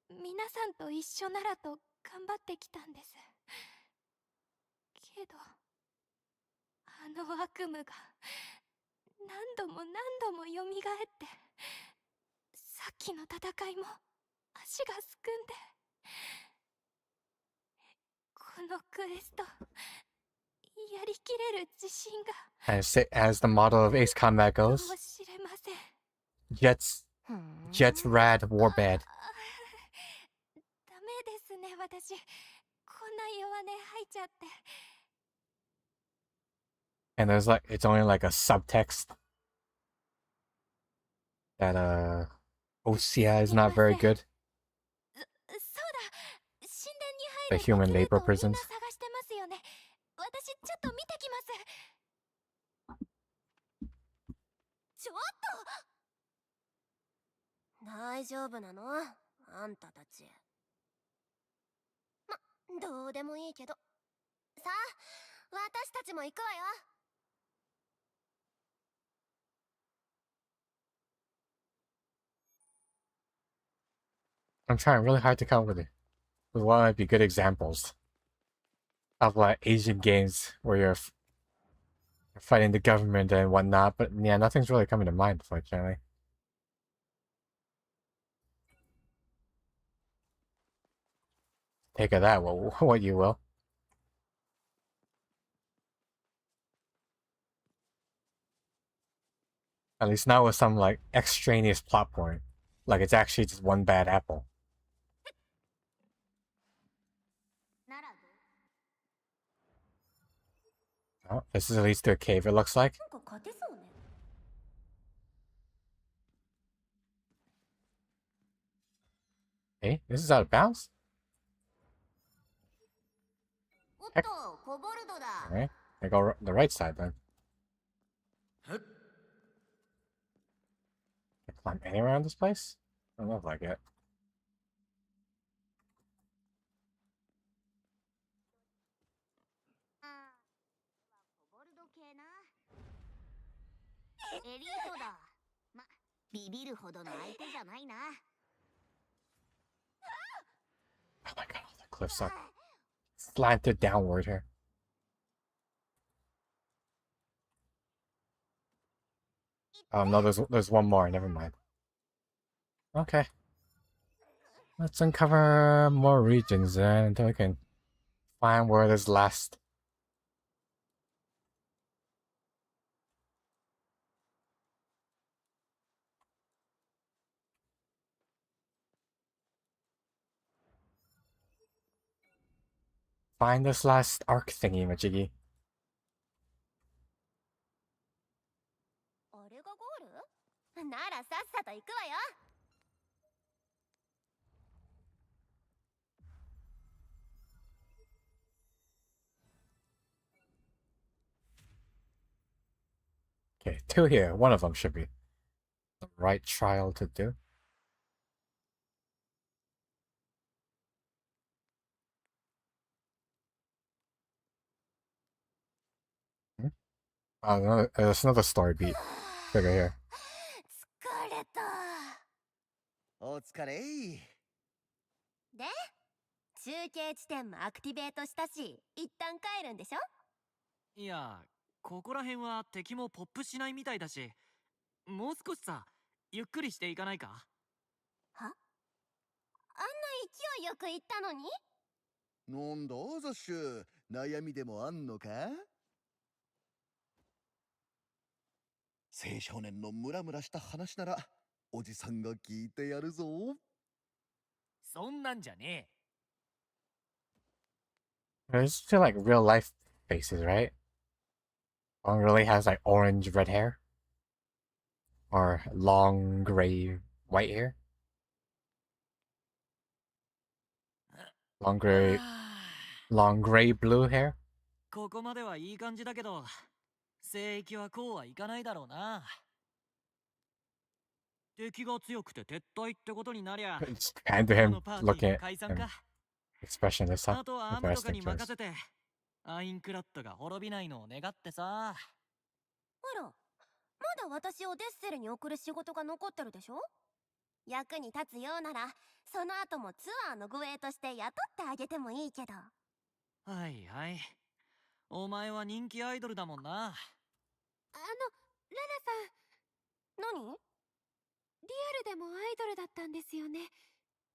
皆さんと一緒ならと頑張ってきたんです。けどあの悪夢が何度も何度も蘇って、さっきの戦いも足がすくんで、このクエストやりきれる自信が As the model of Ace Combat かも goes, しれません。 Jets rad, war bad. ダメですね、私。こんな弱音吐いちゃって。 And there's like, it's only like a subtext that OCI is not very good. そうだ、神殿に The 入る human ルー labor トをみん prisons. な探してますよね。私ちょっと見てきます。ちょっと、大丈夫なの？あんたたち。どうでもいいけど。さあ、私たちも行くわよ。 I'm trying really hard to come up with what might be good examples of like Asian games where you're fighting the government and whatnot, but yeah, nothing's really coming to mind, unfortunately. Take of that, what you will. At least not with some like extraneous plot point, like it's actually just one bad apple. Oh, this is at least to a cave, it looks like. Hey, this is out of bounds? Heck. Alright, I go the right side then. Can I climb anywhere on this place? I don't look like it. Oh my god, all the cliffs are slanted downward here. Oh no, there's one more, never mind. Okay. Let's uncover more regions then until we can find where this last. Find this last arc thingy, Majiggy. あれがゴール？ならさっさと行くわよ。 Okay, two here. One of them should be the right trial to do. Oh, no, there's another story beat figure here. 疲れた。お疲れ。で、中継地点もアクティベートしたし、一旦帰るんでしょ？いや、ここら辺は敵もポップしないみたいだし、もう少しさ、ゆっくりしていかないか？は？あんな勢いよく行ったのに？なんだザッシュ、悩みでもあんのか？青少年のムラムラした話ならおじさんが聞いてやるぞ。そんなんじゃね There's still like real life faces, right? One really has like orange red hair or long gray white hair. Long え。 gray, long gray blue hair. ここまではいい感じだけど、聖域はこうはいかないだろうな。敵が強くて撤退ってことになりゃ、 Just kind of 今日 him のパーティ looking ーも at 解散 him, か。 expressionless, huh? あとはアムとか Interesting に任 choice. せて、アインクラッドが滅びないのを願ってさ。あら、まだ私をデッセルに送る仕事が残ってるでしょ。役に立つようならその後もツアーの護衛として雇ってあげてもいいけど。はいはい。お前は人気アイドルだもんな。ララさん、何？リアルでもアイドルだったんですよね。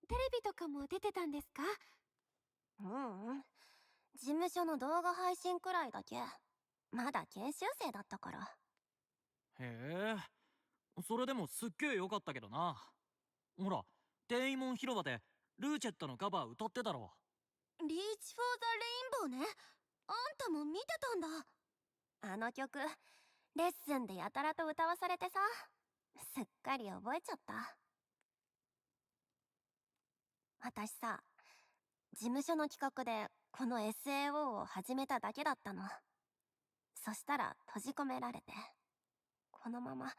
テレビとかも出てたんですか？事務所の動画配信くらいだけ。まだ研修生だったから。へえ、それでもすっげえ良かったけどな。ほら、天イモン広場でルーチェットのカバー歌ってたろ。リーチフォーザレインボーね。あんたも見てたんだ。あの曲レッスンでやたらと歌わされてさ、すっかり覚えちゃった。私さ、事務所の企画でこの SAO を始めただけだったの。そしたら閉じ込められて、このまま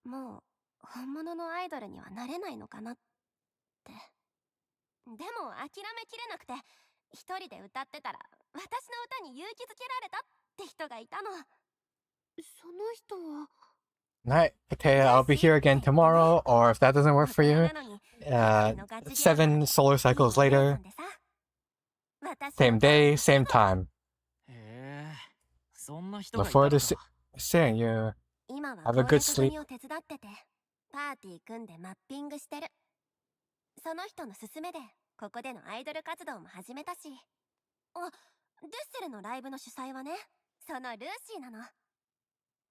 もう本物のアイドルにはなれないのかなって。でも諦めきれなくて、一人で歌ってたら私の歌に勇気づけられたって人がいたの。その人は。Alright, okay, I'll be here again tomorrow, or if that doesn't work for you, 7 solar cycles later, same day, same time. へえ、そんな人 Look がいたの forward to か。 seeing you. 今は Have a 攻 good 略 sleep. 組を手伝ってて、パーティー組んでマッピングしてる。その人の勧めでここでのアイドル活動も始めたし。あ、デッセルのライブの主催はね、そのルーシーなの。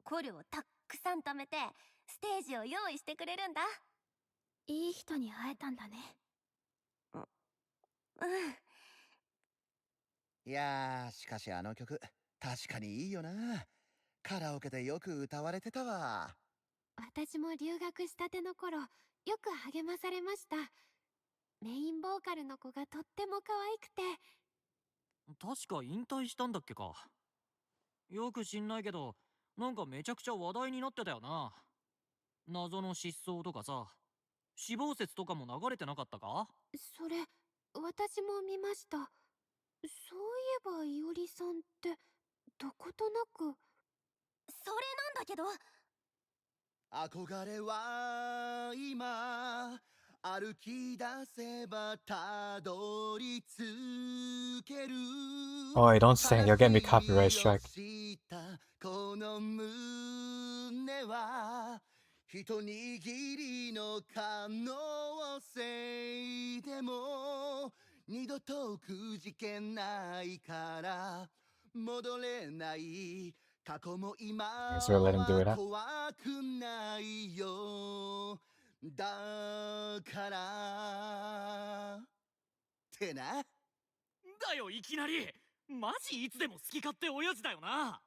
コルをたくさん貯めてステージを用意してくれるんだ。いい人に会えたんだね。いやー、しかしあの曲確かにいいよな。カラオケでよく歌われてたわ。私も留学したての頃、よく励まされました。メインボーカルの子がとっても可愛くて。確か引退したんだっけか。よく知んないけど、なんかめちゃくちゃ話題になってたよな。謎の失踪とかさ、死亡説とかも流れてなかったか。それ、私も見ました。そういえばいおりさんってどことなく。それなんだけど、憧れは今歩き出せばたどり着ける。 Oh, don't sing, you'll get me copyright strike. この胸は一握りの可能性でも二度とくじけないから戻れない。過去も今 Thanks for letting him do it, は huh? 怖くないよ。だからってな。だよ、いきなり。マジいつでも好き勝手親父だよな。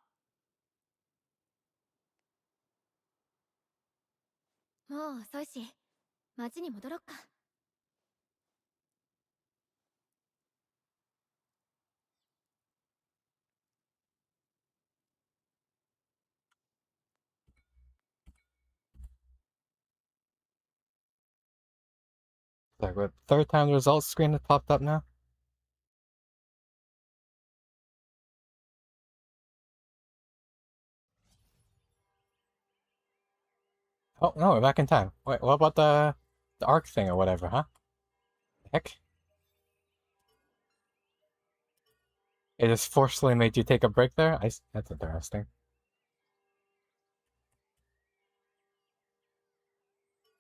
もう遅いし、町に戻ろっか。Like, what, third time the results screen has popped up now? Oh, no, we're back in time. Wait, what about the arc thing or whatever, huh? Heck? It just forcefully made you take a break there? That's interesting.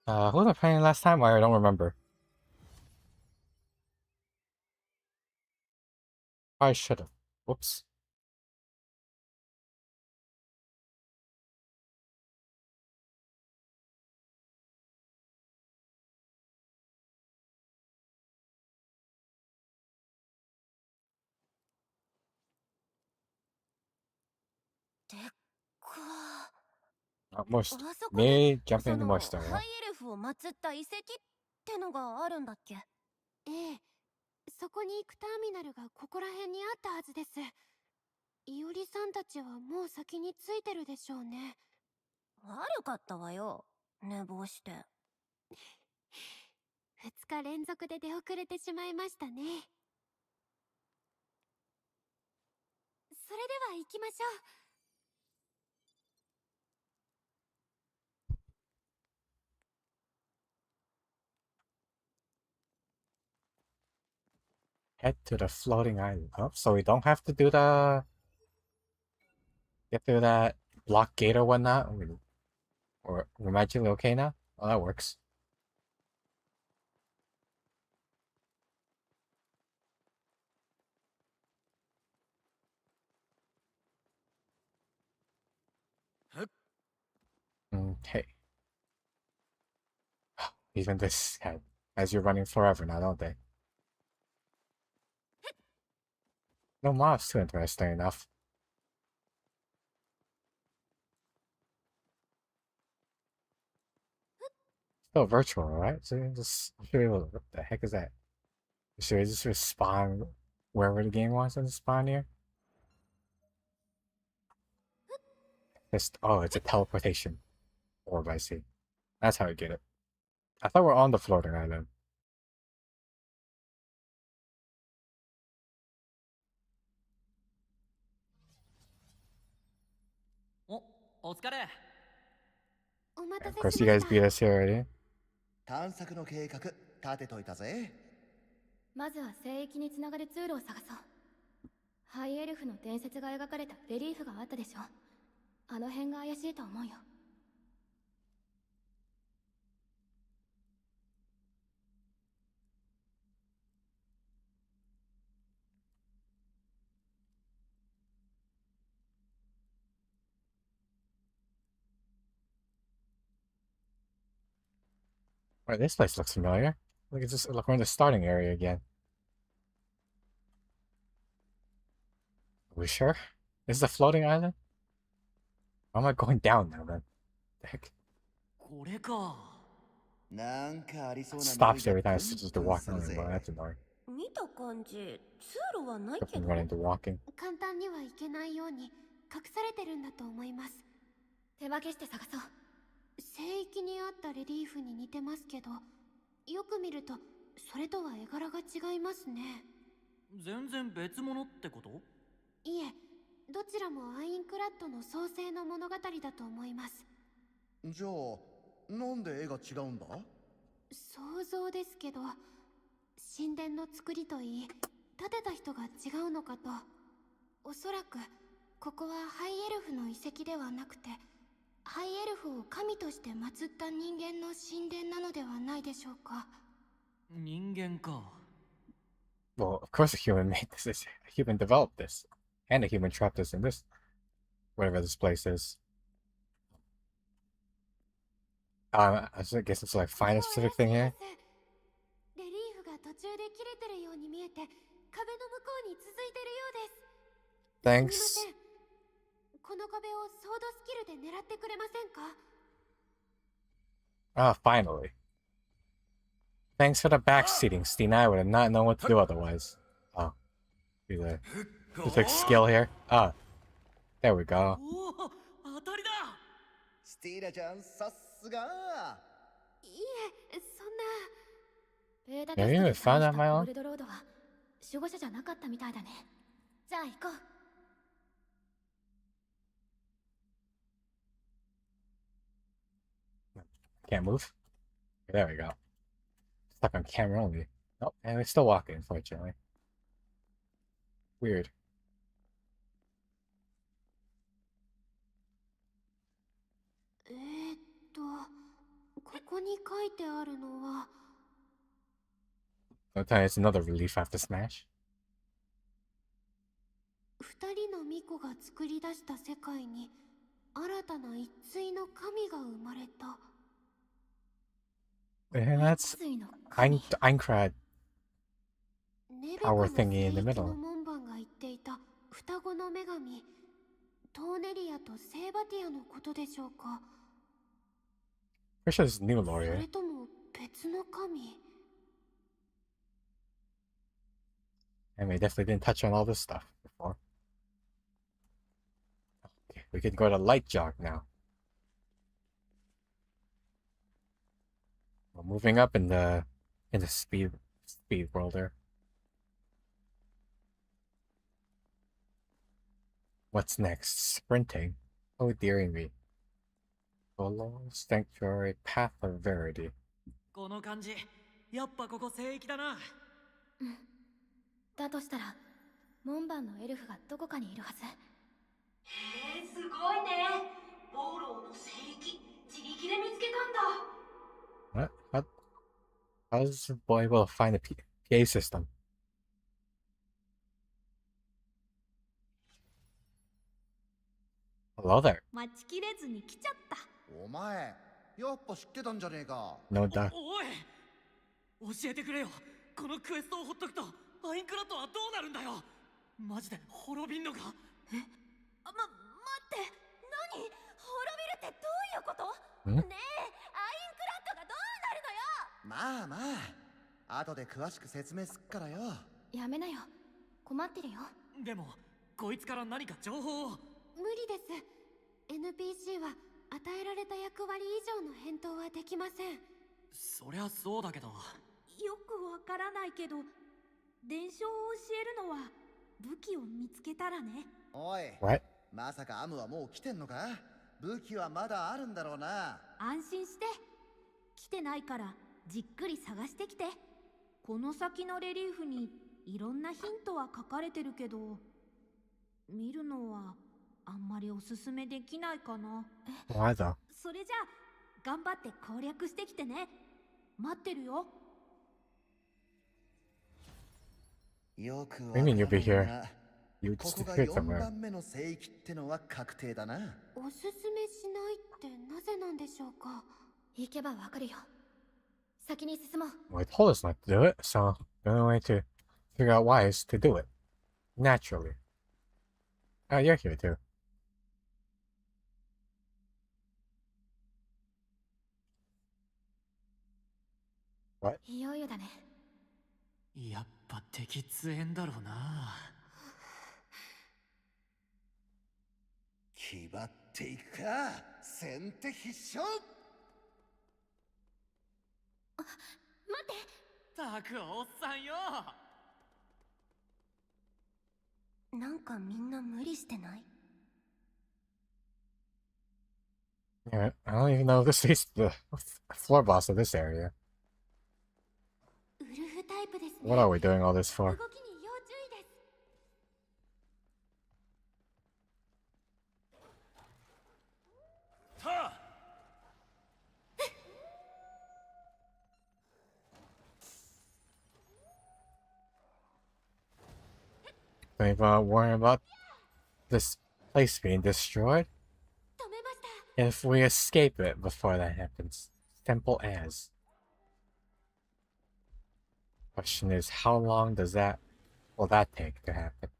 Who was I playing last time? I don't remember. I should have. Whoops. Almost. あそこに Me jumping そ into の moist ハ area. イエルフを祀った遺跡ってのがあるんだっけ？ええ、そこに行くターミナルがここら辺にあったはずです。いおりさんたちはもう先に着いてるでしょうね。悪かったわよ、寝坊して。2日連続で出遅れてしまいましたね。それでは行きましょう。Head to the floating island. Oh, so we don't have to do the get through that block gate or whatnot. Or we're magically okay now? Oh, that works. Okay. Even this head, as you're running forever now, don't they? No mobs too interesting enough. Still virtual, right? So you just what the heck is that? Should we just respawn wherever the game wants us to spawn here? Just oh, it's a teleportation orb. I see. That's how I get it. I thought we're on the floating island. Oh, お疲れ。お待た Of せ course, し you ま guys した。 beat us here already. 探索の計画立てといたぜ。まずは聖域につながる通路を探そう。ハイエルフの伝説が描かれたレリーフがあったでしょ。あの辺が怪しいと思うよ。Right, this place looks familiar. Look, it's just look, we're in the starting area again. Are we sure? This is a floating island? Why am I going down now then? The heck? これか。なんかありそう It な stops 匂 every いが time I プン switches プ to ン walking する around, ぜ。 but that's annoying. 見た感じ通路はない Go け from ど、 running to walking. 簡単には行けないように隠されてるんだと思います。手分けして探そう。聖域にあったレリーフに似てますけど、よく見るとそれとは絵柄が違いますね。全然別物ってこと？いえ、どちらもアインクラッドの創世の物語だと思います。じゃあなんで絵が違うんだ？想像ですけど、神殿の作りといい、建てた人が違うのかと。おそらくここはハイエルフの遺跡ではなくて、ハイエルフを神として祀った人間の神殿なのではないでしょうか。人間か。Well, of course a human made this. A human developed this. And a human trapped us in this. Whatever this place is. I guess it's like find a specific thing here. レリーフが途中で切れてるように見えて、壁の向こうに続いてるようです。 Thanks. すみません。この壁をソードスキルで狙ってくれませんか？ Ah, finally. Thanks for the backseating, Steen. I would have not known what to do otherwise. Oh. There's a skill here. Ah. There we go. おお、当たりだ。スティーラちゃんさすが。いえ、そんな。ベータ Have テ you スト even で found 試 out した my ゴ own? ールドロードは守護者じゃなかったみたいだね。じゃあ行こう。 Can't move. There we go. Stuck on camera only. Nope, and we're still walking, unfortunately. Weird. Eh, ここに書いてあるのは。 Sometimes it's another relief after Smash. 二人の巫女が作り出した世界に新たな一対の神が生まれた。 And that's 一対の神。 Aincrad ネベカ power の thingy in the 聖域の middle. 門番が言っていた双子の女神トーネリアとセーバティアのことでしょうか。 Pretty sure this is new そ lore れ here. とも別の神。 And we definitely didn't touch on all this stuff before. Okay, we can go to Light Jog now. We're moving up in the speed world there. What's next? Sprinting. Oh dearie me. Solo Sanctuary Path of Verity. この感じ、やっぱここ聖域だな。だとしたら門番のエルフがどこかにいるはず。すごいね。ボーローの聖域、自力で見つけたんだ。 What? How's the boy able to find a PA system? Hello there. 待ちきれずに来ちゃった。お前やっぱ知ってたんじゃねえか。 No doubt. おい、教えてくれよ。このクエストをほっとくとアインクラッドはどうなるんだよ。マジで滅びんのか。待って、何？滅びるってどういうこと？ねえ、アインクラッドがどうなるのよ。まあまあ後で詳しく説明すっからよ。やめなよ、困ってるよ。でもこいつから何か情報を。無理です。 NPC は与えられた役割以上の返答はできません。そりゃそうだけど。よくわからないけど、伝承を教えるのは武器を見つけたらね。おい What? まさかアムはもう来てんのか。武器はまだあるんだろうな。安心して、来てないからじっくり探してきて。この先のレリーフにいろんなヒントは書かれてるけど、見るのはあんまりおすすめできないかな。 Why though? それじゃあ頑張って攻略してきてね。待ってるよ。よくわ What do you mean you'll be からん here? が You こ just こが disappeared 4 somewhere. 番目の聖域ってのは確定だな。おすすめしないってなぜなんでしょうか。行けばわかるよ。先に進もう。 Well, they told us not to do it, so the only way to figure out why is to do it. Naturally. Oh, you're here too. What? いよいよだね。やっぱ敵強えんだろうな。気張っていくか先手必勝。待って、たくおっさんよ。なんかみんな無理してない？ Yeah, I don't even know if this is the floor boss of this area. ウルフタイプですね。 What are we doing all this 動 for? きに要注意です。 Don't even worry about this place being destroyed. 止めました。 If we escape it before that happens. Simple as. Question is, how long will that take to happen?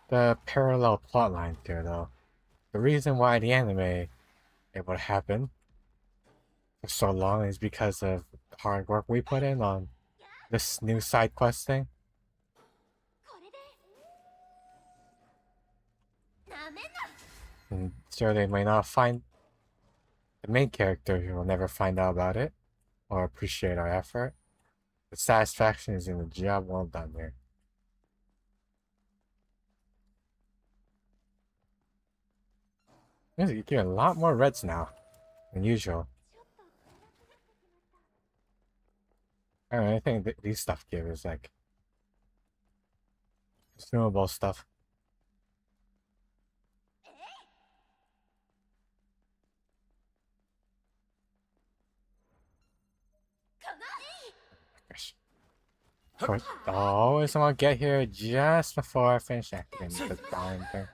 The parallel plot lines here, though. The reason why the anime it would happen for so long is because of the hard work we put in on this new side quest thing. これでなめんな。 And sure, they may not find the main character will never find out about it or appreciate our effort. The satisfaction is in the job well done here. You're getting a lot more reds now than usual. I don't know, anything that these stuff give is like consumable stuff. Of course, always someone get here just before I finish activating the darn thing.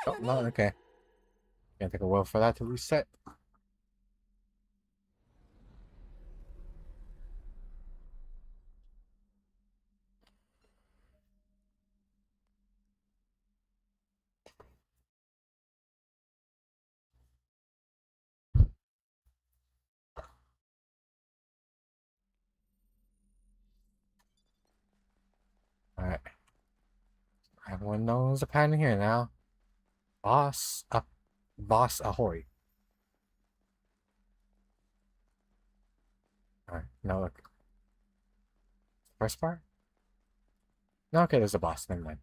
Oh, no, okay. Gonna take a while for that to reset. Alright. Everyone knows the pattern here now. Boss up. Boss ahoy. Alright, now look. First part? No, okay, there's a boss. Never mind.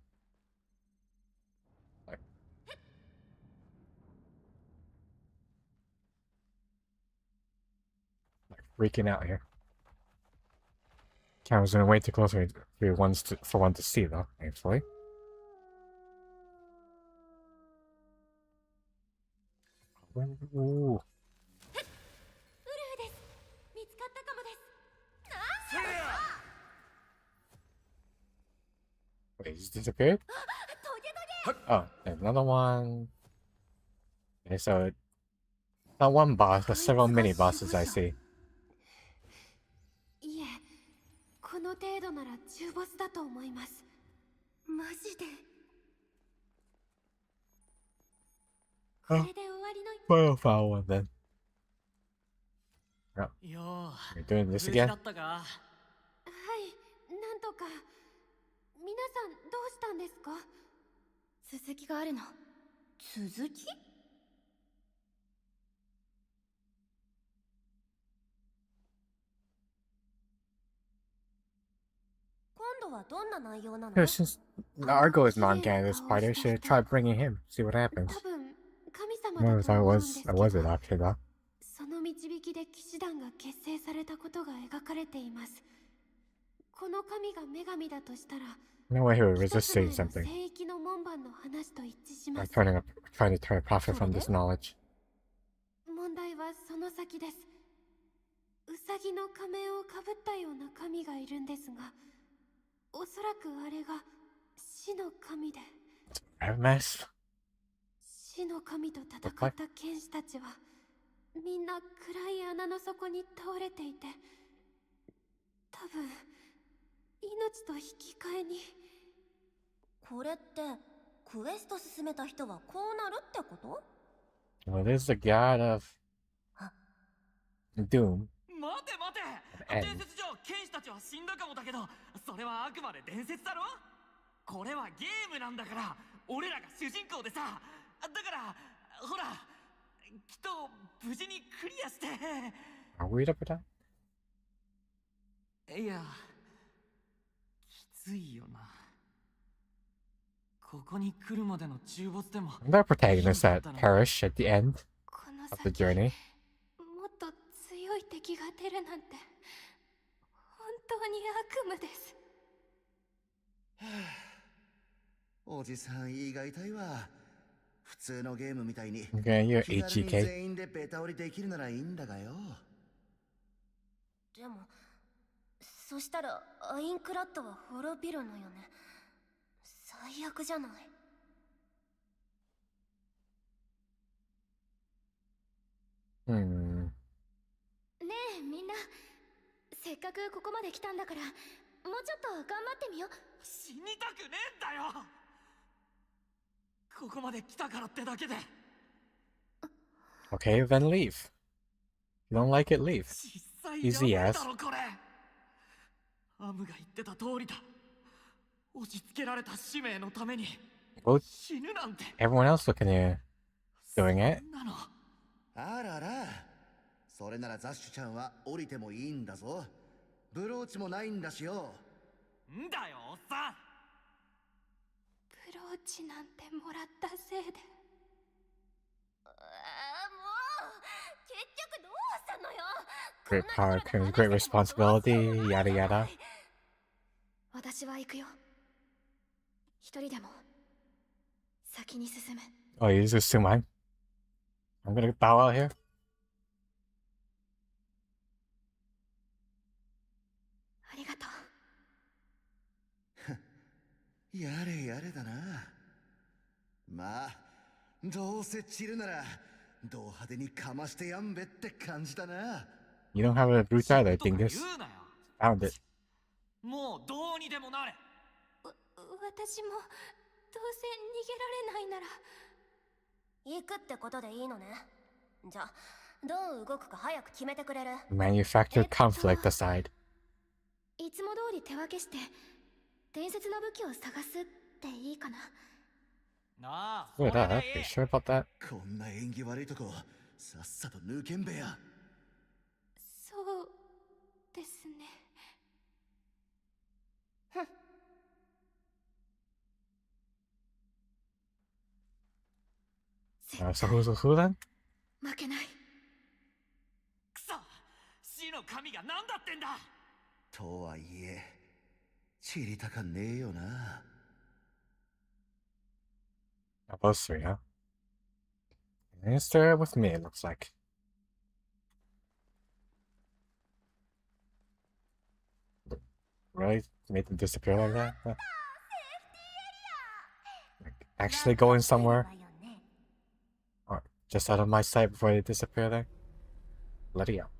Like freaking out here. Camera's gonna way too close for one to see though, thankfully. Ooh. Wait, he's disappeared? Oh, there's another one. Okay, so not one boss, but several mini bosses I see. いえ、この程度なら中ボスだと思います。マジで。これで終わりの。Well, foul one then. Yep. よ You're doing this 無事だ again? ったか。はい、なんとか。皆さんどうしたんですか？続きがあるの。続き？今度はどんな内容なの？ Yeah, since Argo is non-canon this part, I should try bringing him, see what happens. 多分神様 Well, だ if と I 思うんです was, け I ど。 was it actually though. その導きで騎士団が結成されたことが描かれています。この神が女神だとしたら、 No way he would 一 resist つ前 saying の something. 聖域の門番の話と一致しま Like す。 trying to turn a profit from this knowledge. 問題はその先です。ウサギの仮面をかぶったような神がいるんですが、おそらくあれが死の神で、 I have a mess. 死の神と戦った剣士たちはみんな暗い穴の底に倒れていて、多分命と引き換えに。これってクエスト進めた人はこうなるってこと？ Well, this is the god of Doom. 待て待て。 And 伝説上剣士たちは死んだかもだけど、それはあくまで伝説だろ。これはゲームなんだから、俺らが主人公でさ。だからほら、きっと無事にクリアして。 are we up with that? いや、きついよな。ここに来るまでの中ボスでも。 The protagonist that perish at the end この of the 先 journey. もっと強い敵が出るなんて本当に悪夢です。おじさん胃が痛いわ。普通のゲームみたいに Okay, you're 気軽に HGK. 全員でベタ折りできるならいいんだがよ。でもそしたらアインクラッドは滅びるのよね。最悪じゃない。Hmm. ねえみんな、せっかくここまで来たんだからもうちょっと頑張ってみよう。死にたくねえんだよ。ここまで来たからってだけで。 Okay, then leave. You don't like it, leave. 実際 Easy やばい as. だろこれ。アムが言ってた通りだ。押し付けられた使命のために Well, 死ぬなんて。 everyone else looking here doing it. そんなの。あらら。それならザッシュちゃんは降りてもいいんだぞ。ブローチもないんだしよ。んだよおっさん。ブローチなんてもらったせいで。もう結局どうしたのよ。 Great power comes great responsibility, yada yada. 私は行くよ。一人でも先に進む。 Oh, you just assume I'm. I'm gonna bow out here. やれやれだな。まあどうせ散るならド派手にかましてやんべって感じだな。 You don't have a brutal, I think this found it. もうどうにでもなれ。私もどうせ逃げられないなら行くってことでいいのね。じゃあどう動くか早く決めてくれる？ Manufactured conflict aside. いつも通り手分けして伝説の武器を探すっていいかな。なあ、 Wait, are you sure about that? こんな縁起悪いとこさっさと抜けんべや。そうですね。So who's who then? 負けない。くそ、死の神が何だってんだ。とはいえ散りたかねえよな。Those three, huh? And start with me, it looks like. Really? Made them disappear like that? Huh? Like, actually going somewhere? Or just out of my sight before they disappear there? Bloody hell.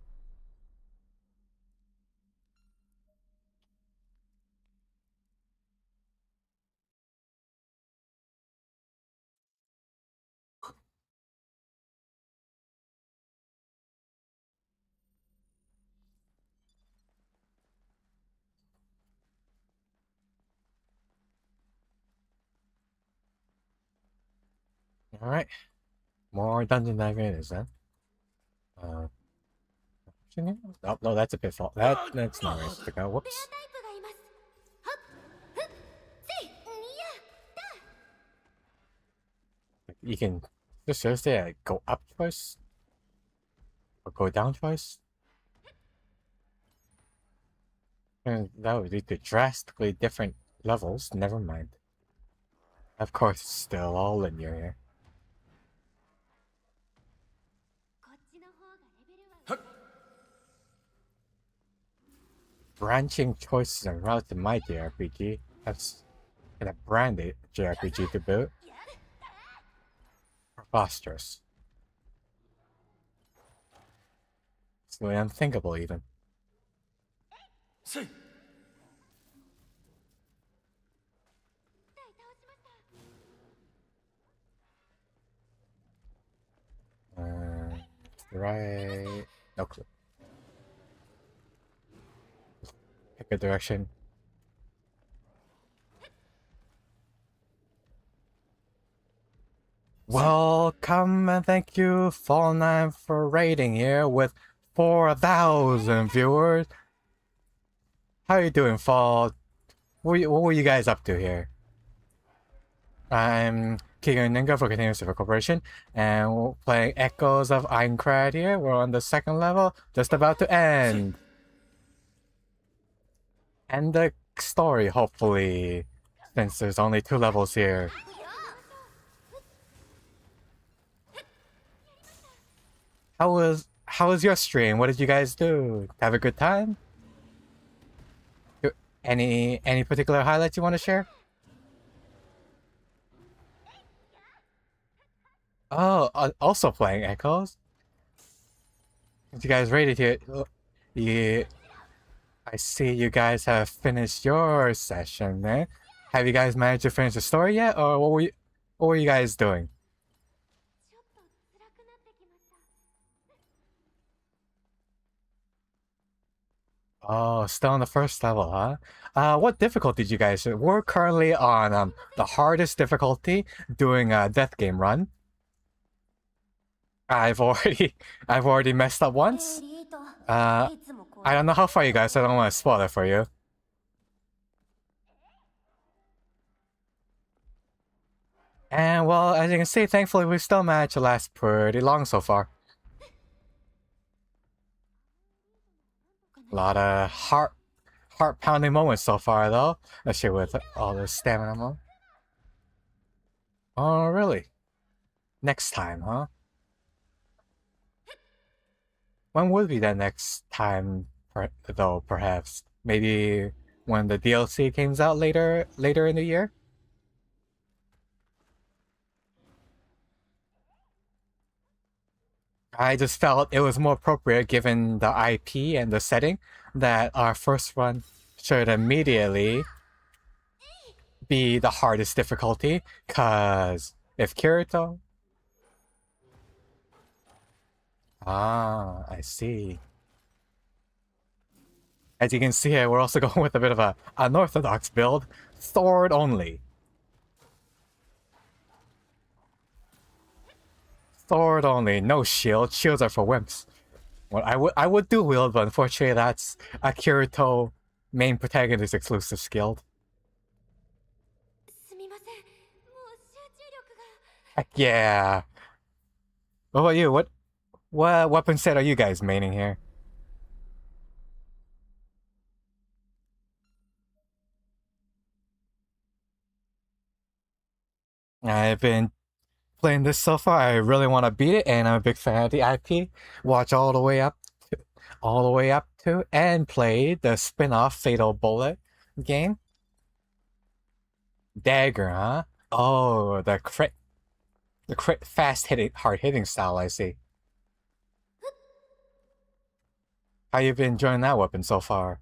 Alright. More Dungeon Navigators then. Oh, no, that's a pitfall. That's not right to go. Whoops. You can just seriously go up twice? Or go down twice? And that would lead to drastically different levels. Never mind. Of course, it's still all linear here. Branching choices and routes in my JRPG. That's in a branded JRPG to boot. Preposterous. It's really unthinkable even. Right. No clue. Pick a direction. Welcome and thank you, Fall9, for raiding here with 4,000 viewers. How you doing, Fall? What were you guys up to here? I'm Kigyō and Ningyō for Continuous Civil Corporation, and we're playing Echoes of Aincrad here. We're on the second level, just about to end. End the story, hopefully, since there's only 2 levels here. How was your stream? What did you guys do? Have a good time? Any particular highlights you want to share? Oh, also playing Echoes? You guys rated here. Yeah, I see you guys have finished your session there. Have you guys managed to finish the story yet, or what were you guys doing? Oh, still on the first level, huh? What difficulty did you guys do? We're currently on the hardest difficulty, doing a death game run. I've already messed up once. I don't know how far you guys, so I don't want to spoil it for you. And well, as you can see, thankfully we still managed to last pretty long so far. A lot of heart-pounding moments so far, though. Especially with all the stamina mode. Oh, really? Next time, huh? When would be the next time, though, perhaps? Maybe when the DLC comes out later in the year? I just felt it was more appropriate given the IP and the setting that our first run should immediately be the hardest difficulty, cause if Kirito... Ah, I see. As you can see here, we're also going with a bit of a unorthodox build. Sword only. Sword only, no shield. Shields are for wimps. Well, I would do wield, but unfortunately that's a Kirito main protagonist exclusive skill. Heck yeah. What about you? What weapon set are you guys maining here? I've been playing this so far. I really want to beat it, and I'm a big fan of the IP. Watch all the way up to, and play the spin-off Fatal Bullet game. Dagger, huh? Oh, the crit, fast hitting, hard hitting style. I see. How you been enjoying that weapon so far?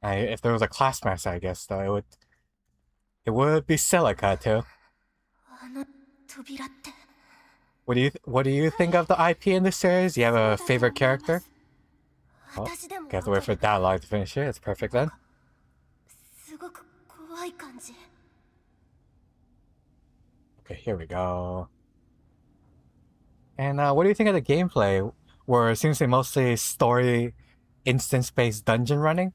If there was a class master, I guess though it would be Silica too. What do you think of the IP in this series? Do you have a favorite character? Oh, you have to wait for dialogue to finish it. It's perfect then. Okay, here we go. And what do you think of the gameplay? Where it seems to be mostly story, instance-based dungeon running,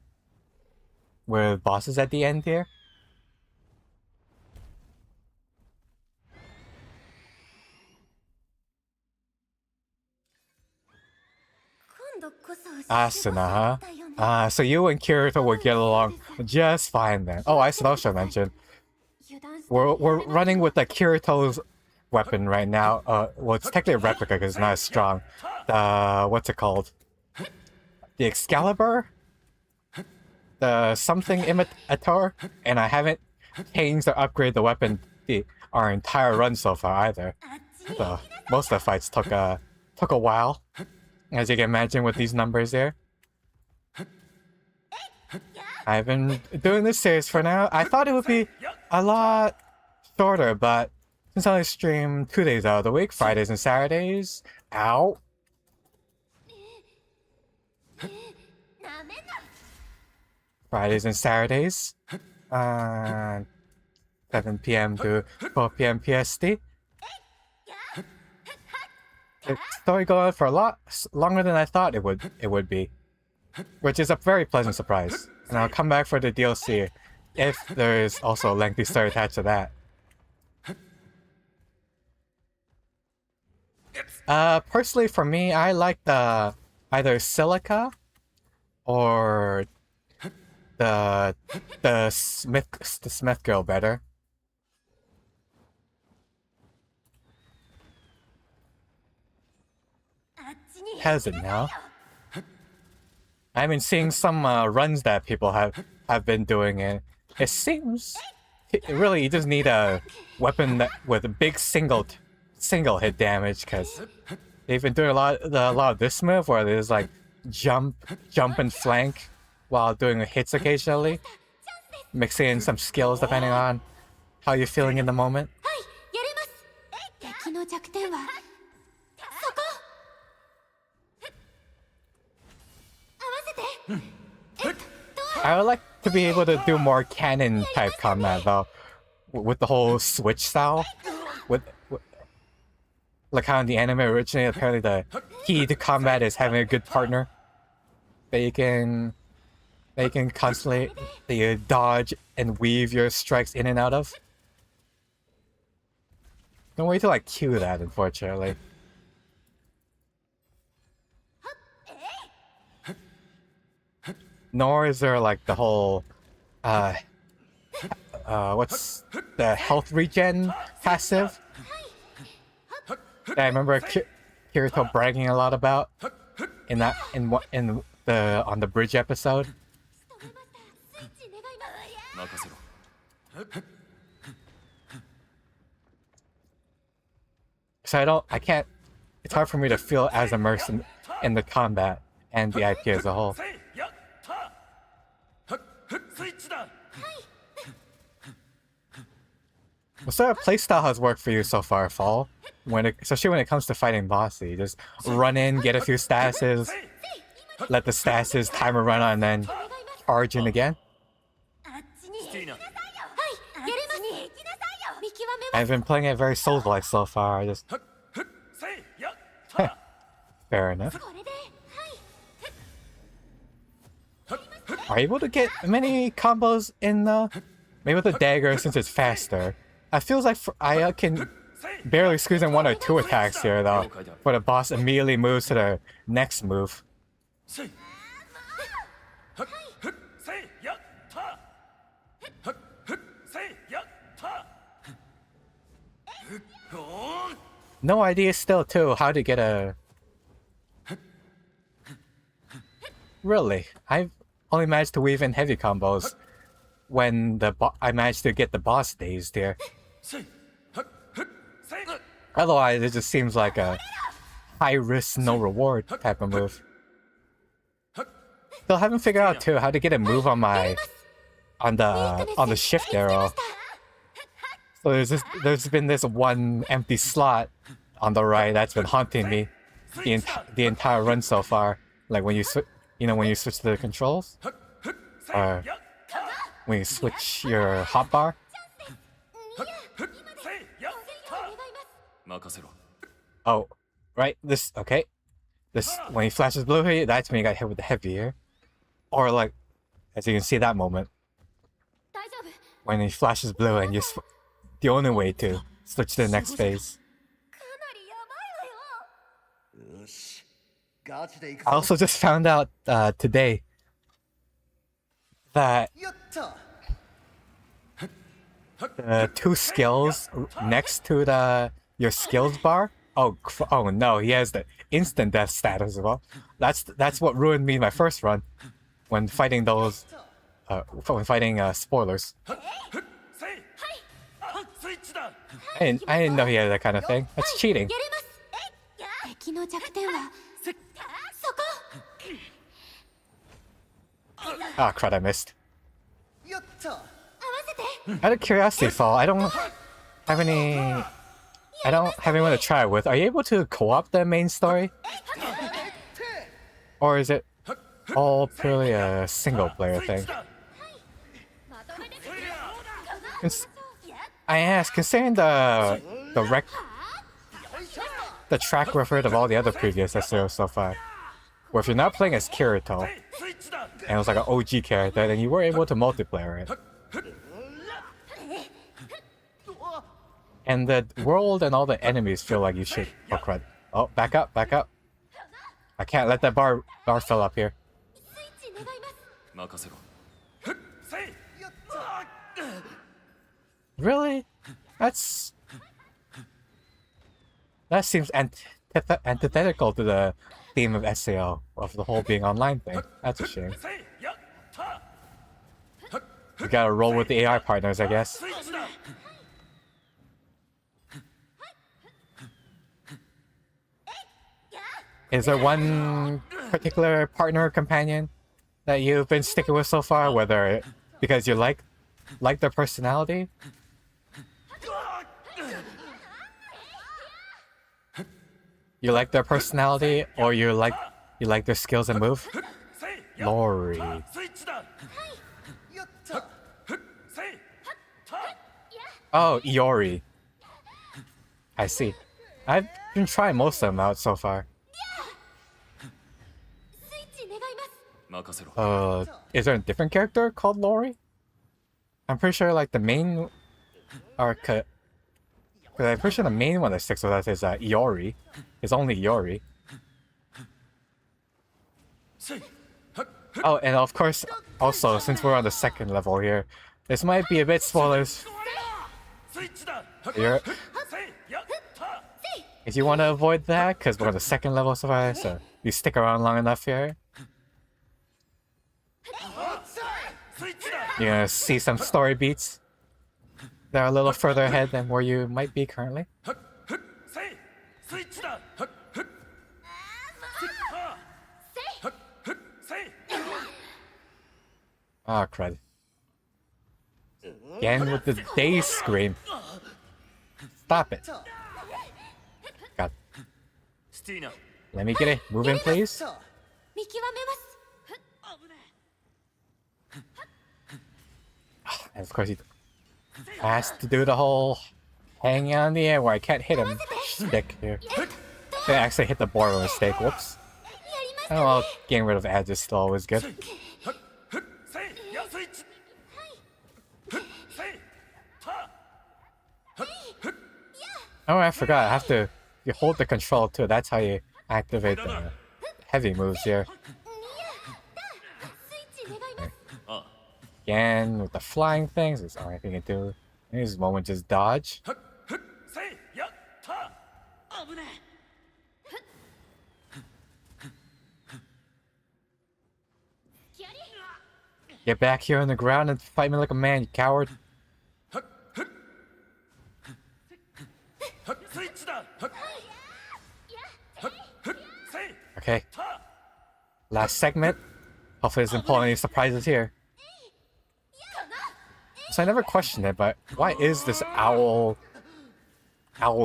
with bosses at the end here. Asuna, huh? So you and Kirito would get along just fine then. Oh, I should also mention, we're running with the Kirito's weapon right now. Well, it's technically a replica because it's not as strong. What's it called? The Excalibur? The something imitator? And I haven't changed or upgraded the weapon our entire run so far either. So most of the fights took a while, as you can imagine with these numbers there. I've been doing this series for now. I thought it would be a lot shorter, but since I only stream 2 days out of the week, Fridays and Saturdays, ow. Fridays and Saturdays, 7 PM to 12 PM PST. The story going on for a lot longer than I thought it would be, which is a very pleasant surprise. And I'll come back for the DLC if there is also a lengthy story attached to that. Personally for me, I like the either Silica or the Smith girl better. Has it now? I've been seeing some runs that people have been doing, and it seems really you just need a weapon with a big single hit damage, because they've been doing a lot of this move where there's like jump and flank while doing hits occasionally, mixing in some skills depending on how you're feeling in the moment. I would like to be able to do more cannon type combat though, with the whole switch style. With like how in the anime originally, apparently the key to combat is having a good partner that you can constantly dodge and weave your strikes in and out of. No way to like cue that, unfortunately. Nor is there like the whole what's the health regen passive that I remember Kirito bragging a lot about in the on the bridge episode. So I can't, it's hard for me to feel as immersed in the combat and the IP as a whole. What sort of playstyle has worked for you so far, Fall? Especially when it comes to fighting bossy, you just run in, get a few statuses, let the statuses timer run on, and then charge in again? I've been playing it very Souls-like so far, fair enough. Are you able to get many combos in maybe with the dagger since it's faster? It feels like I can barely squeeze in 1 or 2 attacks here though, where the boss immediately moves to the next move. No idea still too how to get a... Really? I've only managed to weave in heavy combos when I managed to get the boss dazed here. Otherwise, it just seems like a high risk, no reward type of move. Still haven't figured out too how to get a move on the shift arrow. So there's been this one empty slot on the right that's been haunting me the entire run so far. Like when you when you switch the controls, or when you switch your hotbar. Oh, right. Okay. When he flashes blue here, that's when you got hit with the heavy here. Or like, as you can see that moment, when he flashes blue and the only way to switch to the next phase. I also just found out today that the 2 skills next to your skills bar. Oh no, he has the instant death status as well. That's what ruined me my first run when fighting those spoilers. I didn't know he had that kind of thing. That's cheating. Ah, crud, I missed. Out of curiosity, Fall, I don't have anyone to try it with. Are you able to co-op the main story? Or is it all purely a single player thing? I ask, considering the track record of all the other previous SEOs so far, where if you're not playing as Kirito, and it was like an OG character, then you were able to multiplayer it. And the world and all the enemies feel like you should... Oh, crud. Oh, back up. I can't let that bar fill up here. Really? That seems antithetical to the theme of SEO, of the whole being online thing. That's a shame. You gotta roll with the AI partners, I guess. Is there one particular partner or companion that you've been sticking with so far, whether because you like their personality? You like their personality, or you like their skills and move? Lori. Oh, Iori. I see. I've been trying most of them out so far. Is there a different character called Lori? I'm pretty sure like the main arc. I'm pretty sure the main one that sticks with us is Iori. It's only Iori. Oh, and of course, also since we're on the second level here, this might be a bit spoilers. If you want to avoid that, because we're on the second level so far, so you stick around long enough here, you're gonna see some story beats that are a little further ahead than where you might be currently. Ah, crud. Again with the day scream. Stop it. God. Let me get it. Move in, please. 見極めます And of course he has to do the whole hanging on the air where I can't hit him stick here. I actually hit the board by mistake. Whoops. Oh well, getting rid of ads is still always good. Oh, I forgot. I have to. You hold the control too. That's how you activate the heavy moves here. Again with the flying things. There's only thing you can do. In this moment, just dodge. Get back here on the ground and fight me like a man, you coward. Okay. Last segment. Hopefully it doesn't pull any surprises here. So I never questioned it, but why is this owl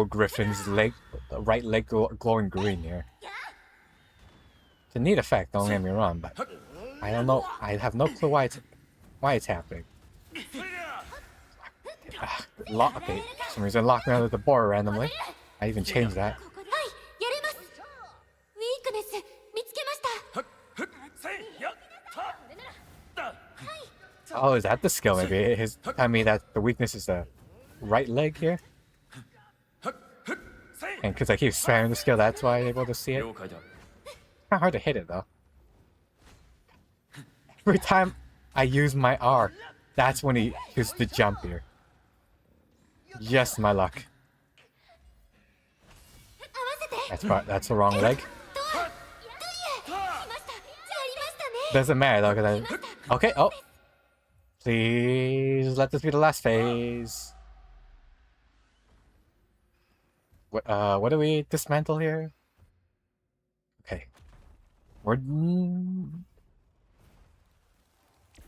griffin's leg, right leg glowing green here? It's a neat effect, don't get me wrong, but I don't know. I have no clue why it's happening. Okay, for some reason locked me under the board randomly. I even changed that. Oh, is that the skill? Maybe his. I mean that the weakness is the right leg here. And because I keep spamming the skill, that's why I'm able to see it. Kind of hard to hit it though. Every time I use my R, that's when he uses the jump here. Just my luck. That's the wrong leg. Doesn't matter though, because I. Okay, oh. Please let this be the last phase. What do we dismantle here? Okay. We're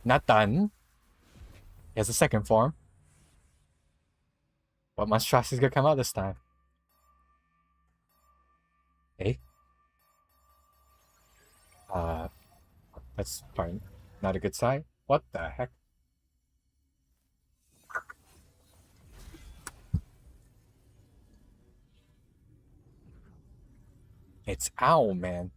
not done. He has a second form. What monstrosity is gonna come out this time? Hey. That's probably not a good sign. What the heck? It's Owl Man.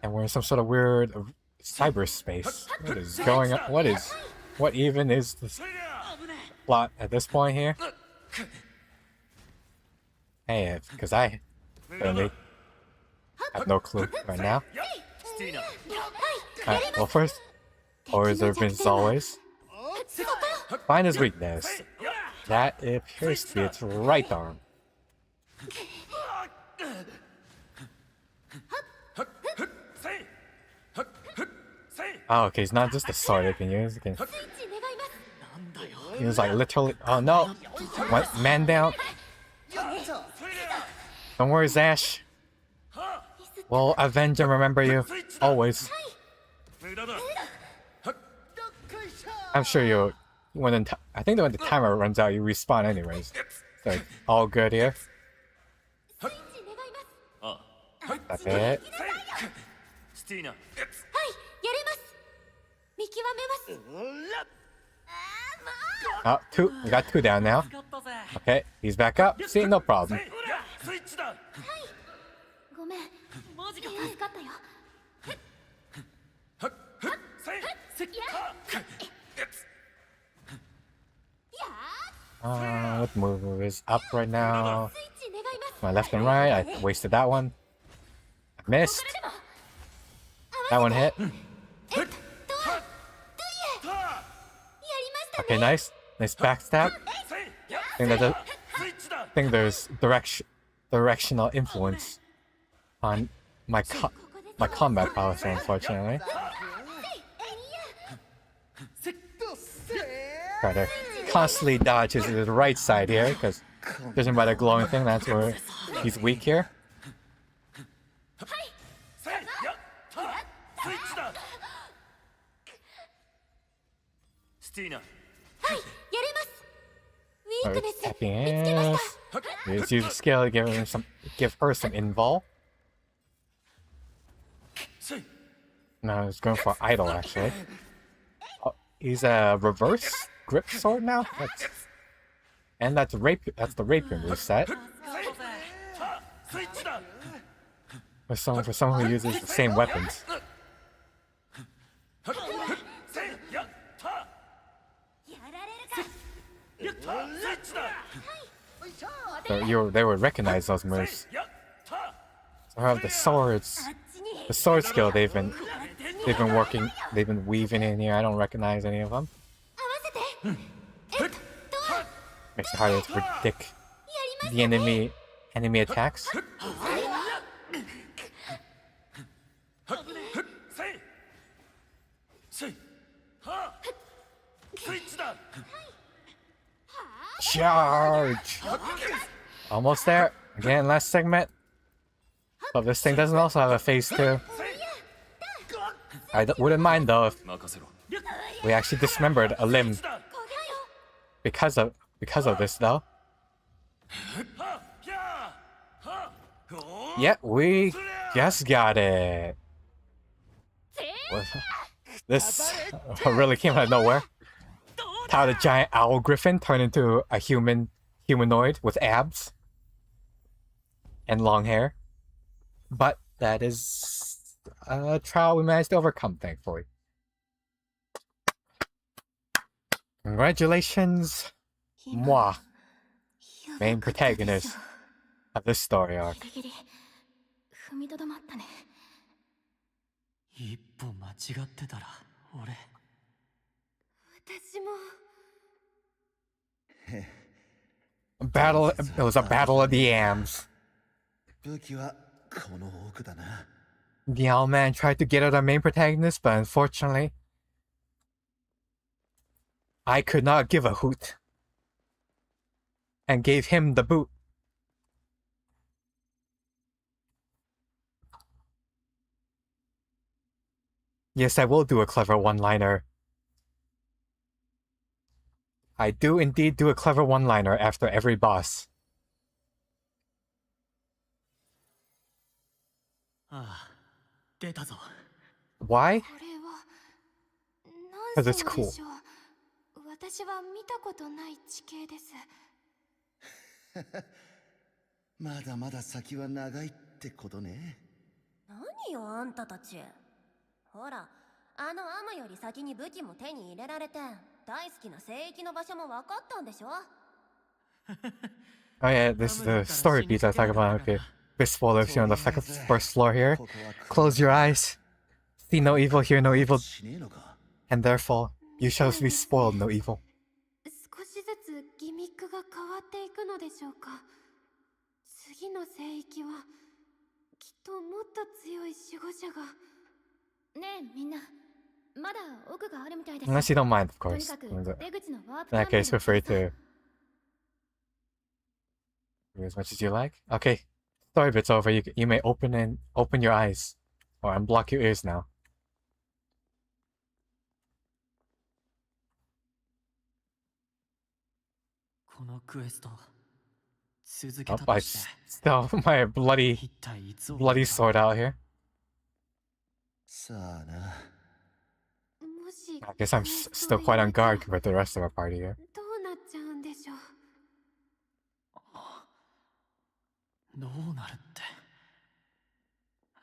And we're in some sort of weird cyberspace. What is going on? What even is this plot at this point here? Hey, because I really have no clue right now. Alright, well first, always there as always. Find his weakness. That appears to be its right arm. Oh, okay, it's not just a sword it can use. It can use like literally. Oh no! What? Man down. Don't worry, Zash. We'll avenge and remember you always. I'm sure you. I think that when the timer runs out, you respawn anyways. So all good here. That's it. Oh, two. We got two down now. Okay, he's back up. See, no problem. What move is up right now? My left and right. I wasted that one. I missed. That one hit. Okay, nice. Nice backstab. I think there's directional influence on my combat prowess, unfortunately. Try to constantly dodges to the right side here, because judging by the glowing thing, that's where he's weak here. Or tapping in. Let's use the skill to give her some invul. No, he's going for idle actually. Oh, he's a reverse grip sword now. That's rapier. That's the rapier moveset. For someone who uses the same weapons. So they would recognize those moves. So the sword skill they've been weaving in here. I don't recognize any of them. Makes it harder to predict the enemy attacks. Charge! Almost there. Again, last segment. But this thing doesn't also have a phase 2. I wouldn't mind though if we actually dismembered a limb because of this though. Yeah, we just got it. This really came out of nowhere. How the giant owl griffin turned into a humanoid with abs and long hair. But that is a trial we managed to overcome, thankfully. Congratulations, moi, main protagonist of this story arc. 一歩間違ってたら俺。私も。It was a battle of the yams. 武器はこの奥だな。 The owl man tried to get at our main protagonist, but unfortunately, I could not give a hoot and gave him the boot. Yes, I will do a clever one-liner. I do indeed do a clever one-liner after every boss. Why? Because it's cool. 私は見たことない地形です。まだまだ先は長いってことね。何よあんたたち。ほら、あのアムより先に武器も手に入れられて、大好きな聖域の場所も分かったんでしょ。Oh yeah, this is the story piece I was talking about. Okay, big spoilers here on the first floor here. Close your eyes. See no evil, hear no evil, and therefore you shall be spoiled no evil. 少しずつギミックが変わっていくのでしょうか。次の聖域はきっともっと強い守護者が。ねえみんな、まだ奥があるみたいです。 Unless you don't mind, of course. In that case, feel free to do as much as you like. Okay, story bit's over. You may open your eyes, or unblock your ears now. Oh, I still have my bloody sword out here. I guess I'm still quite on guard compared to the rest of our party here. どうなっちゃうんでしょう。どうなるって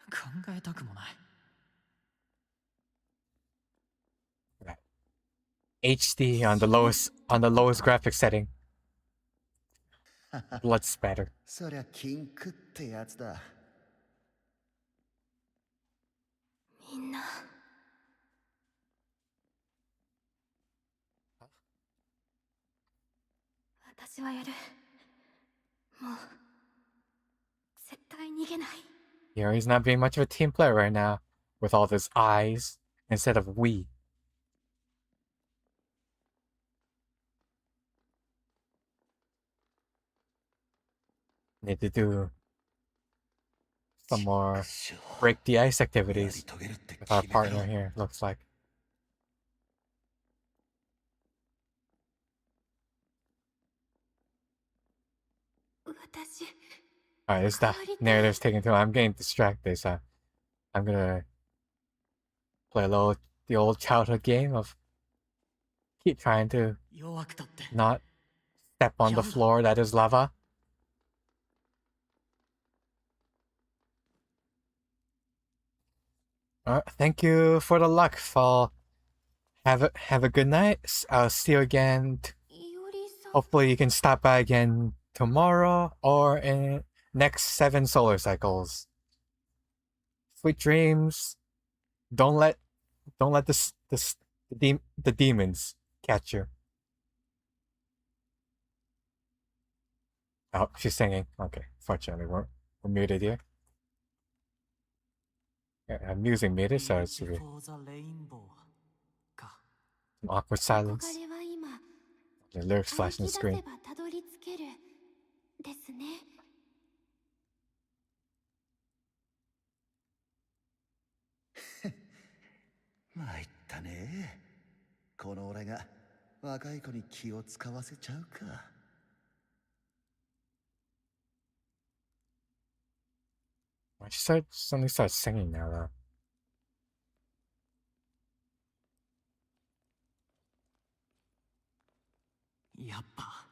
考えたくもない。HD on the lowest graphic setting. Blood spatter. そりゃキンクってやつだ。みんな。私はやる。もう絶対逃げない。You know, he's not being much of a team player right now, with all his eyes instead of we. Need to do some more break the ice activities with our partner here, looks like. Alright, this narrative's taking too long. I'm getting distracted, so I'm gonna play the old childhood game of keep trying to not step on the floor that is lava. Thank you for the luck, Fall. Have a good night. I'll see you again. Hopefully you can stop by again tomorrow or in next 7 solar cycles. Sweet dreams. Don't let the demons catch you. Oh, she's singing. Okay, fortunately we're muted here. Yeah, I'm using muted, so it's some awkward silence. The lyrics flash on the screen. 参ったね。この俺が若い子に気を使わせちゃうか。She suddenly starts singing now, though. やっぱ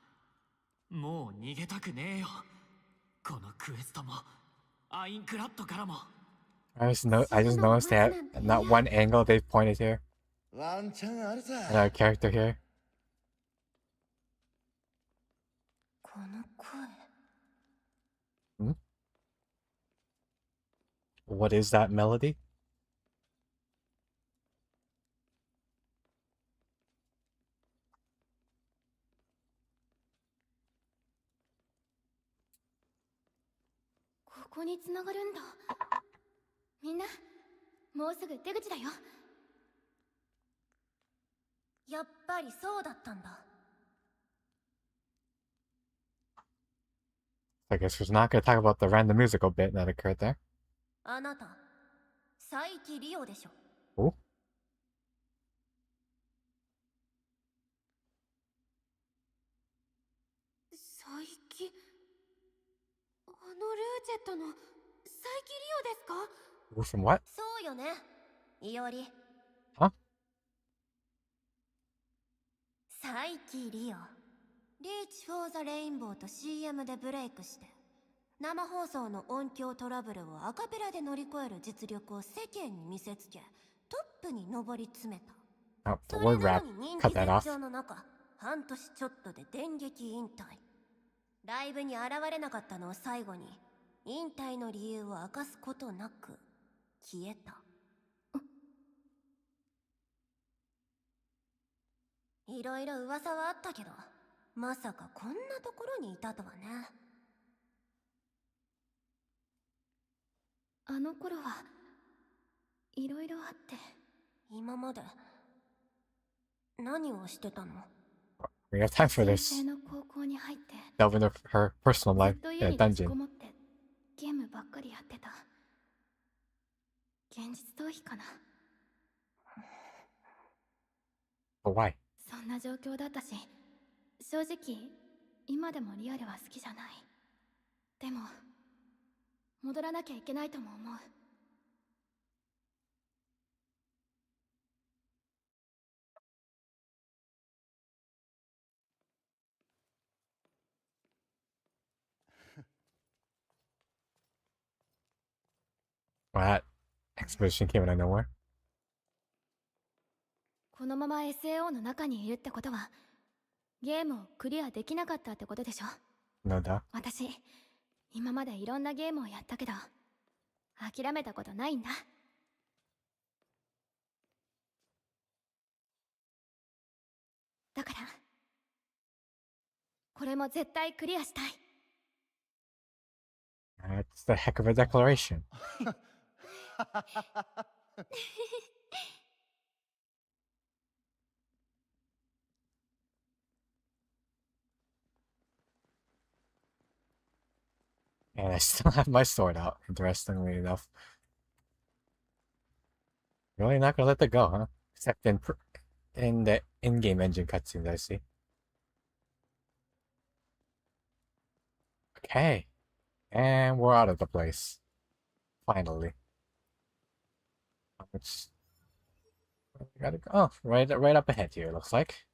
もう逃げたくねえよ。このクエストもアインクラッドからも。I just noticed they have not one angle they've pointed here. Another character here. この声。Hmm? What is that melody? I guess we're not going to talk about the random musical bit that occurred there. あなた、佐伯リオでしょ。Oh? 佐伯、あのルーチェットの佐伯リオですか？ Who from what? そうよね、いおり。Huh? 佐伯リオ。リーチ・フォー・ザ・レインボーと CM でブレイクして、生放送の音響トラブルをアカペラで乗り越える実力を世間に見せつけ、トップに上り詰めた。Oh, the word rap. Cut that off. それなのに人気絶頂の中、半年ちょっとで電撃引退。ライブに現れなかったのを最後に、引退の理由を明かすことなく消えた。いろいろ噂はあったけど、まさかこんなところにいたとはね。あの頃はいろいろあって。今まで何をしてたの？ We have time for this. Delve into her personal life in a dungeon. ゲームばっかりやってた。現実逃避かな。But why? そんな状況だったし、正直今でもリアルは好きじゃない。でも戻らなきゃいけないとも思う。Well, that exposition came out of nowhere. このまま SAO の中にいるってことは、ゲームをクリアできなかったってことでしょ？ No doubt. 私、今までいろんなゲームをやったけど、諦めたことないんだ。だから、これも絶対クリアしたい。That's the heck of a declaration. And I still have my sword out, interestingly enough. Really not gonna let that go, huh? Except in the in-game engine cutscenes, I see. Okay. And we're out of the place. Finally. Which... Gotta go. Oh, right up ahead here, looks like.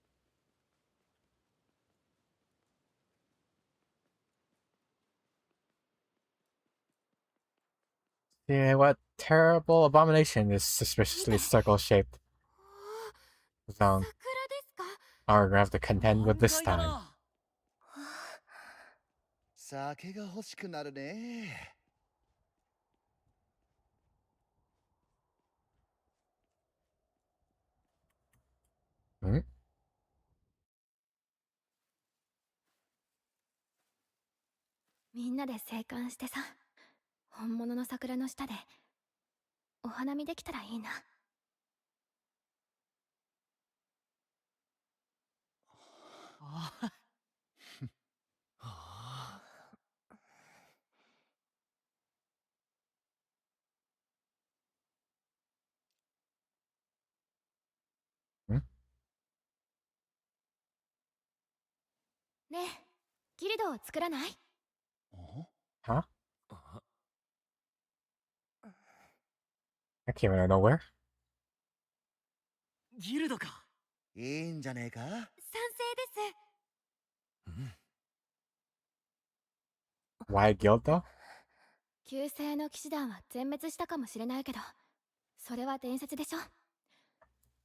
Yeah, what terrible abomination is suspiciously circle-shaped zone? Are we gonna have to contend with this time? 酒が欲しくなるね。Hmm? みんなで生還してさ、本物の桜の下でお花見できたらいいな。Hmm? ねえ、ギルドを作らない？ Huh? That came out of nowhere. ギルドか。いいんじゃねえか。賛成です。Why guild though? 旧姓の騎士団は全滅したかもしれないけど、それは伝説でしょ。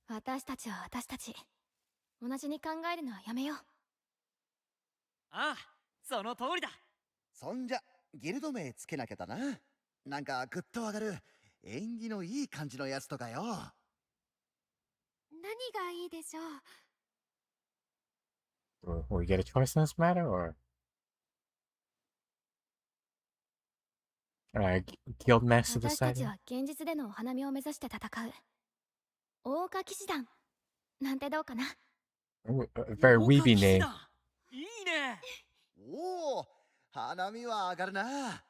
私たちは私たち。同じに考えるのはやめよう。ああ、その通りだ。そんじゃギルド名つけなきゃだな。なんかグッと上がる縁起のいい感じのやつとかよ。何がいいでしょう。Will we get a choice in this matter, or guild master 私たち deciding? は現実でのお花見を目指して戦う桜花騎士団なんてどうかな。 Ooh, a very weeby name. いいね。おお、花見は上がるな。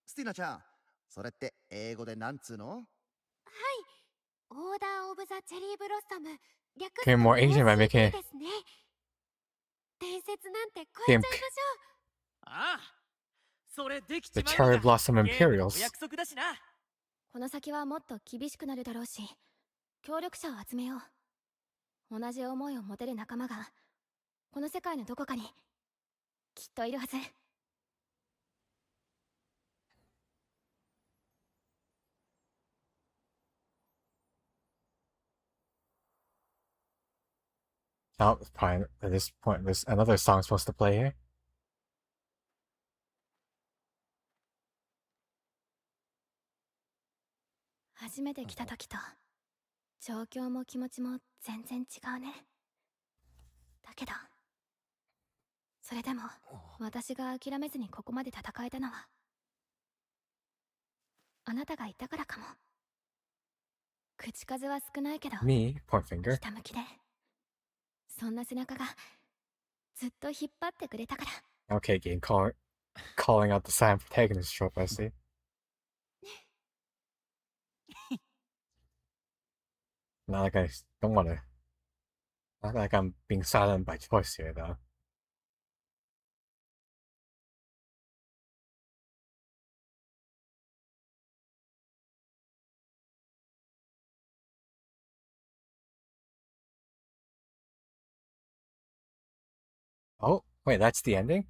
スティナちゃん、それって英語でなんつうの？はい。オーダー・オブ・ザ・チェリー・ブロッサム。略す Became と more Asian by OCP making ですね。伝説なんて超えちゃ Gimp いましょう。ああ、それでき the ちまう Cherry のが Blossom ゲームのお Imperials. 約束だしな。この先はもっと厳しくなるだろうし、協力者を集めよう。同じ思いを持てる仲間がこの世界のどこかにきっといるはず。Oh, fine. At this point, there's another song supposed to play here. 初めて来た時と状況も気持ちも全然違うね。だけどそれでも私が諦めずにここまで戦えたのはあなたがいたからかも。口数は少ないけど Me, point finger. ひたむきで、そんな背中がずっと引っ張ってくれたから。 Okay, game calling out the silent protagonist trope, I see. Not like I don't want to. Not like I'm being silent by choice here, though. Oh, wait, that's the ending?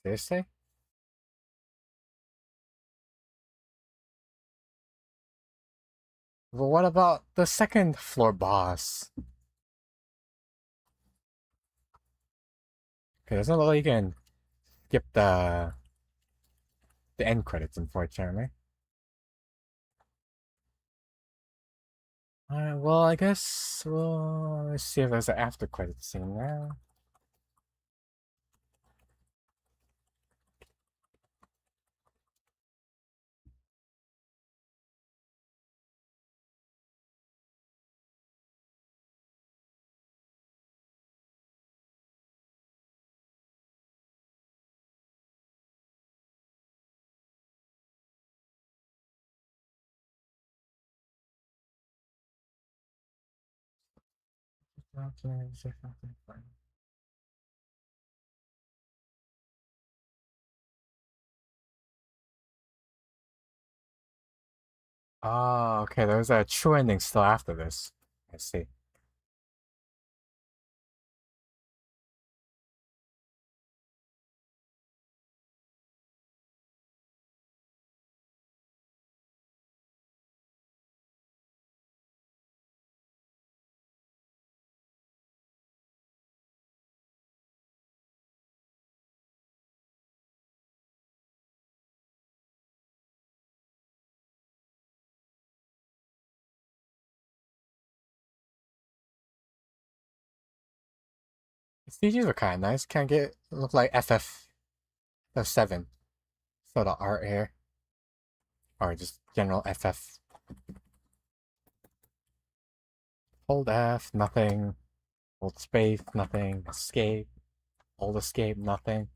Seriously? Well, what about the second floor boss? Okay, there's no way you can skip the end credits, unfortunately. Alright, well, I guess let's see if there's an after credit scene now. Oh, okay, there's a true ending still after this. I see. The CGs were kind of nice. Can't get look like FF7. So the art here, or just general FF. Hold F, nothing. Hold space, nothing. Escape. Hold escape, nothing.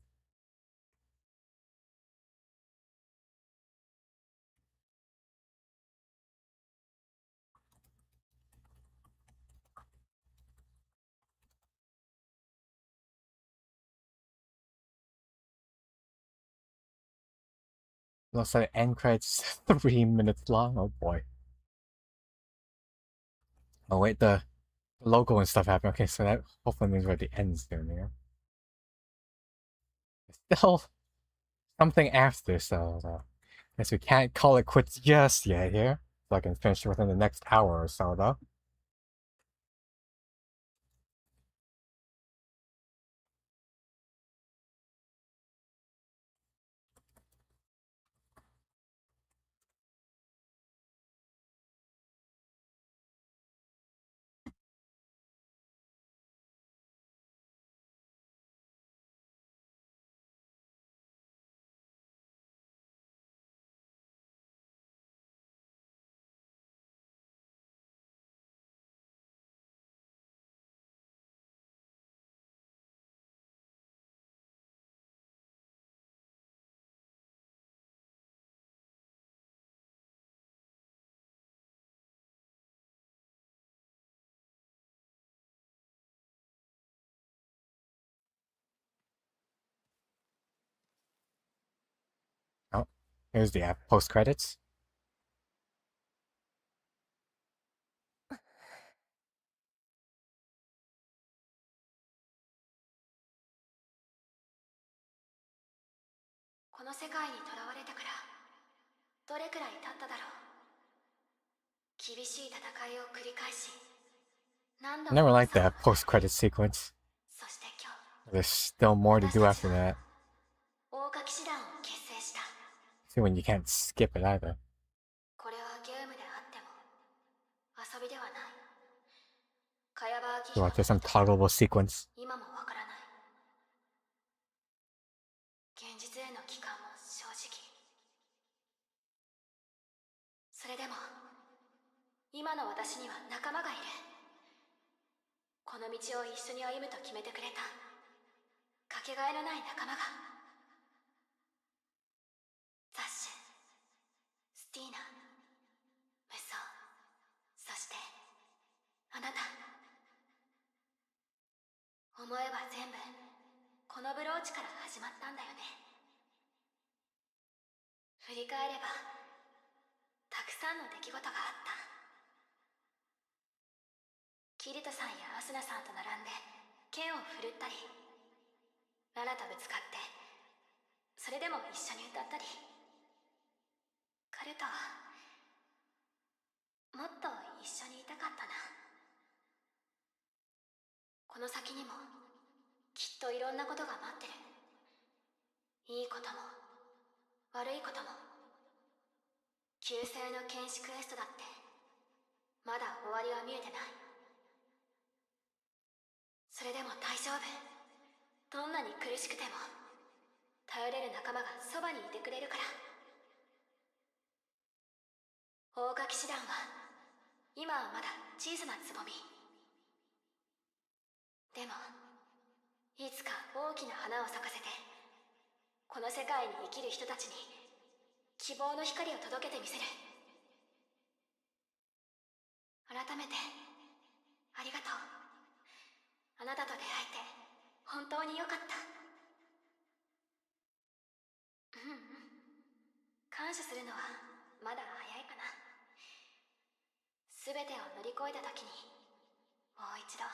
Looks like Aincrad's 3 minutes long. Oh boy. Oh wait, the logo and stuff happened. Okay, so that hopefully means we're at the end soon here. Still something after, so I guess we can't call it quits just yet here. So I can finish it within the next hour or so though. Oh, here's the post credits. この世界に囚われてからどれくらい経っただろう。厳しい戦いを繰り返し何度も Never liked that post credit sequence. そして今日 There's still more to do after that. 大垣師団を結成した。 See when you can't skip it either. これはゲームであっても遊びではない。茅場明 So there's some toggleable sequence. 今もわからない。現実への帰還も正直。それでも今の私には仲間がいる。この道を一緒に歩むと決めてくれたかけがえのない仲間が。ザッシュ、スティーナ、無双、そしてあなた。思えば全部このブローチから始まったんだよね。振り返ればたくさんの出来事があった。キリトさんやアスナさんと並んで剣を振るったり、ララとぶつかってそれでも一緒に歌ったり、彼ともっと一緒にいたかったな。この先にもきっといろんなことが待ってる。いいことも悪いことも。旧姓の剣士クエストだってまだ終わりは見えてない。それでも大丈夫。どんなに苦しくても頼れる仲間がそばにいてくれるから。大垣師団は今はまだ小さなつぼみ。でもいつか大きな花を咲かせてこの世界に生きる人たちに希望の光を届けてみせる。改めてありがとう。あなたと出会えて本当に良かった。うんうん。感謝するのはまだ早いかな。全てを乗り越えた時にもう一度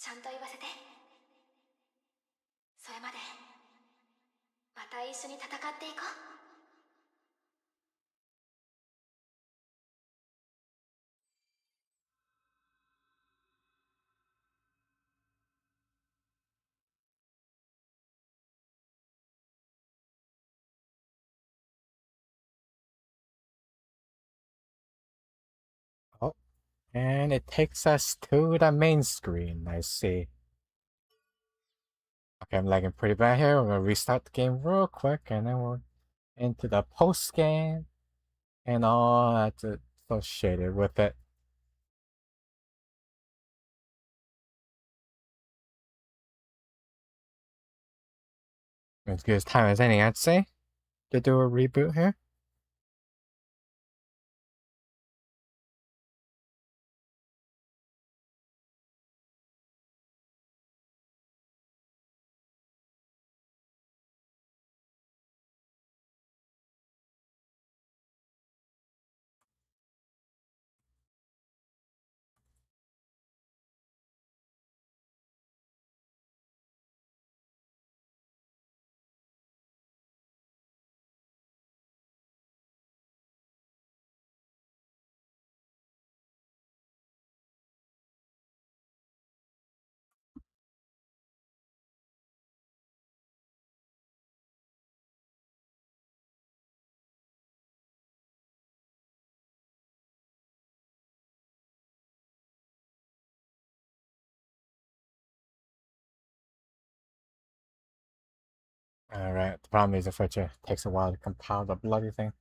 ちゃんと言わせて。それまでまた一緒に戦っていこう。Oh, and it takes us to the main screen. I see. Okay, I'm lagging pretty bad here. We're gonna restart the game real quick, and then we're into the post scan and all that's associated with it. As good as time as any, I'd say, to do a reboot here. Alright, the problem is it takes a while to compile the bloody thing.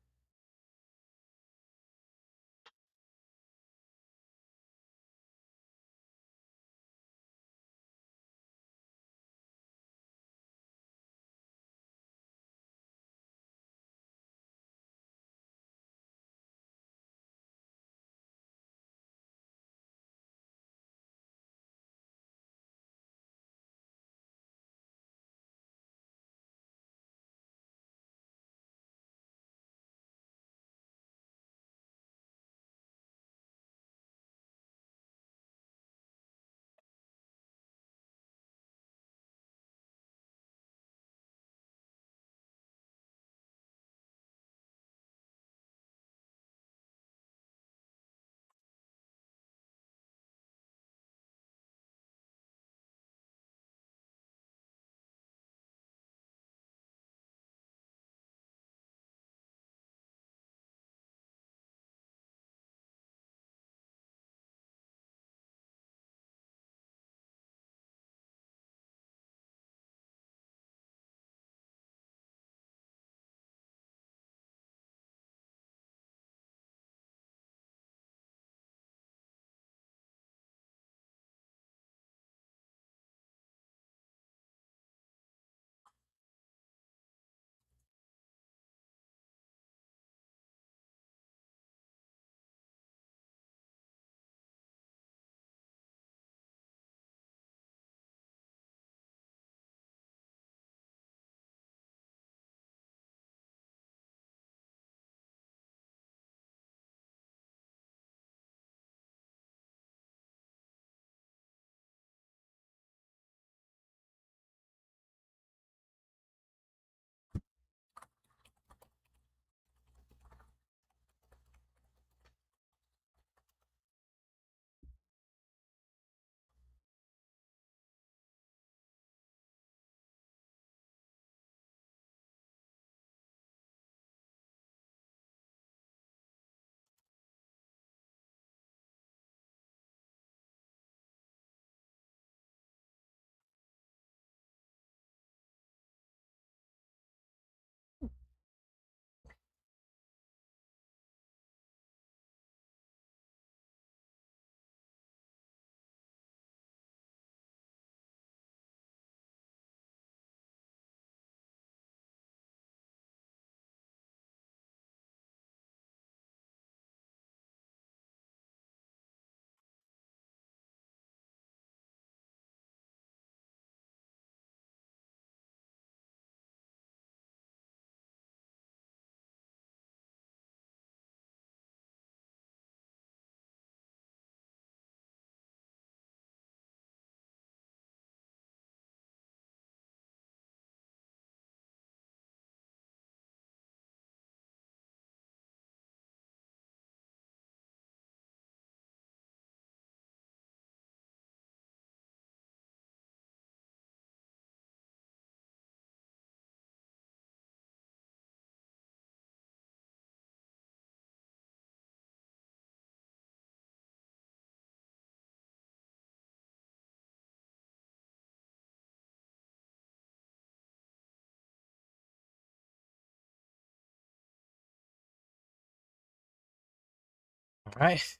Alright.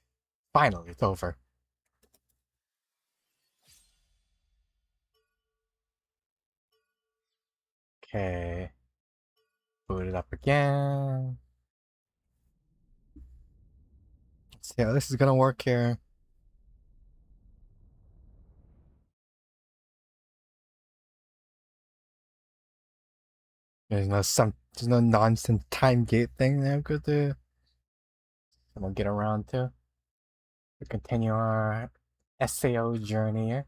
Finally, it's over. Okay. Boot it up again. Let's see how this is gonna work here. There's no nonsense time gate thing that I'm good to. And we'll get around to continue our SAO journey here.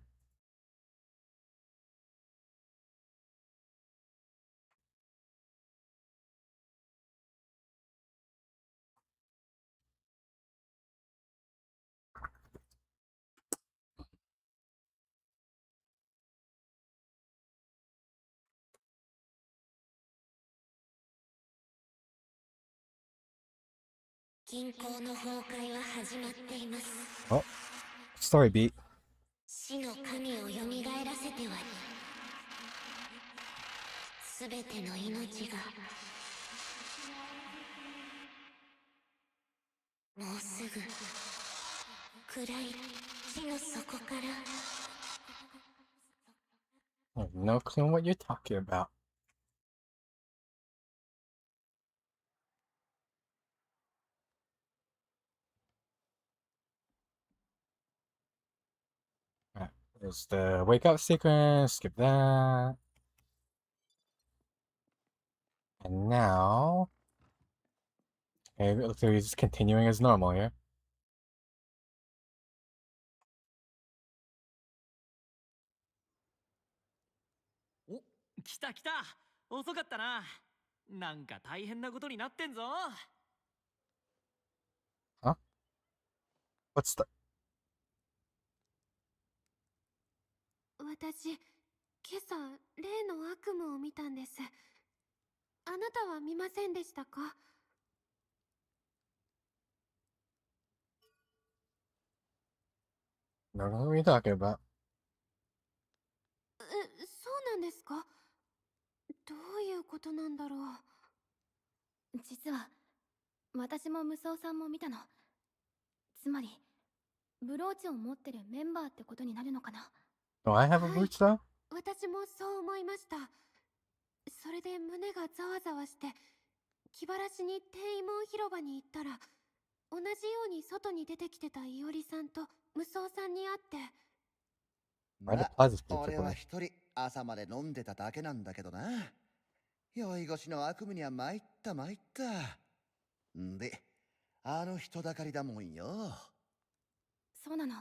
Oh, story beat. 死の神を蘇らせてはすべての命がもうすぐ暗い地の底から I have no clue what you're talking about. Alright, there's the wake up sequence, skip that. And now... Okay, it looks like he's just continuing as normal here. Oh, 来た来た。遅かったな。なんか大変なことになってんぞ。Huh? What's the... 私、今朝例の悪夢を見たんです。あなたは見ませんでしたか？ I don't know what you're talking about. そうなんですか？どういうことなんだろう。実は私も無双さんも見たの。つまりブローチを持ってるメンバーってことになるのかな。 Do I have a brooch though? 私もそう思いました。それで胸がざわざわして気晴らしに天威門広場に行ったら、同じように外に出てきてたいおりさんと無双さんに会って。まあ、俺は一人朝まで飲んでただけなんだけどな。酔い越しの悪夢には参った参った。んで、あの人だかりだもんよ。そうなの。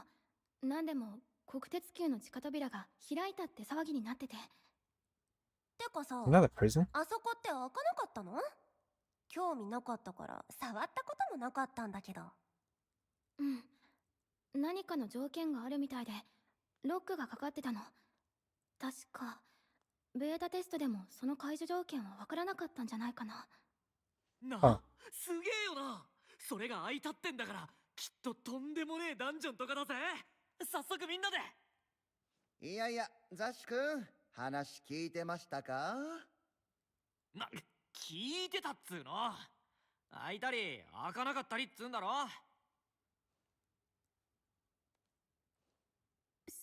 なんでも国鉄級の地下扉が開いたって騒ぎになってて。てかさ、 Another prison? あそこって開かなかったの？興味なかったから触ったこともなかったんだけど。うん。何かの条件があるみたいで、ロックがかかってたの。確かベータテストでもその解除条件はわからなかったんじゃないかな。な、すげえよな。それが開いたってんだから、きっととんでもねえダンジョンとかだぜ。早速みんなで。いやいや、ザシ君、話聞いてましたか？聞いてたっつーの。開いたり開かなかったりっつうんだろ。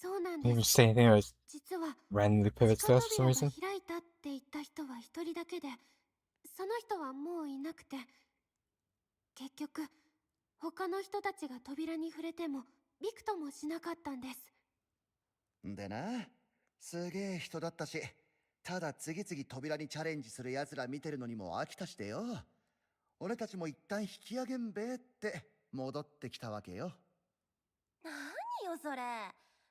そうなん Didn't で even す。 say anything. It was 実は randomly 地 pivots 下 to us for some 扉 reason. が開いたって言った人は一人だけで、その人はもういなくて、結局他の人たちが扉に触れてもびくともしなかったんです。でな、すげえ人だったし、ただ次々扉にチャレンジする奴ら見てるのにも飽きたしてよ。俺たちも一旦引き上げんべって戻ってきたわけよ。何よそれ。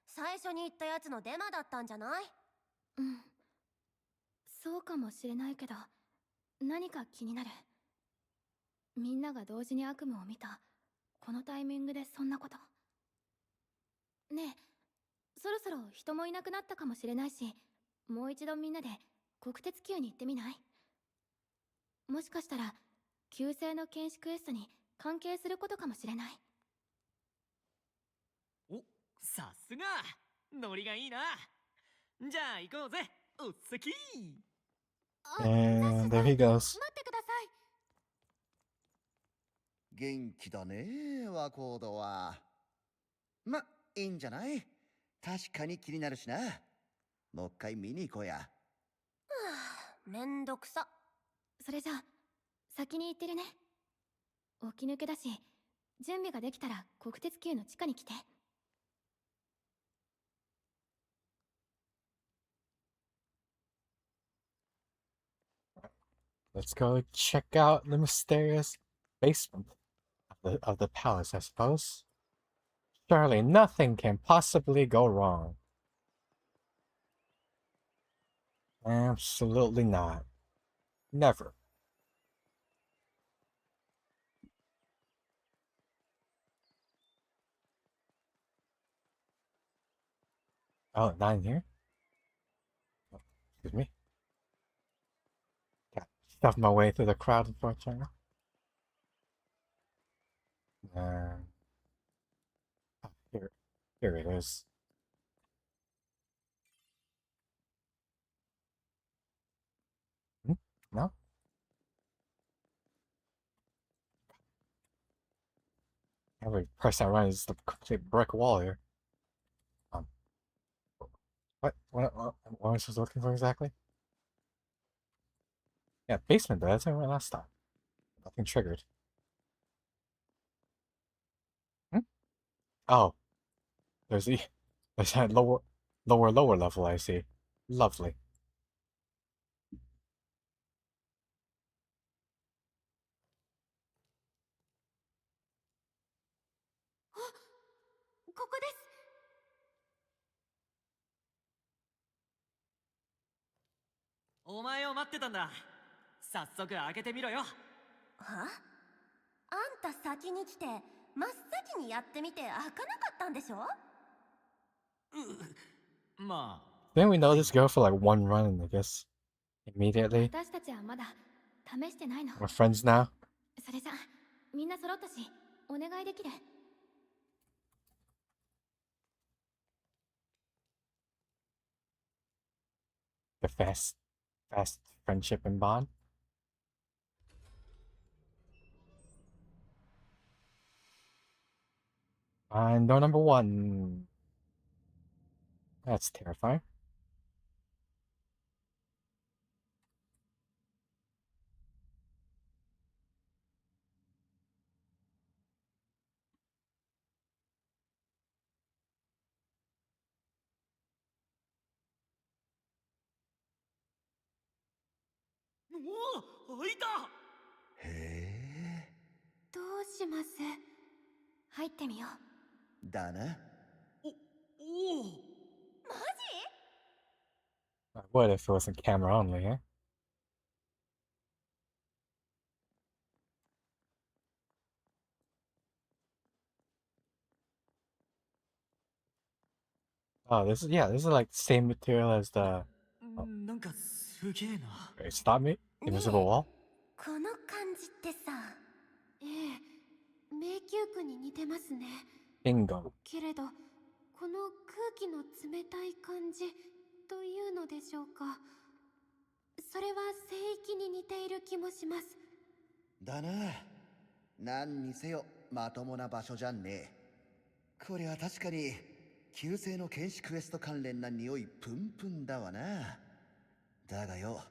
最初に言ったやつのデマだったんじゃない？うん。そうかもしれないけど、何か気になる。みんなが同時に悪夢を見たこのタイミングでそんなこと。ねえ、そろそろ人もいなくなったかもしれないし、もう一度みんなで国鉄級に行ってみない？もしかしたら旧姓の剣士クエストに関係することかもしれない。お、さすがノリがいいな。じゃあ行こうぜ、おっさき。 And there he goes. 待ってください。元気だね、ワコードは。ま、いいんじゃない？確かに気になるしな。もう一回見に行こうや。めんどくさ。それじゃあ先に行ってるね。起き抜けだし、準備ができたら国鉄急の地下に来て。Let's go check out the mysterious basement of the palace, I suppose. Surely nothing can possibly go wrong. Absolutely not. Never. Oh, not in here? Oh, excuse me. Got stuffed my way through the crowd, unfortunately. Oh, here it is. No? Every person I run is the complete brick wall here. What was I looking for exactly? Yeah, basement though, that's where I last stopped. Nothing triggered. Oh. There's that lower level I see. Lovely. ここです。お前を待ってたんだ。早速開けてみろよ。は？あんた先に来て、真っ先にやってみて開かなかったんでしょ？まあ。Didn't we know this girl for like one run and I guess immediately? 私たちはまだ試してないの。 We're friends now? それじゃみんな揃ったし、お願いできる？ The fast friendship and bond. And door number 1. That's terrifying. Oh, 開いた。へえ。どうします？入ってみよう。だな。おお。マジ？ What if it wasn't camera only, eh? Oh, this is like the same material as the. Oh. なんかすげえな。Wait, stop me? Invisible wall? この感じってさ。ええ、迷宮区に似てますね。 Bingo. けれど、この空気の冷たい感じというのでしょうか。それは聖域に似ている気もします。だな。何にせよまともな場所じゃんね。これは確かに旧世の剣士クエスト関連な匂いプンプンだわな。だがよ、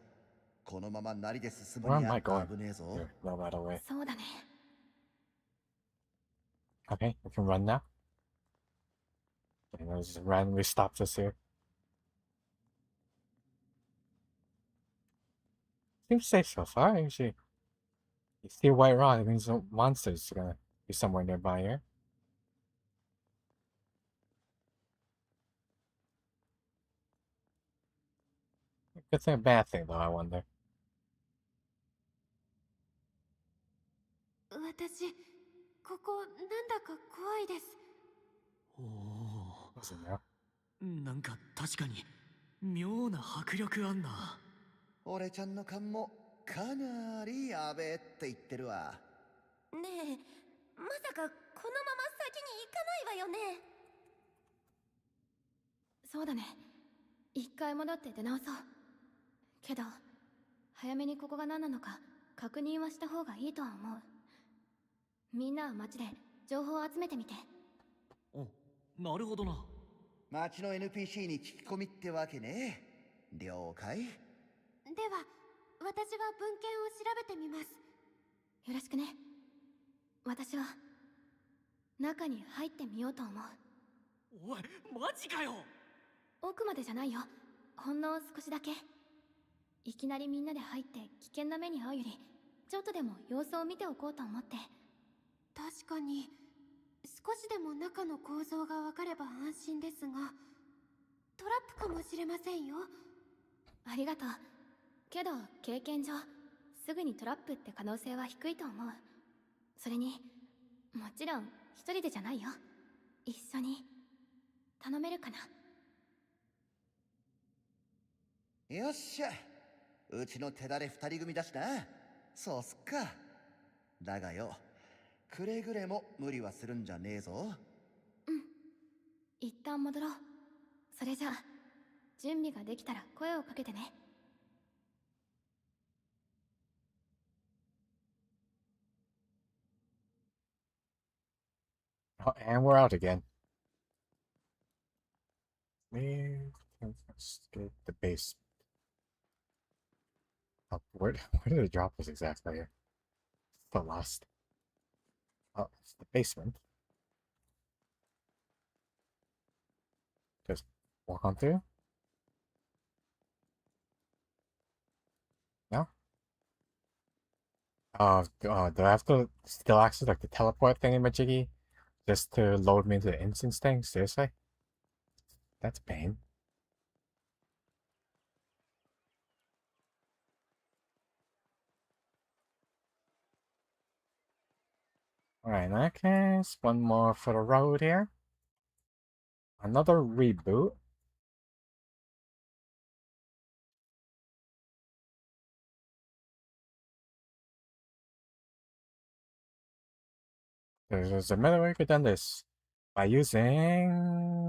このままなりで進む Where に am は I going? 危ねえぞ。 Here, no right away. そうだね。 Okay, we can run now. And it just randomly stops us here. Seems safe so far, actually. You see a white rock, it means no monsters are gonna be somewhere nearby here. Good thing or bad thing though, I wonder. 私、ここなんだか怖いです。おお。Listen now. なんか確かに妙な迫力あんな。俺ちゃんの勘もかなりやべえって言ってるわ。ねえ、まさかこのまま先に行かないわよね。そうだね。一回戻って出直そう。けど早めにここが何なのか確認はした方がいいとは思う。みんなは街で情報を集めてみて。お、なるほどな。町の NPC に聞き込みってわけね。了解。では私は文献を調べてみます。よろしくね。私は中に入ってみようと思う。おい、マジかよ。奥までじゃないよ。ほんの少しだけ。いきなりみんなで入って危険な目に遭うより、ちょっとでも様子を見ておこうと思って。確かに少しでも中の構造がわかれば安心ですが、トラップかもしれませんよ。ありがとう。けど経験上すぐにトラップって可能性は低いと思う。それにもちろん一人でじゃないよ。一緒に頼めるかな。よっしゃ、うちの手だれ二人組だしな。そうすっか。だがよ、くれぐれも無理はするんじゃねえぞ。一旦戻ろう。それじゃあ準備ができたら声をかけてね。Oh, and we're out again. Let's get the base. Oh, where did it drop us exactly? Still lost. Oh, it's the basement. Just walk on through. No? Do I have to still access like the teleport thingy majiggy just to load me into the instance thing? Seriously? That's a pain. Alright, in that case, one more for the road here. Another reboot. There's a better way we could have done this by using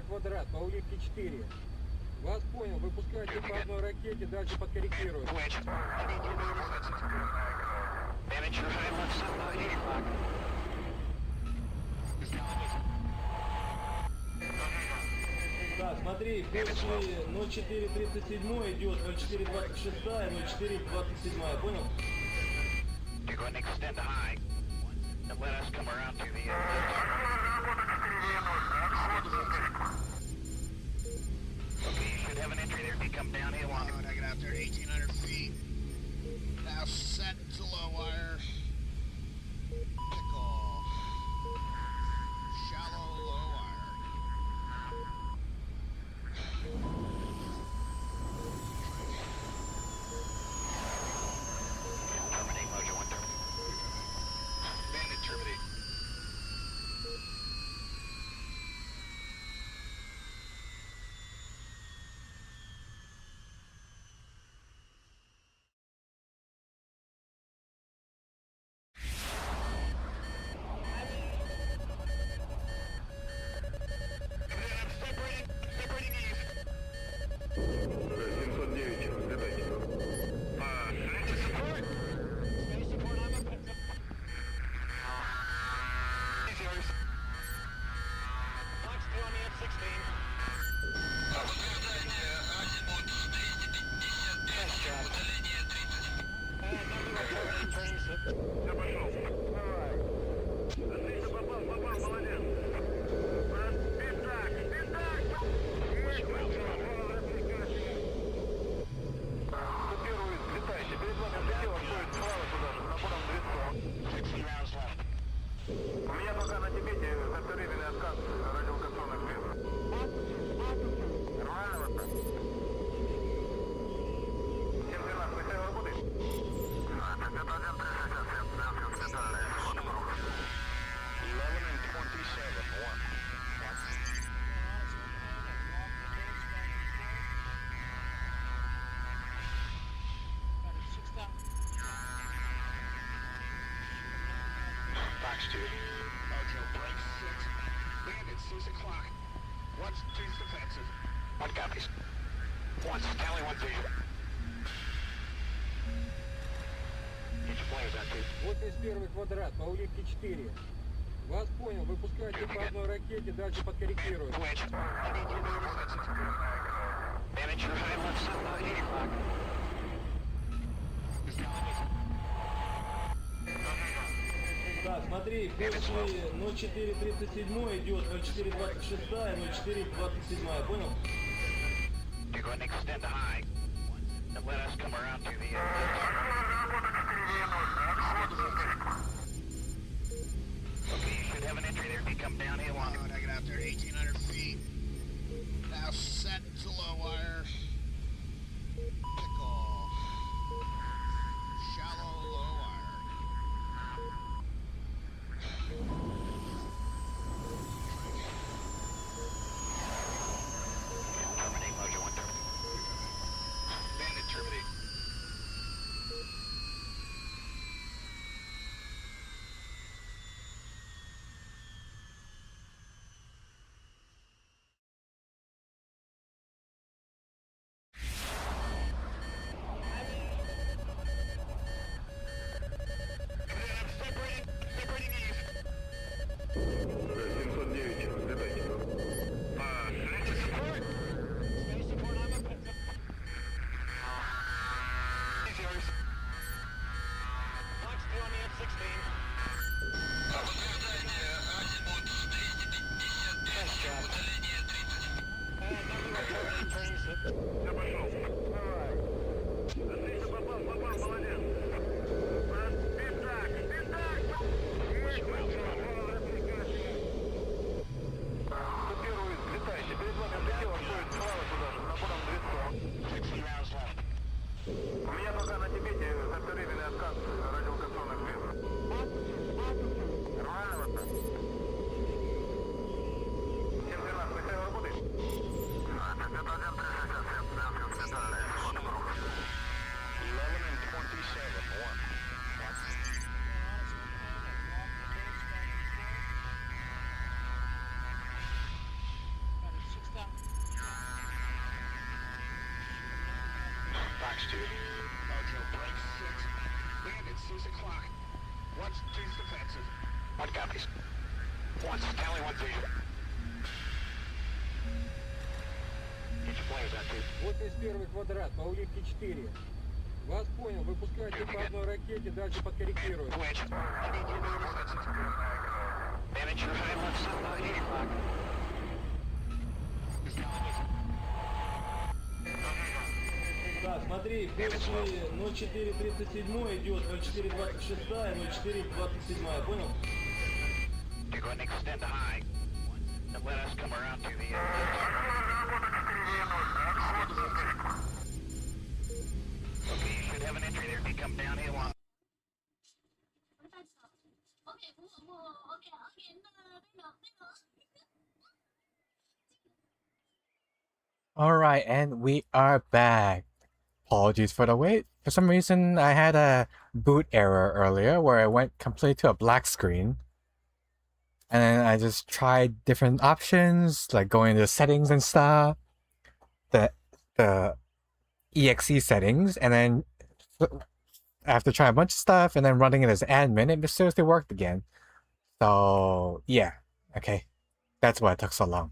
квадрат, по улитке 4. Вас понял, выпускайте по одной ракете, дальше подкорректируем. Да, смотри, после 0437 идет 0426, 0427, понял? You're going to extend high and let us come around to the Okay, you should have an entry there if you come downhill on it. I get out there 1,800 feet. Now set to low wire. Fox 2. Mojo break 6. Bandit 6 o'clock. One's team's defensive. One copies. One's tally, one vision. Get your flares out, dude. 81 квадрат, по улитке 4. Вас понял, выпускайте по одной ракете, дальше подкорректируем. Bandit, you're high left side, 8 o'clock. Да, смотри, после 0437 идет 0426, 0427, понял? You're going to extend the high and let us come around to the Okay, you should have an entry there if you come downhill on it. I get out there 1,800 feet. Now set to low wire. Pick off. Shallow low wire. Terminate, Mojo 1 terminate. Bandit terminate. Fox 2. Mojo break 6. Bandit 6 o'clock. One's team's defensive. One copies. One's tally, one vision. Get your flares out, dude. 81 квадрат, по улитке 4. Вас понял, выпускайте по одной ракете, дальше подкорректируем. Bandit, you're high left side, 8 o'clock. Да, смотри, после 0437 идет 0426, 0427, понял? You're going to extend the high and let us come around to the Okay, you should have an entry there if you come downhill on. Alright, and we are back. Apologies for the wait. For some reason, I had a boot error earlier where I went completely to a black screen. And then I just tried different options, like going to settings and stuff. The EXE settings, and then after trying a bunch of stuff and then running it as admin, it mysteriously worked again. So, yeah. Okay. That's why it took so long.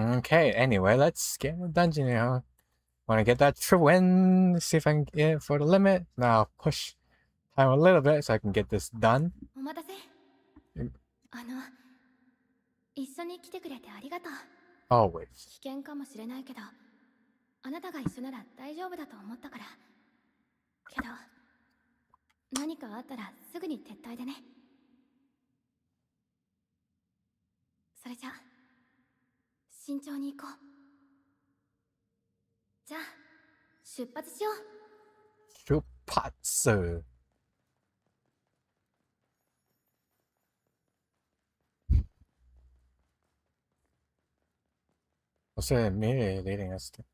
Okay, anyway, let's get in the dungeon now. Want to get that true win, see if I can get it for the limit. Now I'll push time a little bit so I can get this done. お待たせ。一緒に来てくれてありがとう。Always. 危険かもしれないけど、あなたが一緒なら大丈夫だと思ったから。けど、何かあったらすぐに撤退でね。それじゃ、慎重に行こう。じゃあ、出発しよう。出発。What's it immediately leading us to?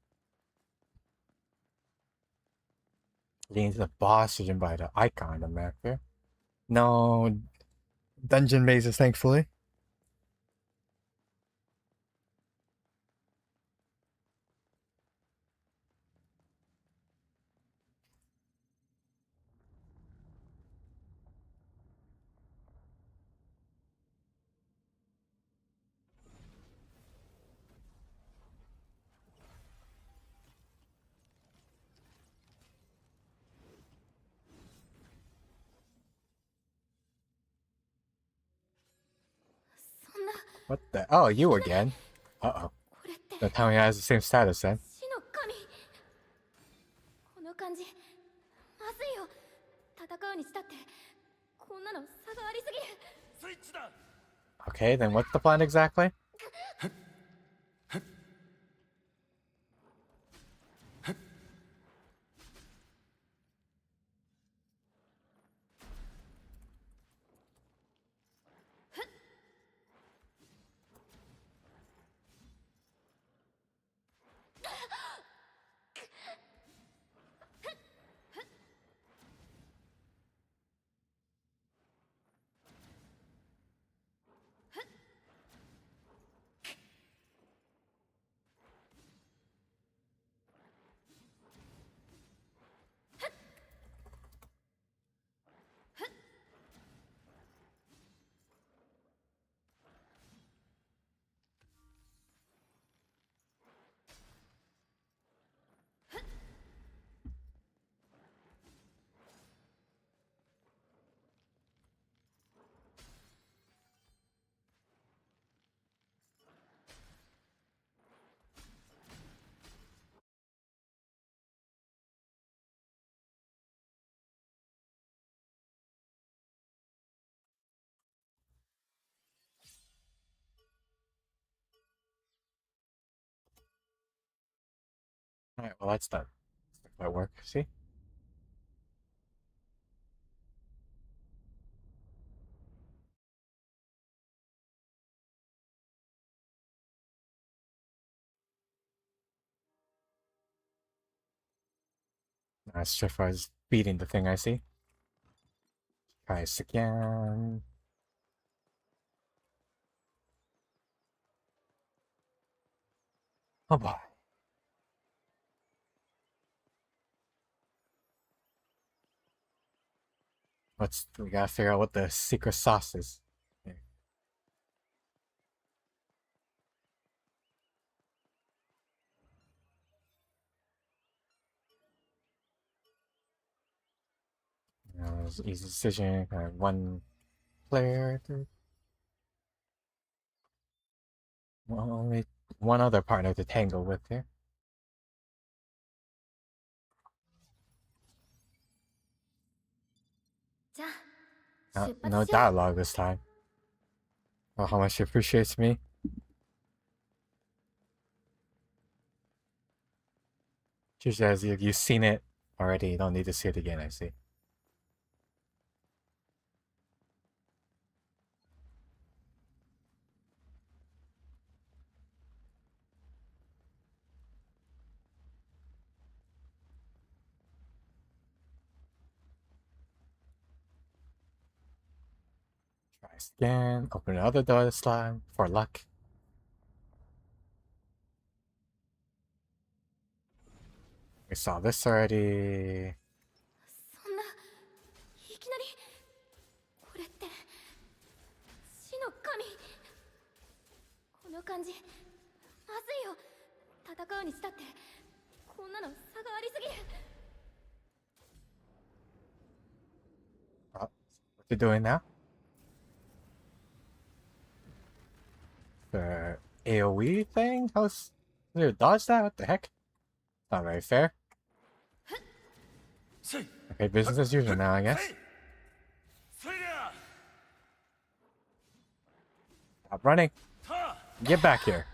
Leading to the boss region by the icon on the map here. No dungeon mazes, thankfully. What the? Oh, you again? Uh-oh. Don't tell me it has the same status then. この感じまずいよ。戦うにしたってこんなの差がありすぎる。スイッチだ。 Okay, then what's the plan exactly? Alright, well that's done. That work, see? Strifa is beating the thing I see. Try this again. Oh boy. We gotta figure out what the secret sauce is. Here. It was an easy decision. One player. Well, only one other partner to tangle with here. No dialogue this time. Oh, how much she appreciates me. She says, you've seen it already, you don't need to see it again, I see. Try again, open another door slot for luck. We saw this already. そんないきなりこれって死の神。この感じまずいよ。戦うにしたってこんなの差がありすぎる。 What you doing now? The AoE thing? How's you dodge that? What the heck? Not very fair. Okay, business as usual now, I guess. Stop running. Get back here.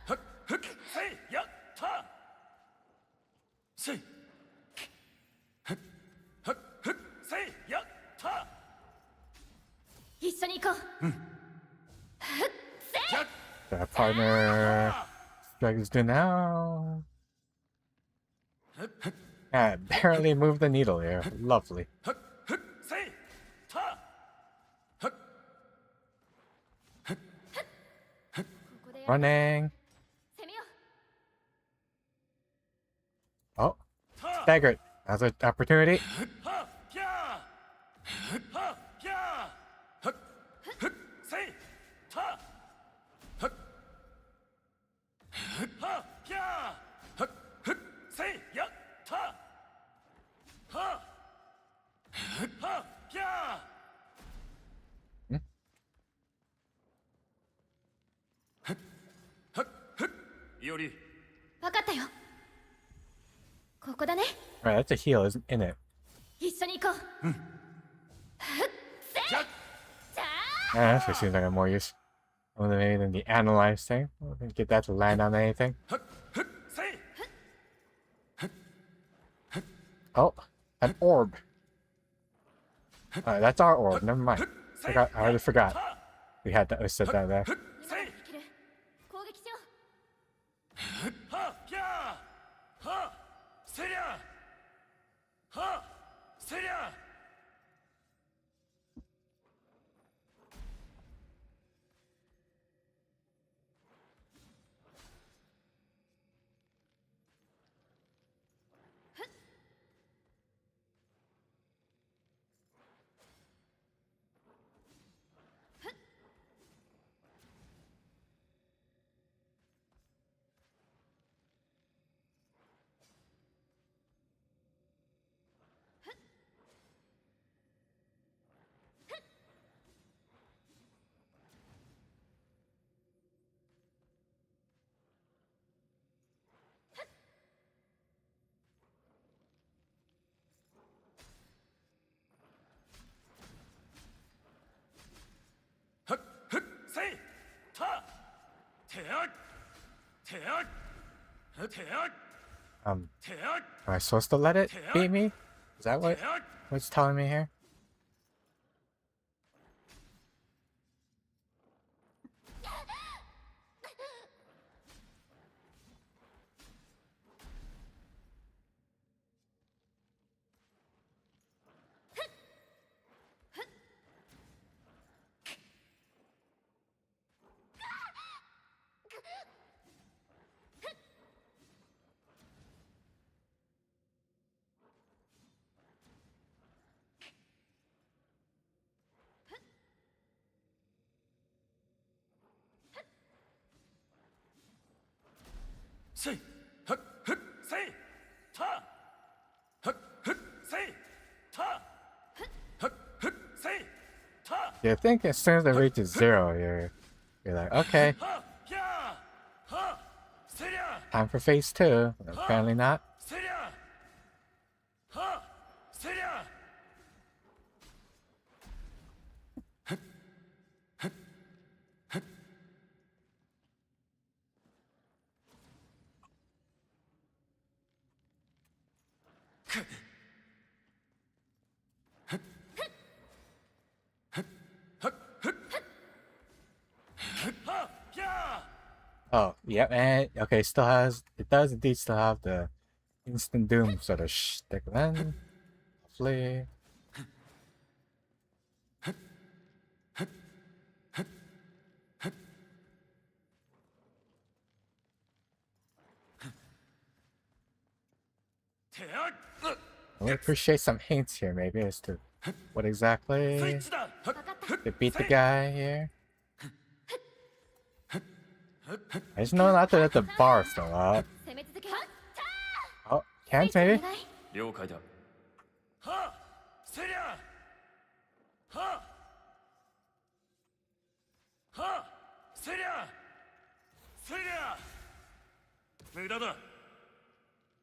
一緒に行こう。The partner. What is doing now? Yeah, barely moved the needle here. Lovely. Running. Oh, staggered. Another opportunity. Right, that's a heal, isn't it? That actually seems like a more use. Other maybe than the analyze thing. We can get that to land on anything. Oh, an orb. That's our orb. Never mind. I already forgot. We had that. We said that there. Am I supposed to let it beat me? Is that what it's telling me here? You think as soon as it reaches 0, you're like, okay. Time for phase 2. Apparently not. Oh, yep, and okay, it does indeed still have the instant doom sort of shtick then. Hopefully. I would appreciate some hints here, maybe, as to what exactly to beat the guy here. I just know not to let the bar fill up. Oh, can't maybe?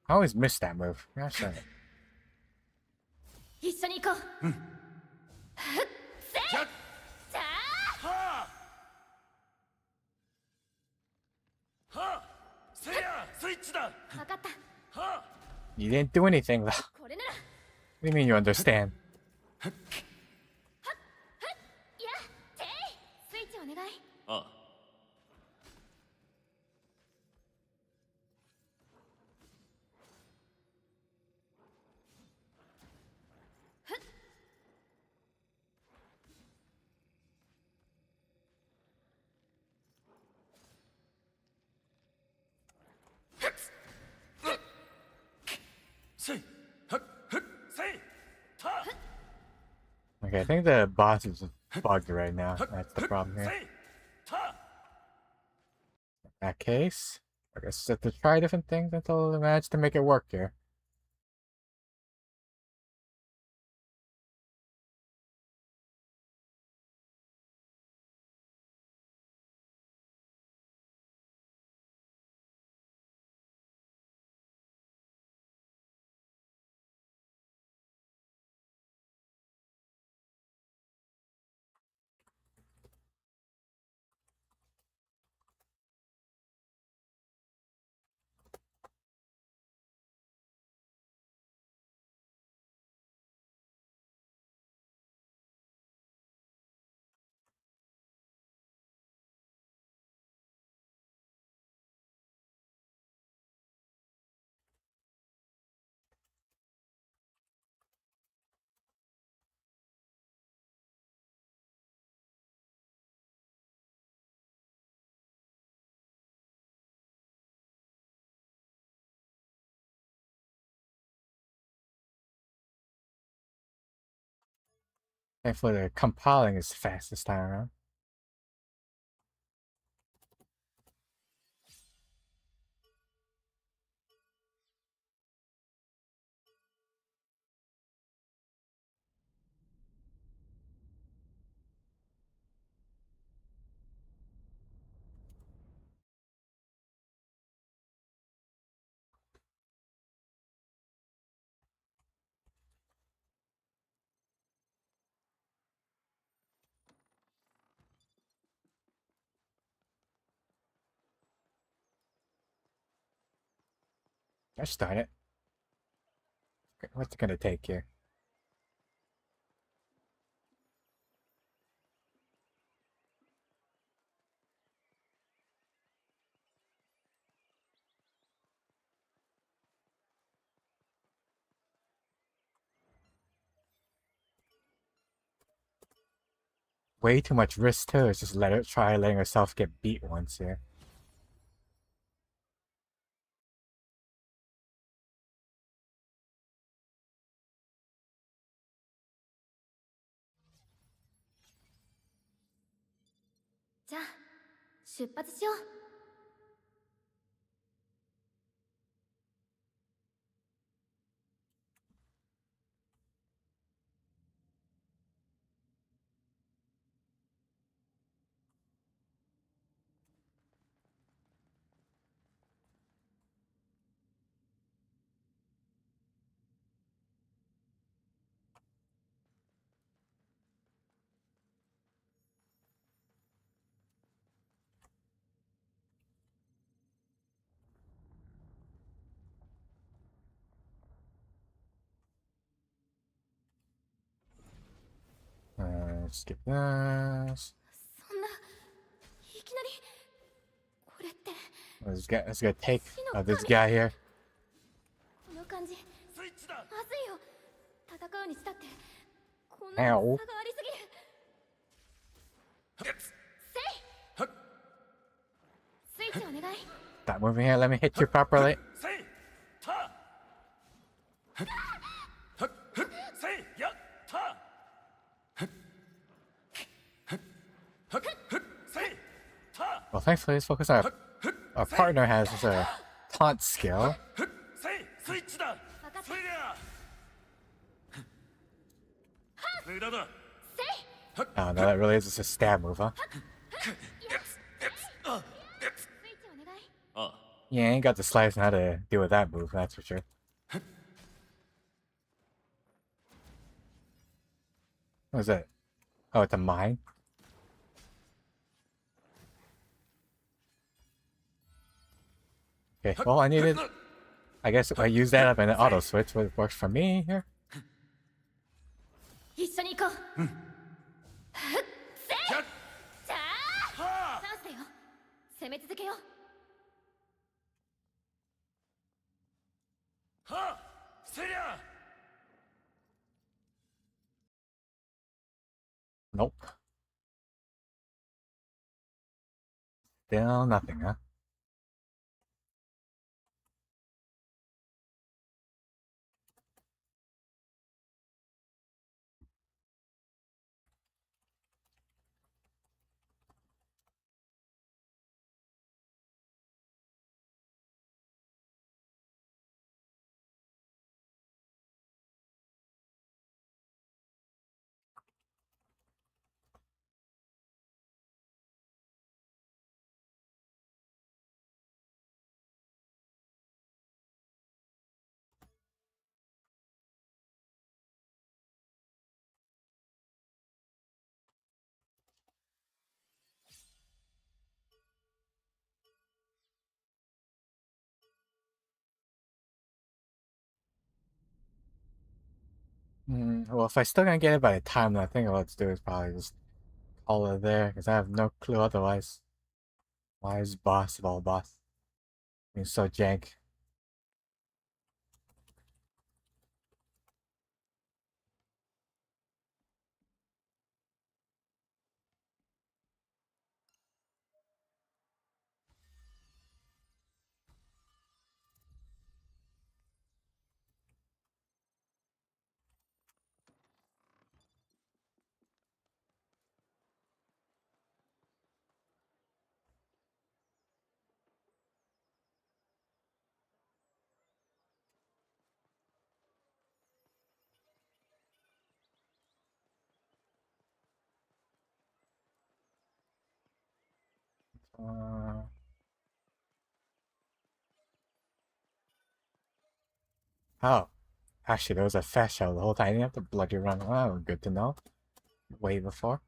I always miss that move. Gosh dang it. You didn't do anything though. What do you mean you understand? Okay, I think the boss is bugged right now. That's the problem here. In that case, I guess we have to try different things until we manage to make it work here. Thankfully, the compiling is fast this time around. Gosh darn it. What's it gonna take here? Way too much risk too. It's just try letting herself get beat once here. Skip this. Let's go take this guy here. Ow. Stop moving here, let me hit you properly. Well, thankfully, let's focus on our partner has a taunt skill. Oh no, that really is just a stab move, huh? Yeah, ain't got the slice on how to deal with that move, that's for sure. What is that? Oh, it's a mine? Okay, well, I needed... I guess if I use that up in the auto switch, what works for me here? Nope. Still nothing, huh? Well, if I still can't get it by the time, then I think what to do is probably just call it there, because I have no clue otherwise. Why is boss of all boss? I mean, so jank. Oh, actually, there was a fast shell the whole time. I didn't have to bloody run. Oh, good to know. Way before.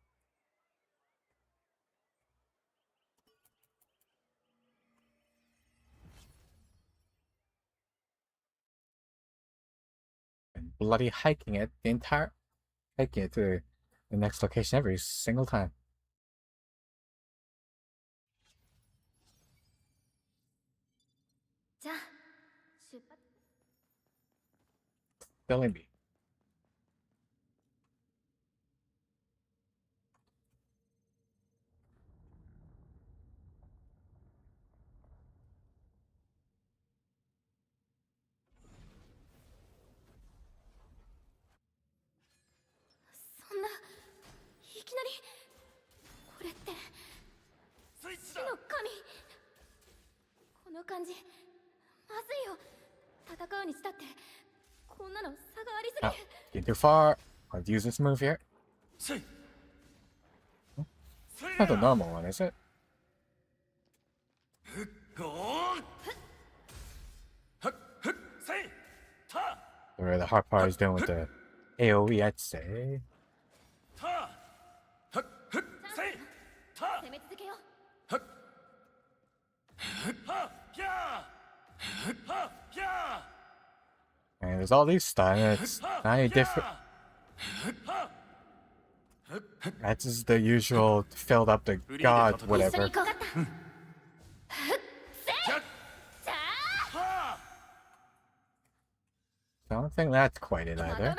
And bloody hiking it to the next location every single time. Killing me. Oh, getting too far. I'll use this move here. Not the normal one, is it? Or the hard part is dealing with the AoE, I'd say. And there's all these stun, and it's not any different. That's just the usual filled up the god whatever. I don't think that's quite it either.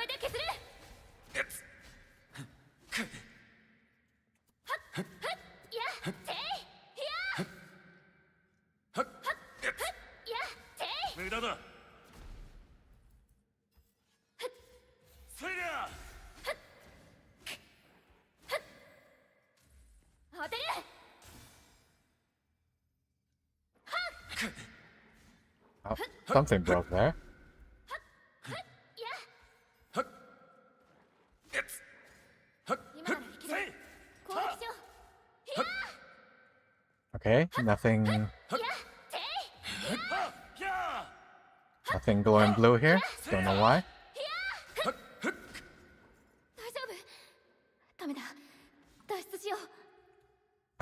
Oh, something broke there. Okay, nothing glowing blue here. Don't know why.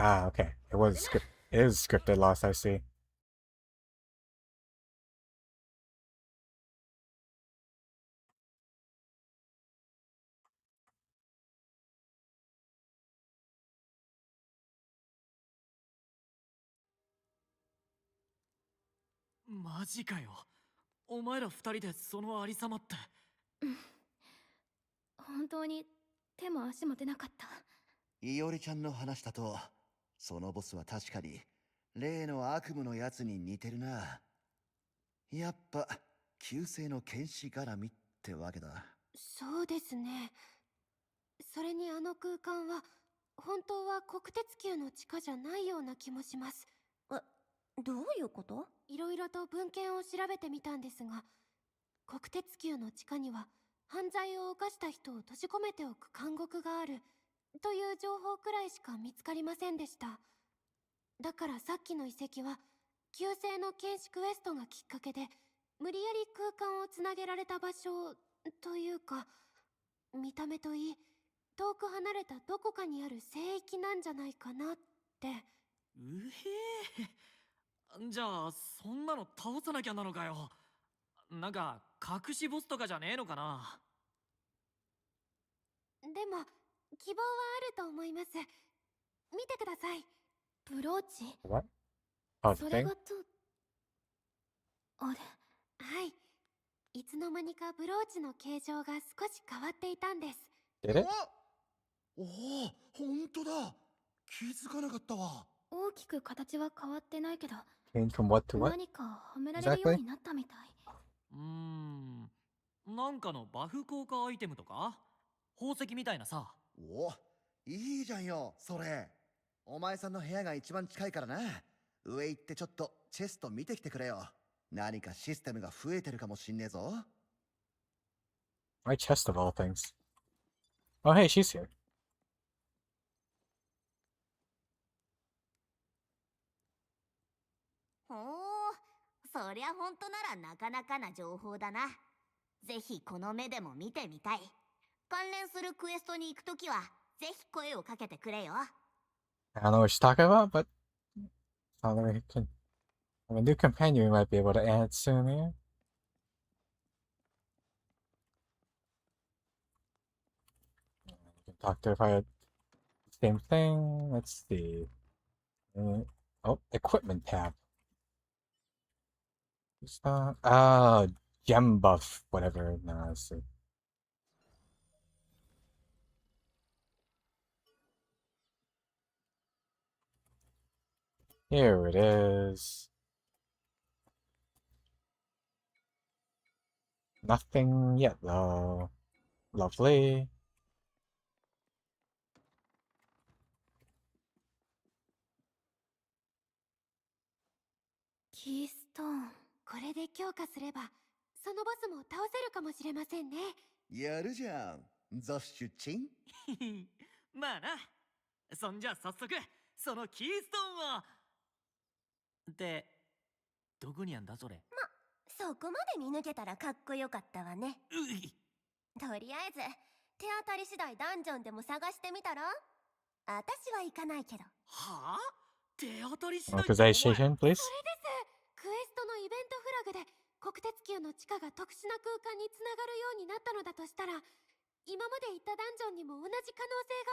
Ah, okay. It is scripted loss, I see.いおりちゃんの話だと、そのボスは確かに例の悪夢のやつに似てるな。やっぱ旧姓の剣士絡みってわけだ。そうですね。それにあの空間は本当は国鉄球の地下じゃないような気もします。どういうこと？いろいろと文献を調べてみたんですが、国鉄球の地下には犯罪を犯した人を閉じ込めておく監獄があるという情報くらいしか見つかりませんでした。だからさっきの遺跡は旧姓の剣士クエストがきっかけで無理やり空間をつなげられた場所というか、見た目といい遠く離れたどこかにある聖域なんじゃないかなって。じゃあそんなの倒さなきゃなのかよ。なんか隠しボスとかじゃねえのかな。でも希望はあると思います。見てください。ブローチ What? Oh, the それ thing? があれ、はい。いつの間にかブローチの形状が少し変わっていたんです。Did it? おお、本当だ。気づかなかったわ。大きく形は変わってないけど、 Changed from what to what? 何かはめられるようになったみたい。なんかのバフ効果アイテムとか宝石みたいなさ。お、いいじゃんよ、それ。お前さんの部屋が一番近いからな。上行ってちょっとチェスト見てきてくれよ。何かシステムが増えてるかもしんねえぞ。My chest of all things. Oh, hey, she's here. ほう、そりゃ本当ならなかなかな情報だな。ぜひこの目でも見てみたい。関連するクエストに行くときはぜひ声をかけてくれよ。I don't know what she's talking about, but a new companion we might be able to add soon here. You can talk to her about the same thing. Let's see. Oh, equipment tab. Gem buff, whatever. No, let's see. Here it is. Nothing yet, though. Lovely. キーストーン。これで強化すれば、そのボスも倒せるかもしれませんね。やるじゃん、ザ・シュチン。まあな。そんじゃ早速そのキーストーンを。ってどこにあんだそれ。そこまで見抜けたらかっこよかったわね。とりあえず手当たり次第ダンジョンでも探してみたら。私は行かないけど。はあ、手当たり次第。Authorization, please. それです。クエストのイベントフラグで国鉄球の地下が特殊な空間につながるようになったのだとしたら、今まで行ったダンジョンにも同じ可能性が、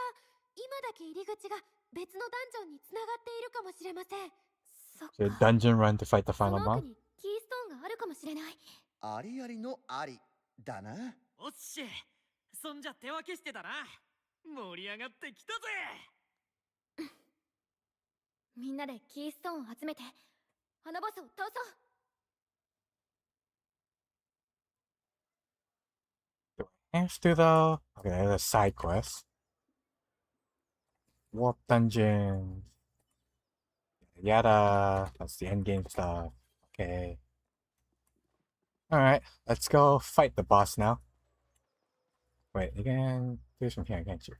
今だけ入り口が別のダンジョンにつながっているかもしれません。そっか。 So dungeon run to fight the そ final の奥 boss. にキーストーンがあるかもしれない。ありありのありだな。おっし、そんじゃ手分けしてたな。盛り上がってきたぜ。みんなでキーストーンを集めてあのボスを倒そう。Have to though. Okay, there's a side quest. Warp dungeons. Yada. That's the end game stuff. Okay. Alright, let's go fight the boss now. Wait, you can do this from here, can't you?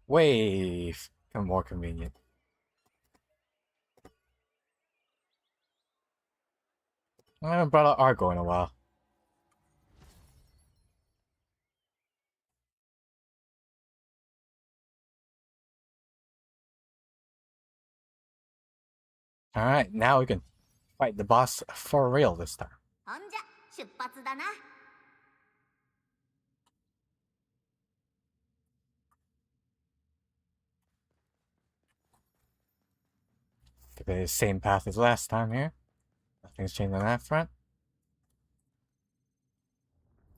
Way more convenient. I haven't brought out Argo in a while. Alright, now we can fight the boss for real this time. ほんじゃ出発だな。The same path as last time here. Nothing's changed on that front.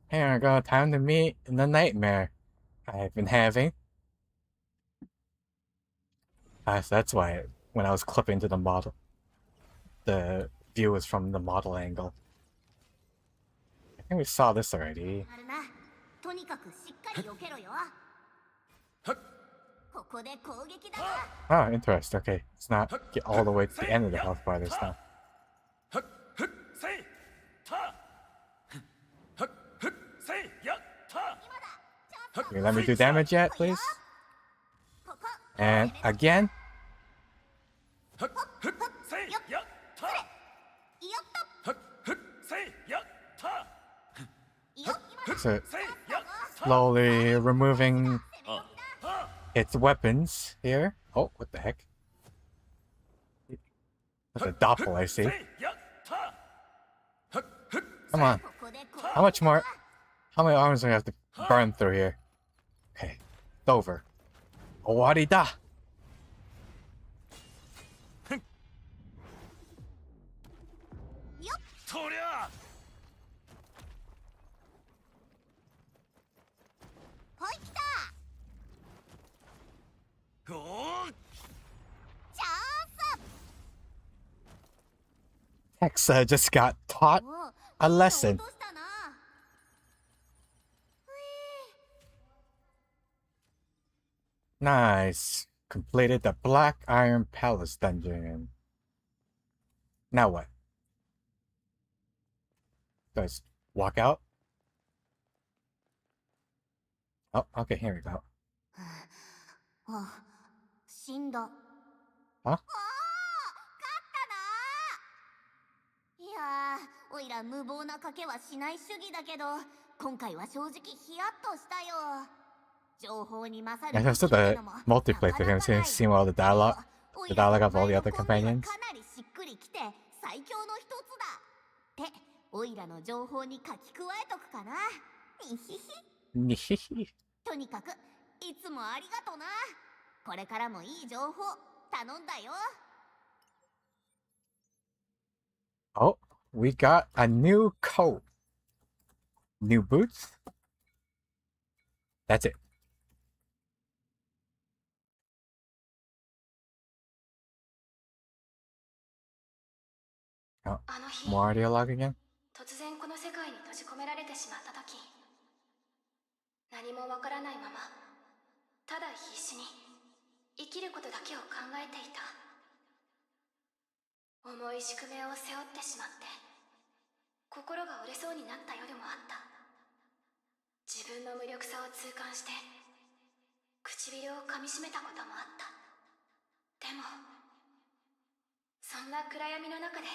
Here we go, time to meet the nightmare I've been having. So that's why when I was clipping to the model, the view was from the model angle. I think we saw this already. あるな。とにかくしっかり避けろよ。ここで攻撃だな。 Oh, interesting. Okay, let's not get all the way to the end of the health bar this time. Can you let me do damage yet, please? And again. So slowly removing its weapons here. Oh, what the heck? That's a doppel, I see. Come on. How much more? How many arms do we have to burn through here? Okay. over. 終わりだ。とりゃほい来た。おおチャンス。 Hexa just got taught a lesson. Nice. Completed the Black Iron Palace dungeon. Now what? Just walk out? Oh, okay, here we go. 死んだ。Huh? 勝ったな。いやー、おいら無謀な賭けはしない主義だけど、今回は正直ヒヤッとしたよ。情報に勝る I just the multiplayer thing. I'm seeing all the dialogue of all the other companions. かなりしっくりきて最強の一つだ。っておいらの情報に書き加えとくかな。にひひ。とにかくいつもありがとな。これからもいい情報頼んだよ。Oh, we got a new coat. New boots? That's it. Oh, more dialogue again? 突然この世界に閉じ込められてしまった時、何もわからないまま、ただ必死に生きることだけを考えていた。重い宿命を背負ってしまって心が折れそうになった夜もあった。自分の無力さを痛感して唇を噛みしめたこともあった。でもそんな暗闇の中で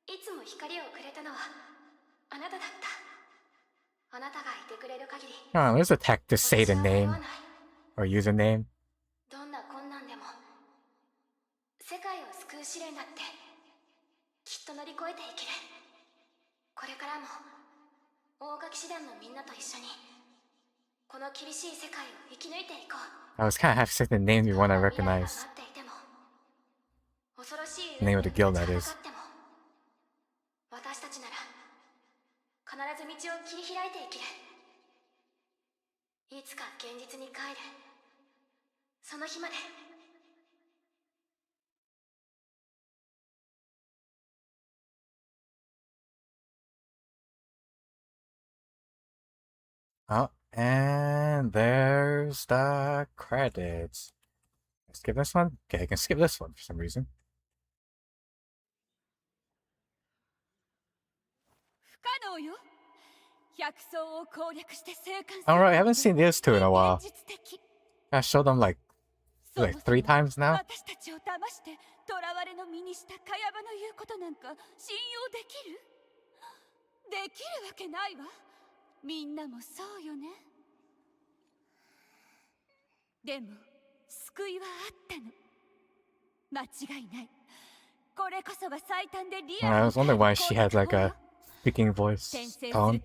いつも光をくれたのはあなただった。あなたがいてくれる限り。 Come on, let's attack to say the name or username. どんな困難でも世界を救う試練だってきっと乗り越えていける。これからも大垣師団のみんなと一緒にこの厳しい世界を生き抜いていこう。 I was kind of half certain names we want to recognize. 恐ろしい Name of the guild, that is. 私たちなら必ず道を切り開いていける。いつか現実に帰るその日まで。Oh, and there's the credits. Skip this one? Okay, I can skip this one for some reason. Alright, I haven't seen these two in a while. I showed them like 3 times now. 私たちを騙して囚われの身にしたカヤバの言うことなんか信用できる？できるわけないわ。みんなもそうよね。でも救いはあったの。間違いない。これこそが最短でリアル。 I was wondering why she had like a speaking voice tone.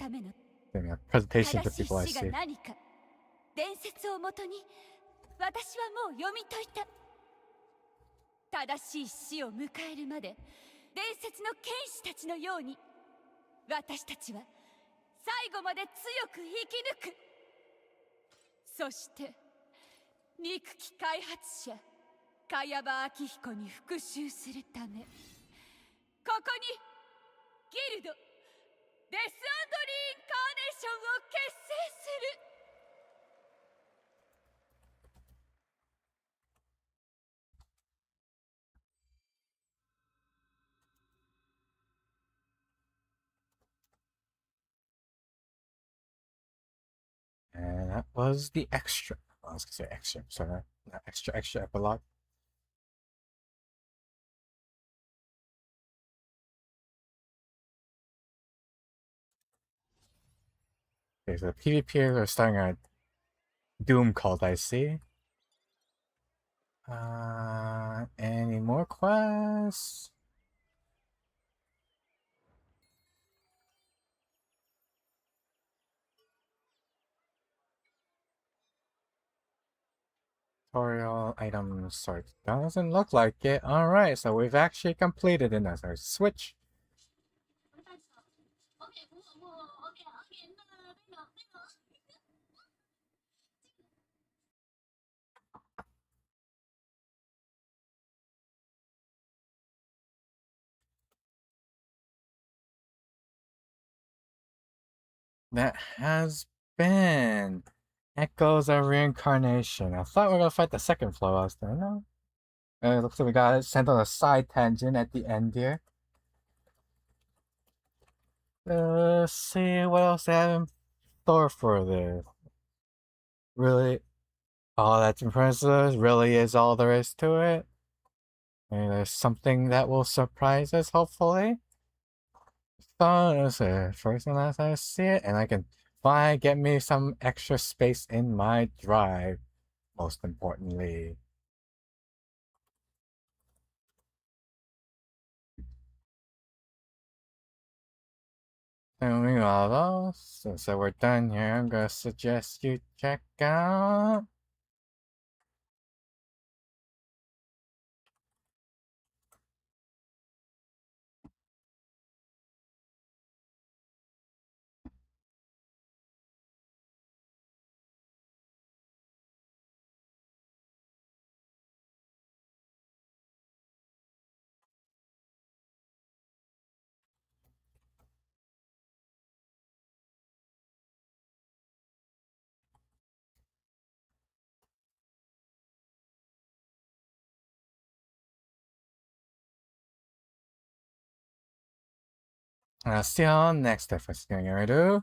Presentation to people I see. 伝説をもとに私はもう読み解いた。正しい死を迎えるまで伝説の剣士たちのように私たちは最後まで強く生き抜く。そして憎き開発者茅場明彦に復讐するためここにギルドデス・アンド・リーンカーネーションを結成する。 And that was the extra. I was gonna say extra, sorry. Not extra epilogue. Okay, so the PvPers are starting a Doom cult, I see. Any more quests? Tutorial item sort. Doesn't look like it. Alright, so we've actually completed another switch. That has been Echoes of Reincarnation. I thought we were gonna fight the second floor. I was there. No. It looks like we got sent on a side tangent at the end here. Let's see what else they have in store for this. Really? All that's impressive really is all there is to it. Maybe there's something that will surprise us, hopefully. So, let's see. First and last I see it, and I can finally get me some extra space in my drive, most importantly. And meanwhile, so we're done here, I'm gonna suggest you check out see you all next episode. Ready?